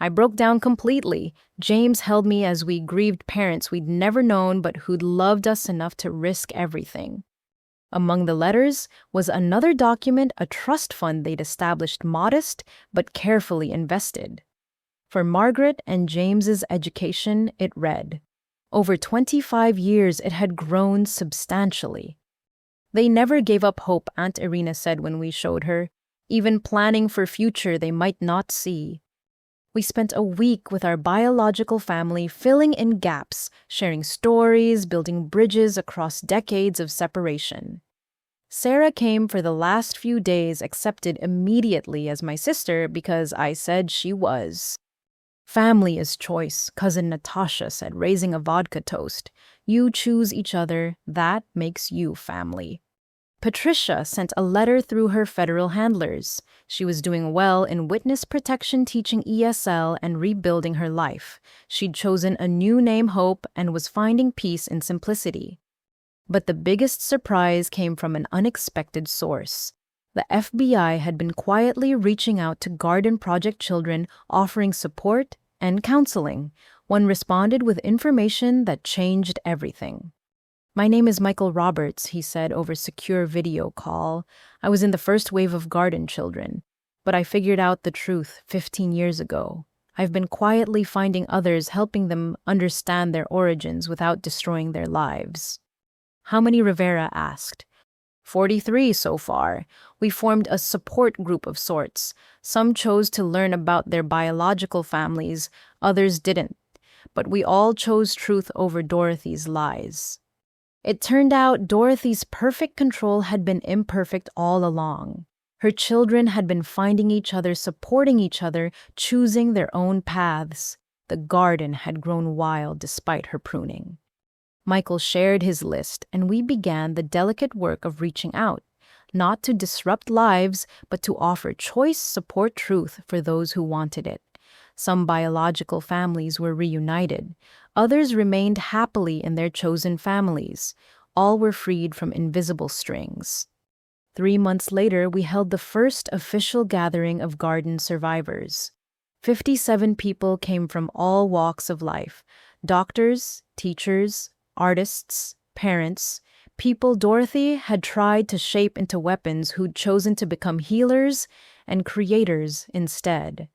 [SPEAKER 1] I broke down completely. James held me as we grieved parents we'd never known but who'd loved us enough to risk everything. Among the letters was another document, a trust fund they'd established, modest but carefully invested. For Margaret and James's education, it read. Over 25 years, it had grown substantially. They never gave up hope, Aunt Irina said when we showed her, even planning for future they might not see. We spent a week with our biological family, filling in gaps, sharing stories, building bridges across decades of separation. Sarah came for the last few days, accepted immediately as my sister because I said she was. Family is choice, cousin Natasha said, raising a vodka toast. You choose each other, that makes you family. Patricia sent a letter through her federal handlers. She was doing well in witness protection, teaching ESL and rebuilding her life. She'd chosen a new name, Hope, and was finding peace in simplicity. But the biggest surprise came from an unexpected source. The FBI had been quietly reaching out to Garden Project children, offering support and counseling. One responded with information that changed everything. My name is Michael Roberts, he said over secure video call. I was in the first wave of Garden children, but I figured out the truth 15 years ago. I've been quietly finding others, helping them understand their origins without destroying their lives. How many? Rivera asked. 43 so far. We formed a support group of sorts. Some chose to learn about their biological families, others didn't. But we all chose truth over Dorothy's lies. It turned out Dorothy's perfect control had been imperfect all along. Her children had been finding each other, supporting each other, choosing their own paths. The garden had grown wild despite her pruning. Michael shared his list, and we began the delicate work of reaching out, not to disrupt lives, but to offer choice, support, truth for those who wanted it. Some biological families were reunited. Others remained happily in their chosen families. All were freed from invisible strings. 3 months later, we held the first official gathering of Garden survivors. 57 people came from all walks of life: doctors, teachers, artists, parents, people Dorothy had tried to shape into weapons who'd chosen to become healers and creators instead.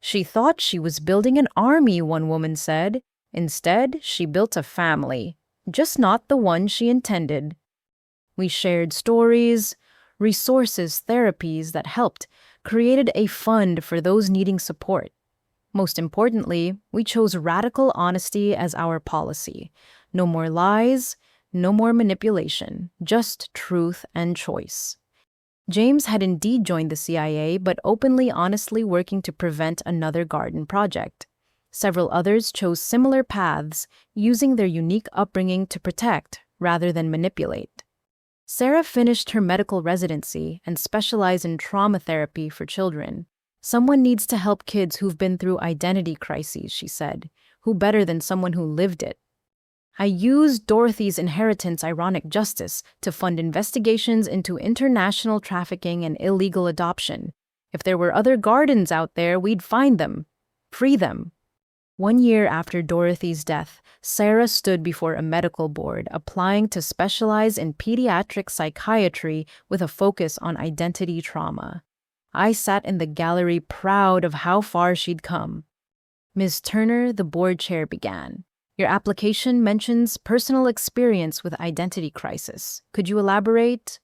[SPEAKER 1] She thought she was building an army, one woman said. Instead, she built a family, just not the one she intended. We shared stories, resources, therapies that helped, created a fund for those needing support. Most importantly, we chose radical honesty as our policy. No more lies, no more manipulation, just truth and choice. James had indeed joined the CIA, but openly, honestly working to prevent another garden project. Several others chose similar paths, using their unique upbringing to protect rather than manipulate. Sarah finished her medical residency and specialized in trauma therapy for children. Someone needs to help kids who've been through identity crises, she said. Who better than someone who lived it? I used Dorothy's inheritance ironic justice to fund investigations into international trafficking and illegal adoption. If there were other gardens out there, we'd find them, free them. 1 year after Dorothy's death, Sarah stood before a medical board applying to specialize in pediatric psychiatry with a focus on identity trauma. I sat in the gallery proud of how far she'd come. Ms. Turner, the board chair, began. Your application mentions personal experience with identity crisis. Could you elaborate?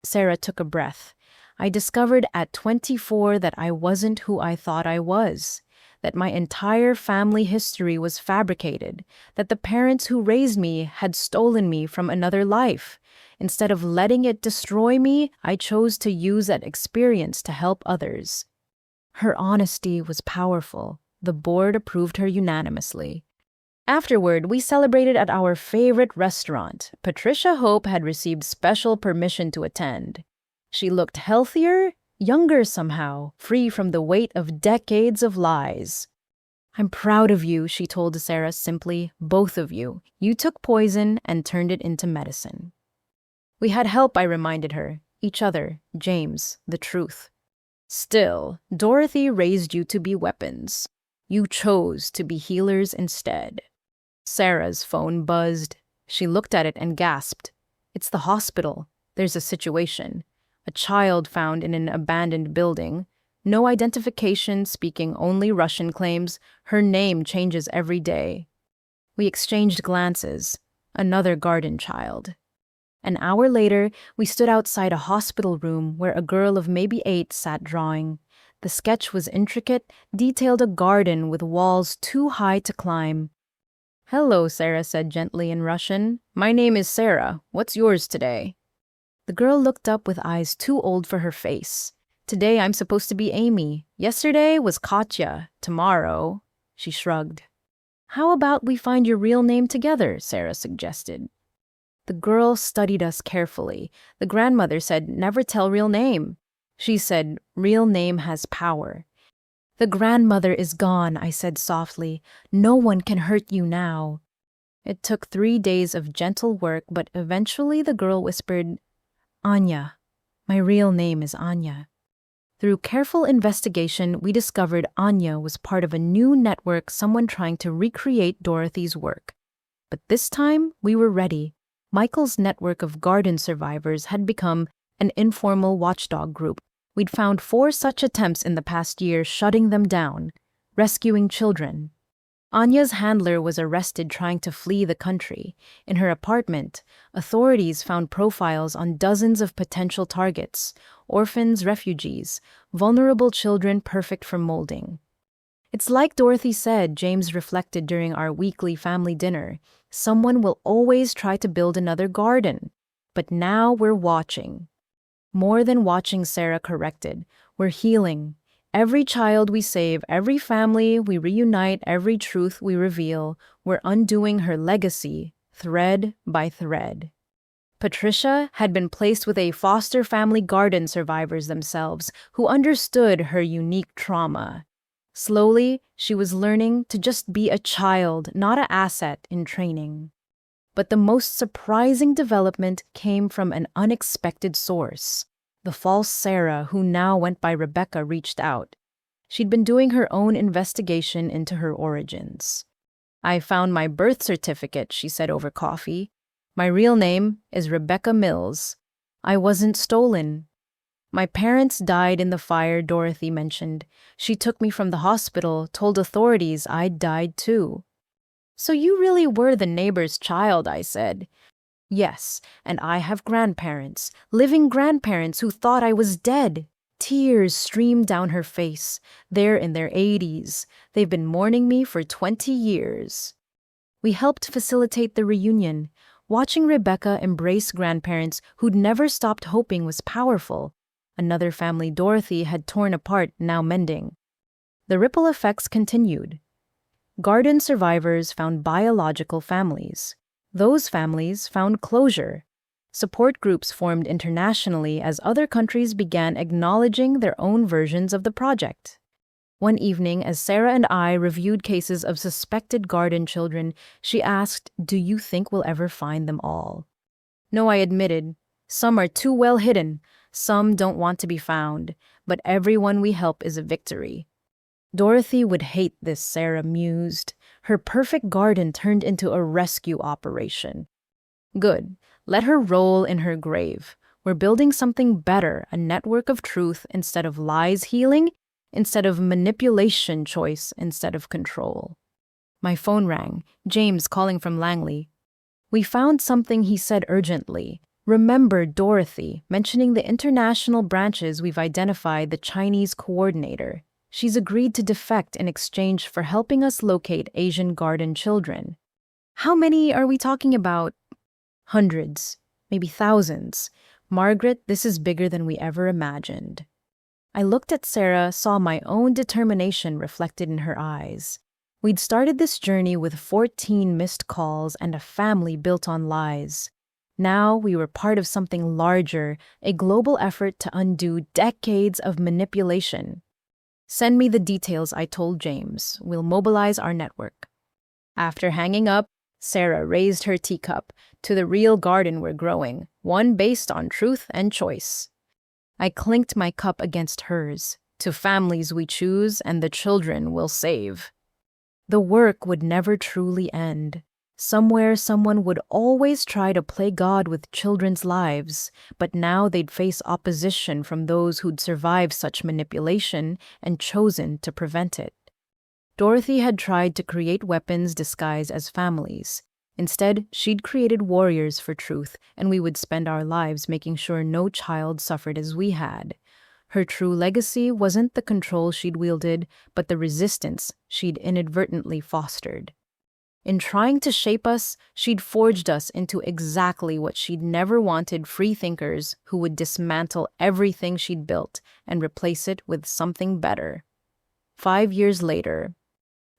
[SPEAKER 1] Sarah took a breath. I discovered at 24 that I wasn't who I thought I was, that my entire family history was fabricated, that the parents who raised me had stolen me from another life. Instead of letting it destroy me, I chose to use that experience to help others. Her honesty was powerful. The board approved her unanimously. Afterward, we celebrated at our favorite restaurant. Patricia Hope had received special permission to attend. She looked healthier, younger somehow, free from the weight of decades of lies. I'm proud of you, she told Sarah simply, both of you. You took poison and turned it into medicine. We had help, I reminded her. Each other, James, the truth. Still, Dorothy raised you to be weapons. You chose to be healers instead. Sarah's phone buzzed. She looked at it and gasped. It's the hospital. There's a situation. A child found in an abandoned building. No identification, speaking only Russian claims. Her name changes every day. We exchanged glances. Another garden child. An hour later, we stood outside a hospital room where a girl of maybe 8 sat drawing. The sketch was intricate, detailed a garden with walls too high to climb. Hello, Sarah said gently in Russian. My name is Sarah. What's yours today? The girl looked up with eyes too old for her face. Today I'm supposed to be Amy. Yesterday was Katya. Tomorrow, she shrugged. How about we find your real name together, Sarah suggested. The girl studied us carefully. The grandmother said, never tell real name. She said, real name has power. The grandmother is gone, I said softly. No one can hurt you now. It took 3 days of gentle work, but eventually the girl whispered, Anya. My real name is Anya. Through careful investigation, we discovered Anya was part of a new network, someone trying to recreate Dorothy's work. But this time, we were ready. Michael's network of garden survivors had become an informal watchdog group. We'd found 4 such attempts in the past year, shutting them down, rescuing children. Anya's handler was arrested trying to flee the country. In her apartment, authorities found profiles on dozens of potential targets: orphans, refugees, vulnerable children perfect for molding. It's like Dorothy said, James reflected during our weekly family dinner. Someone will always try to build another garden. But now we're watching. More than watching, Sarah corrected. We're healing. Every child we save, every family we reunite, every truth we reveal, we're undoing her legacy, thread by thread. Patricia had been placed with a foster family garden survivors themselves who understood her unique trauma. Slowly, she was learning to just be a child, not an asset in training. But the most surprising development came from an unexpected source. The false Sarah, who now went by Rebecca, reached out. She'd been doing her own investigation into her origins. I found my birth certificate, she said over coffee. My real name is Rebecca Mills. I wasn't stolen. My parents died in the fire, Dorothy mentioned. She took me from the hospital, told authorities I'd died too. So you really were the neighbor's child, I said. Yes, and I have grandparents, living grandparents who thought I was dead. Tears streamed down her face. They're in their 80s. They've been mourning me for 20 years. We helped facilitate the reunion. Watching Rebecca embrace grandparents who'd never stopped hoping was powerful. Another family Dorothy had torn apart, now mending. The ripple effects continued. Garden survivors found biological families. Those families found closure. Support groups formed internationally as other countries began acknowledging their own versions of the project. One evening, as Sarah and I reviewed cases of suspected garden children, she asked, "Do you think we'll ever find them all?" No, I admitted. Some are too well hidden. Some don't want to be found. But everyone we help is a victory. Dorothy would hate this, Sarah mused. Her perfect garden turned into a rescue operation. Good. Let her roll in her grave. We're building something better, a network of truth instead of lies, healing instead of manipulation, choice instead of control. My phone rang. James calling from Langley. We found something, he said urgently. Remember Dorothy, mentioning the international branches we've identified, the Chinese coordinator. She's agreed to defect in exchange for helping us locate Asian garden children. How many are we talking about? Hundreds, maybe thousands. Margaret, this is bigger than we ever imagined. I looked at Sarah, saw my own determination reflected in her eyes. We'd started this journey with 14 missed calls and a family built on lies. Now we were part of something larger, a global effort to undo decades of manipulation. Send me the details, I told James. We'll mobilize our network. After hanging up, Sarah raised her teacup. To the real garden we're growing, one based on truth and choice. I clinked my cup against hers. To families we choose and the children we'll save. The work would never truly end. Somewhere someone would always try to play God with children's lives, but now they'd face opposition from those who'd survived such manipulation and chosen to prevent it. Dorothy had tried to create weapons disguised as families. Instead, she'd created warriors for truth, and we would spend our lives making sure no child suffered as we had. Her true legacy wasn't the control she'd wielded, but the resistance she'd inadvertently fostered. In trying to shape us, she'd forged us into exactly what she'd never wanted: free thinkers who would dismantle everything she'd built and replace it with something better. 5 years later,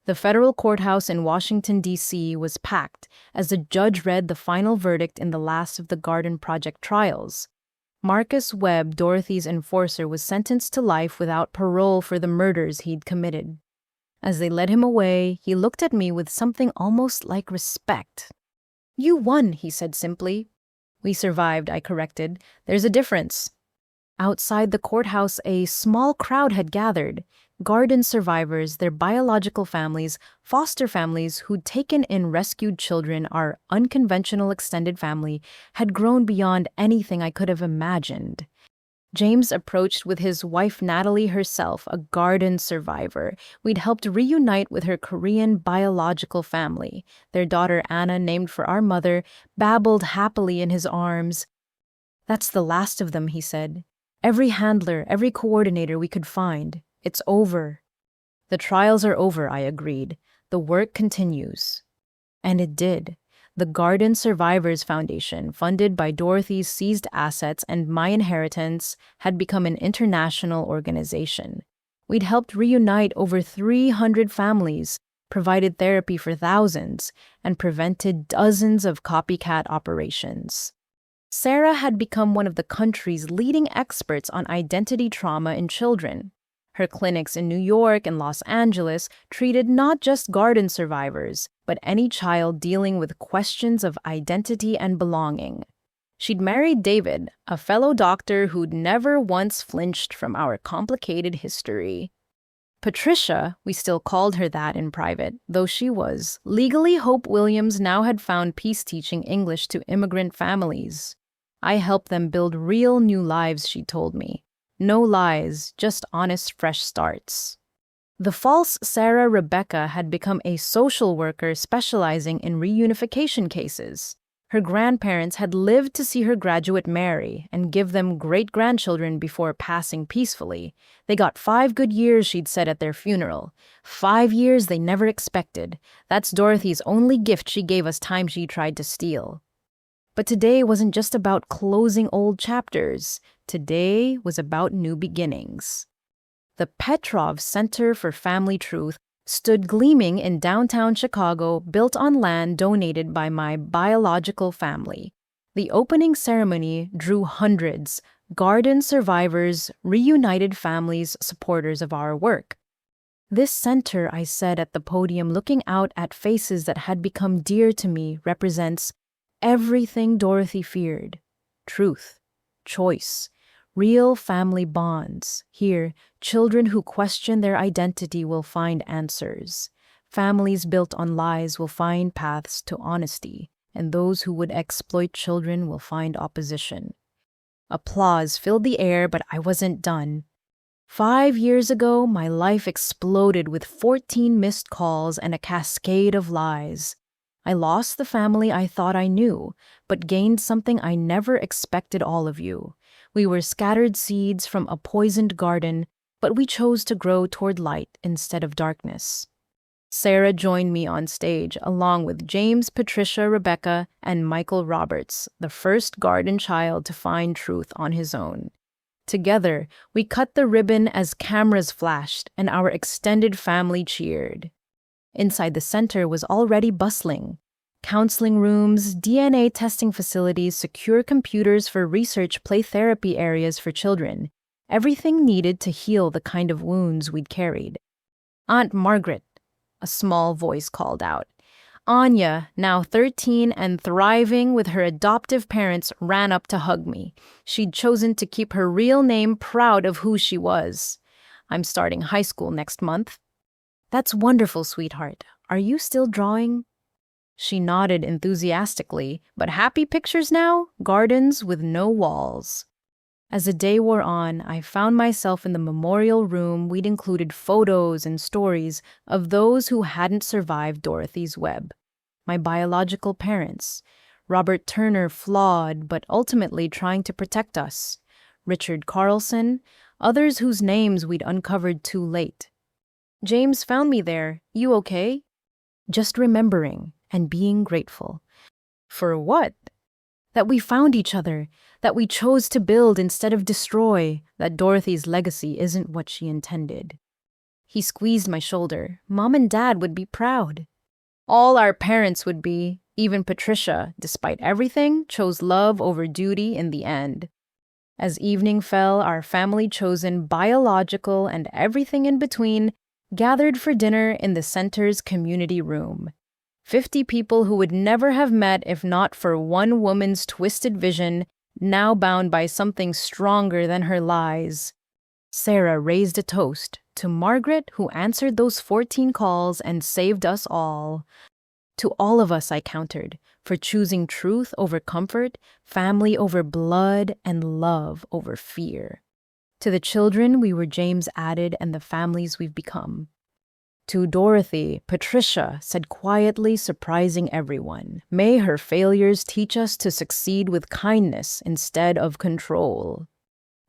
[SPEAKER 1] the federal courthouse in Washington, D.C. was packed as the judge read the final verdict in the last of the Garden Project trials. Marcus Webb, Dorothy's enforcer, was sentenced to life without parole for the murders he'd committed. As they led him away, he looked at me with something almost like respect. "You won," he said simply. "We survived," I corrected. "There's a difference." Outside the courthouse, a small crowd had gathered. Garden survivors, their biological families, foster families who'd taken in rescued children, our unconventional extended family, had grown beyond anything I could have imagined. James approached with his wife Natalie herself, a garden survivor. We'd helped reunite with her Korean biological family. Their daughter Anna, named for our mother, babbled happily in his arms. "That's the last of them," he said. "Every handler, every coordinator we could find. It's over." "The trials are over," I agreed. "The work continues." And it did. The Garden Survivors Foundation, funded by Dorothy's seized assets and my inheritance, had become an international organization. We'd helped reunite over 300 families, provided therapy for thousands, and prevented dozens of copycat operations. Sarah had become one of the country's leading experts on identity trauma in children. Her clinics in New York and Los Angeles treated not just garden survivors, but any child dealing with questions of identity and belonging. She'd married David, a fellow doctor who'd never once flinched from our complicated history. Patricia, we still called her that in private, though she was. Legally, Hope Williams now had found peace teaching English to immigrant families. I helped them build real new lives, she told me. No lies, just honest, fresh starts. The false Sarah Rebecca had become a social worker specializing in reunification cases. Her grandparents had lived to see her graduate marry and give them great-grandchildren before passing peacefully. They got 5 good years, she'd said at their funeral. 5 years they never expected. That's Dorothy's only gift she gave us time she tried to steal. But today wasn't just about closing old chapters. Today was about new beginnings. The Petrov Center for Family Truth stood gleaming in downtown Chicago, built on land donated by my biological family. The opening ceremony drew hundreds, garden survivors, reunited families, supporters of our work. This center, I said at the podium, looking out at faces that had become dear to me, represents everything Dorothy feared: truth, choice, real family bonds. Here, children who question their identity will find answers. Families built on lies will find paths to honesty, and those who would exploit children will find opposition. Applause filled the air, but I wasn't done. 5 years ago, my life exploded with 14 missed calls and a cascade of lies. I lost the family I thought I knew, but gained something I never expected: all of you. We were scattered seeds from a poisoned garden, but we chose to grow toward light instead of darkness. Sarah joined me on stage, along with James, Patricia, Rebecca, and Michael Roberts, the first garden child to find truth on his own. Together, we cut the ribbon as cameras flashed and our extended family cheered. Inside the center was already bustling. Counseling rooms, DNA testing facilities, secure computers for research, play therapy areas for children. Everything needed to heal the kind of wounds we'd carried. Aunt Margaret, a small voice called out. Anya, now 13 and thriving with her adoptive parents, ran up to hug me. She'd chosen to keep her real name, proud of who she was. I'm starting high school next month. That's wonderful, sweetheart. Are you still drawing? She nodded enthusiastically. But happy pictures now? Gardens with no walls. As the day wore on, I found myself in the memorial room. We'd included photos and stories of those who hadn't survived Dorothy's web. My biological parents. Robert Turner, flawed, but ultimately trying to protect us. Richard Carlson. Others whose names we'd uncovered too late. James found me there. You okay? Just remembering and being grateful. For what? That we found each other, that we chose to build instead of destroy, that Dorothy's legacy isn't what she intended. He squeezed my shoulder. Mom and Dad would be proud. All our parents would be. Even Patricia, despite everything, chose love over duty in the end. As evening fell, our family-chosen, biological, and everything in between gathered for dinner in the center's community room. 50 people who would never have met if not for one woman's twisted vision, now bound by something stronger than her lies. Sarah raised a toast to Margaret, who answered those 14 calls and saved us all. To all of us, I countered, for choosing truth over comfort, family over blood, and love over fear. To the children, we were James added, and the families we've become. To Dorothy, Patricia said quietly, surprising everyone, may her failures teach us to succeed with kindness instead of control.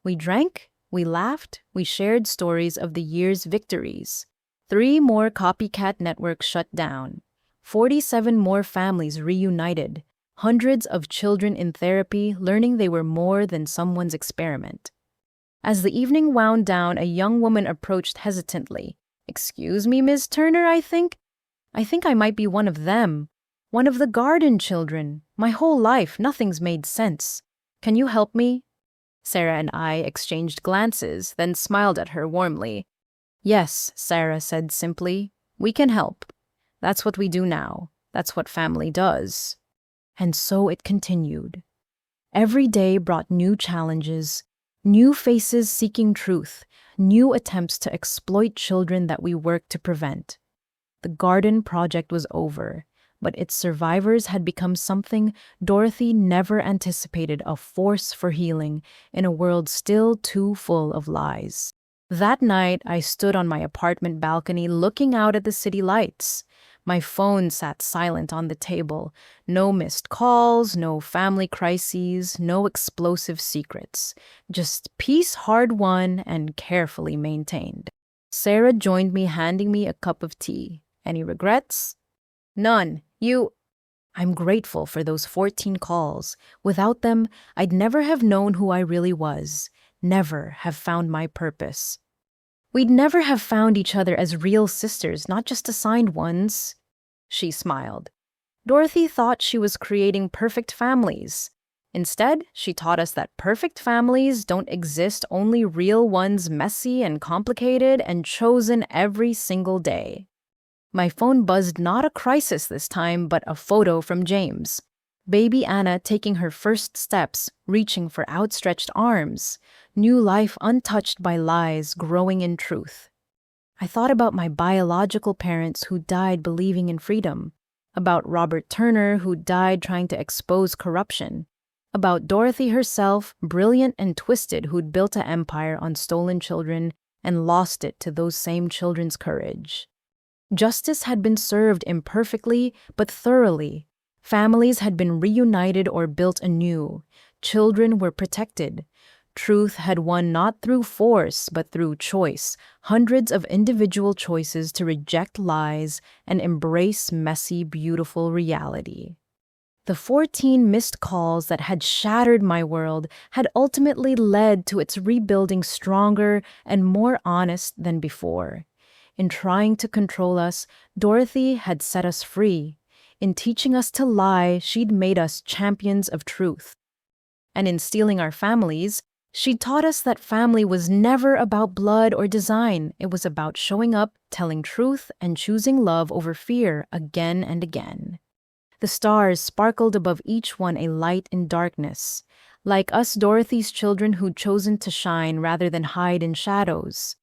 [SPEAKER 1] We drank, we laughed, we shared stories of the year's victories. 3 more copycat networks shut down. 47 more families reunited. Hundreds of children in therapy learning they were more than someone's experiment. As the evening wound down, a young woman approached hesitantly. Excuse me, Miss Turner, I think I might be one of them. One of the garden children. My whole life, nothing's made sense. Can you help me? Sarah and I exchanged glances, then smiled at her warmly. Yes, Sarah said simply. We can help. That's what we do now. That's what family does. And so it continued. Every day brought new challenges, new faces seeking truth, new attempts to exploit children that we worked to prevent. The garden project was over, but its survivors had become something Dorothy never anticipated: a force for healing in a world still too full of lies. That night, I stood on my apartment balcony looking out at the city lights. My phone sat silent on the table. No missed calls, no family crises, no explosive secrets. Just peace hard won and carefully maintained. Sarah joined me, handing me a cup of tea. Any regrets? None. I'm grateful for those 14 calls. Without them, I'd never have known who I really was, never have found my purpose. We'd never have found each other as real sisters, not just assigned ones. She smiled. Dorothy thought she was creating perfect families. Instead, she taught us that perfect families don't exist, only real ones, messy and complicated and chosen every single day. My phone buzzed, not a crisis this time, but a photo from James. Baby Anna taking her first steps, reaching for outstretched arms. New life untouched by lies, growing in truth. I thought about my biological parents who died believing in freedom. About Robert Turner, who died trying to expose corruption. About Dorothy herself, brilliant and twisted, who'd built an empire on stolen children and lost it to those same children's courage. Justice had been served imperfectly, but thoroughly. Families had been reunited or built anew. Children were protected. Truth had won not through force, but through choice. Hundreds of individual choices to reject lies and embrace messy, beautiful reality. The 14 missed calls that had shattered my world had ultimately led to its rebuilding stronger and more honest than before. In trying to control us, Dorothy had set us free. In teaching us to lie, she'd made us champions of truth. And in stealing our families, she taught us that family was never about blood or design. It was about showing up, telling truth, and choosing love over fear again and again. The stars sparkled above each one, a light in darkness. Like us, Dorothy's children who'd chosen to shine rather than hide in shadows.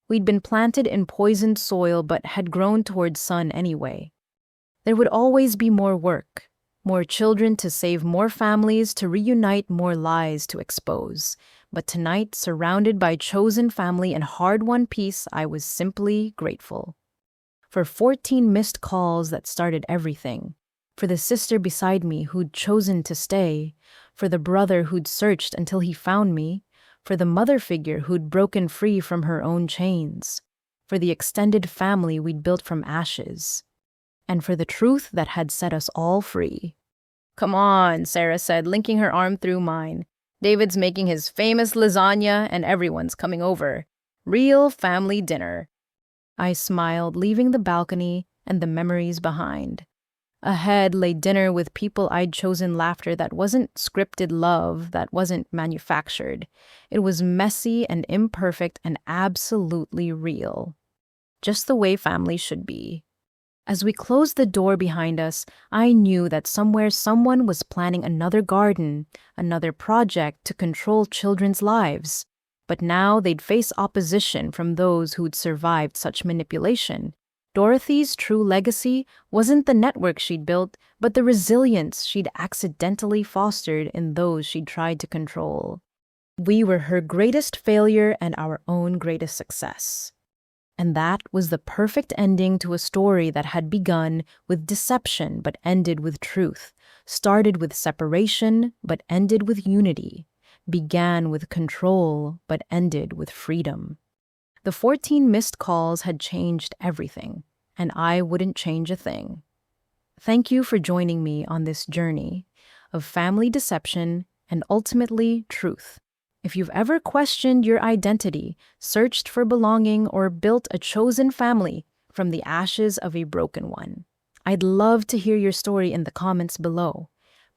[SPEAKER 1] We'd been planted in poisoned soil but had grown towards sun anyway. There would always be more work, more children to save, more families to reunite, more lies to expose. But tonight, surrounded by chosen family and hard-won peace, I was simply grateful. For 14 missed calls that started everything. For the sister beside me who'd chosen to stay. For the brother who'd searched until he found me. For the mother figure who'd broken free from her own chains. For the extended family we'd built from ashes. And for the truth that had set us all free. Come on, Sarah said, linking her arm through mine. David's making his famous lasagna and everyone's coming over. Real family dinner. I smiled, leaving the balcony and the memories behind. Ahead lay dinner with people I'd chosen, laughter that wasn't scripted, love that wasn't manufactured. It was messy and imperfect and absolutely real. Just the way family should be. As we closed the door behind us, I knew that somewhere someone was planning another garden, another project to control children's lives. But now they'd face opposition from those who'd survived such manipulation. Dorothy's true legacy wasn't the network she'd built, but the resilience she'd accidentally fostered in those she'd tried to control. We were her greatest failure and our own greatest success. And that was the perfect ending to a story that had begun with deception but ended with truth, started with separation but ended with unity, began with control but ended with freedom. The 14 missed calls had changed everything, and I wouldn't change a thing. Thank you for joining me on this journey of family deception and ultimately truth. If you've ever questioned your identity, searched for belonging, or built a chosen family from the ashes of a broken one, I'd love to hear your story in the comments below.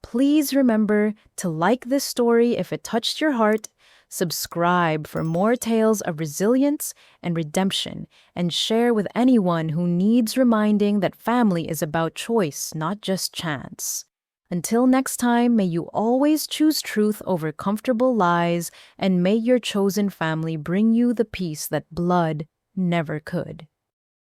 [SPEAKER 1] Please remember to like this story if it touched your heart, subscribe for more tales of resilience and redemption, and share with anyone who needs reminding that family is about choice, not just chance. Until next time, may you always choose truth over comfortable lies, and may your chosen family bring you the peace that blood never could.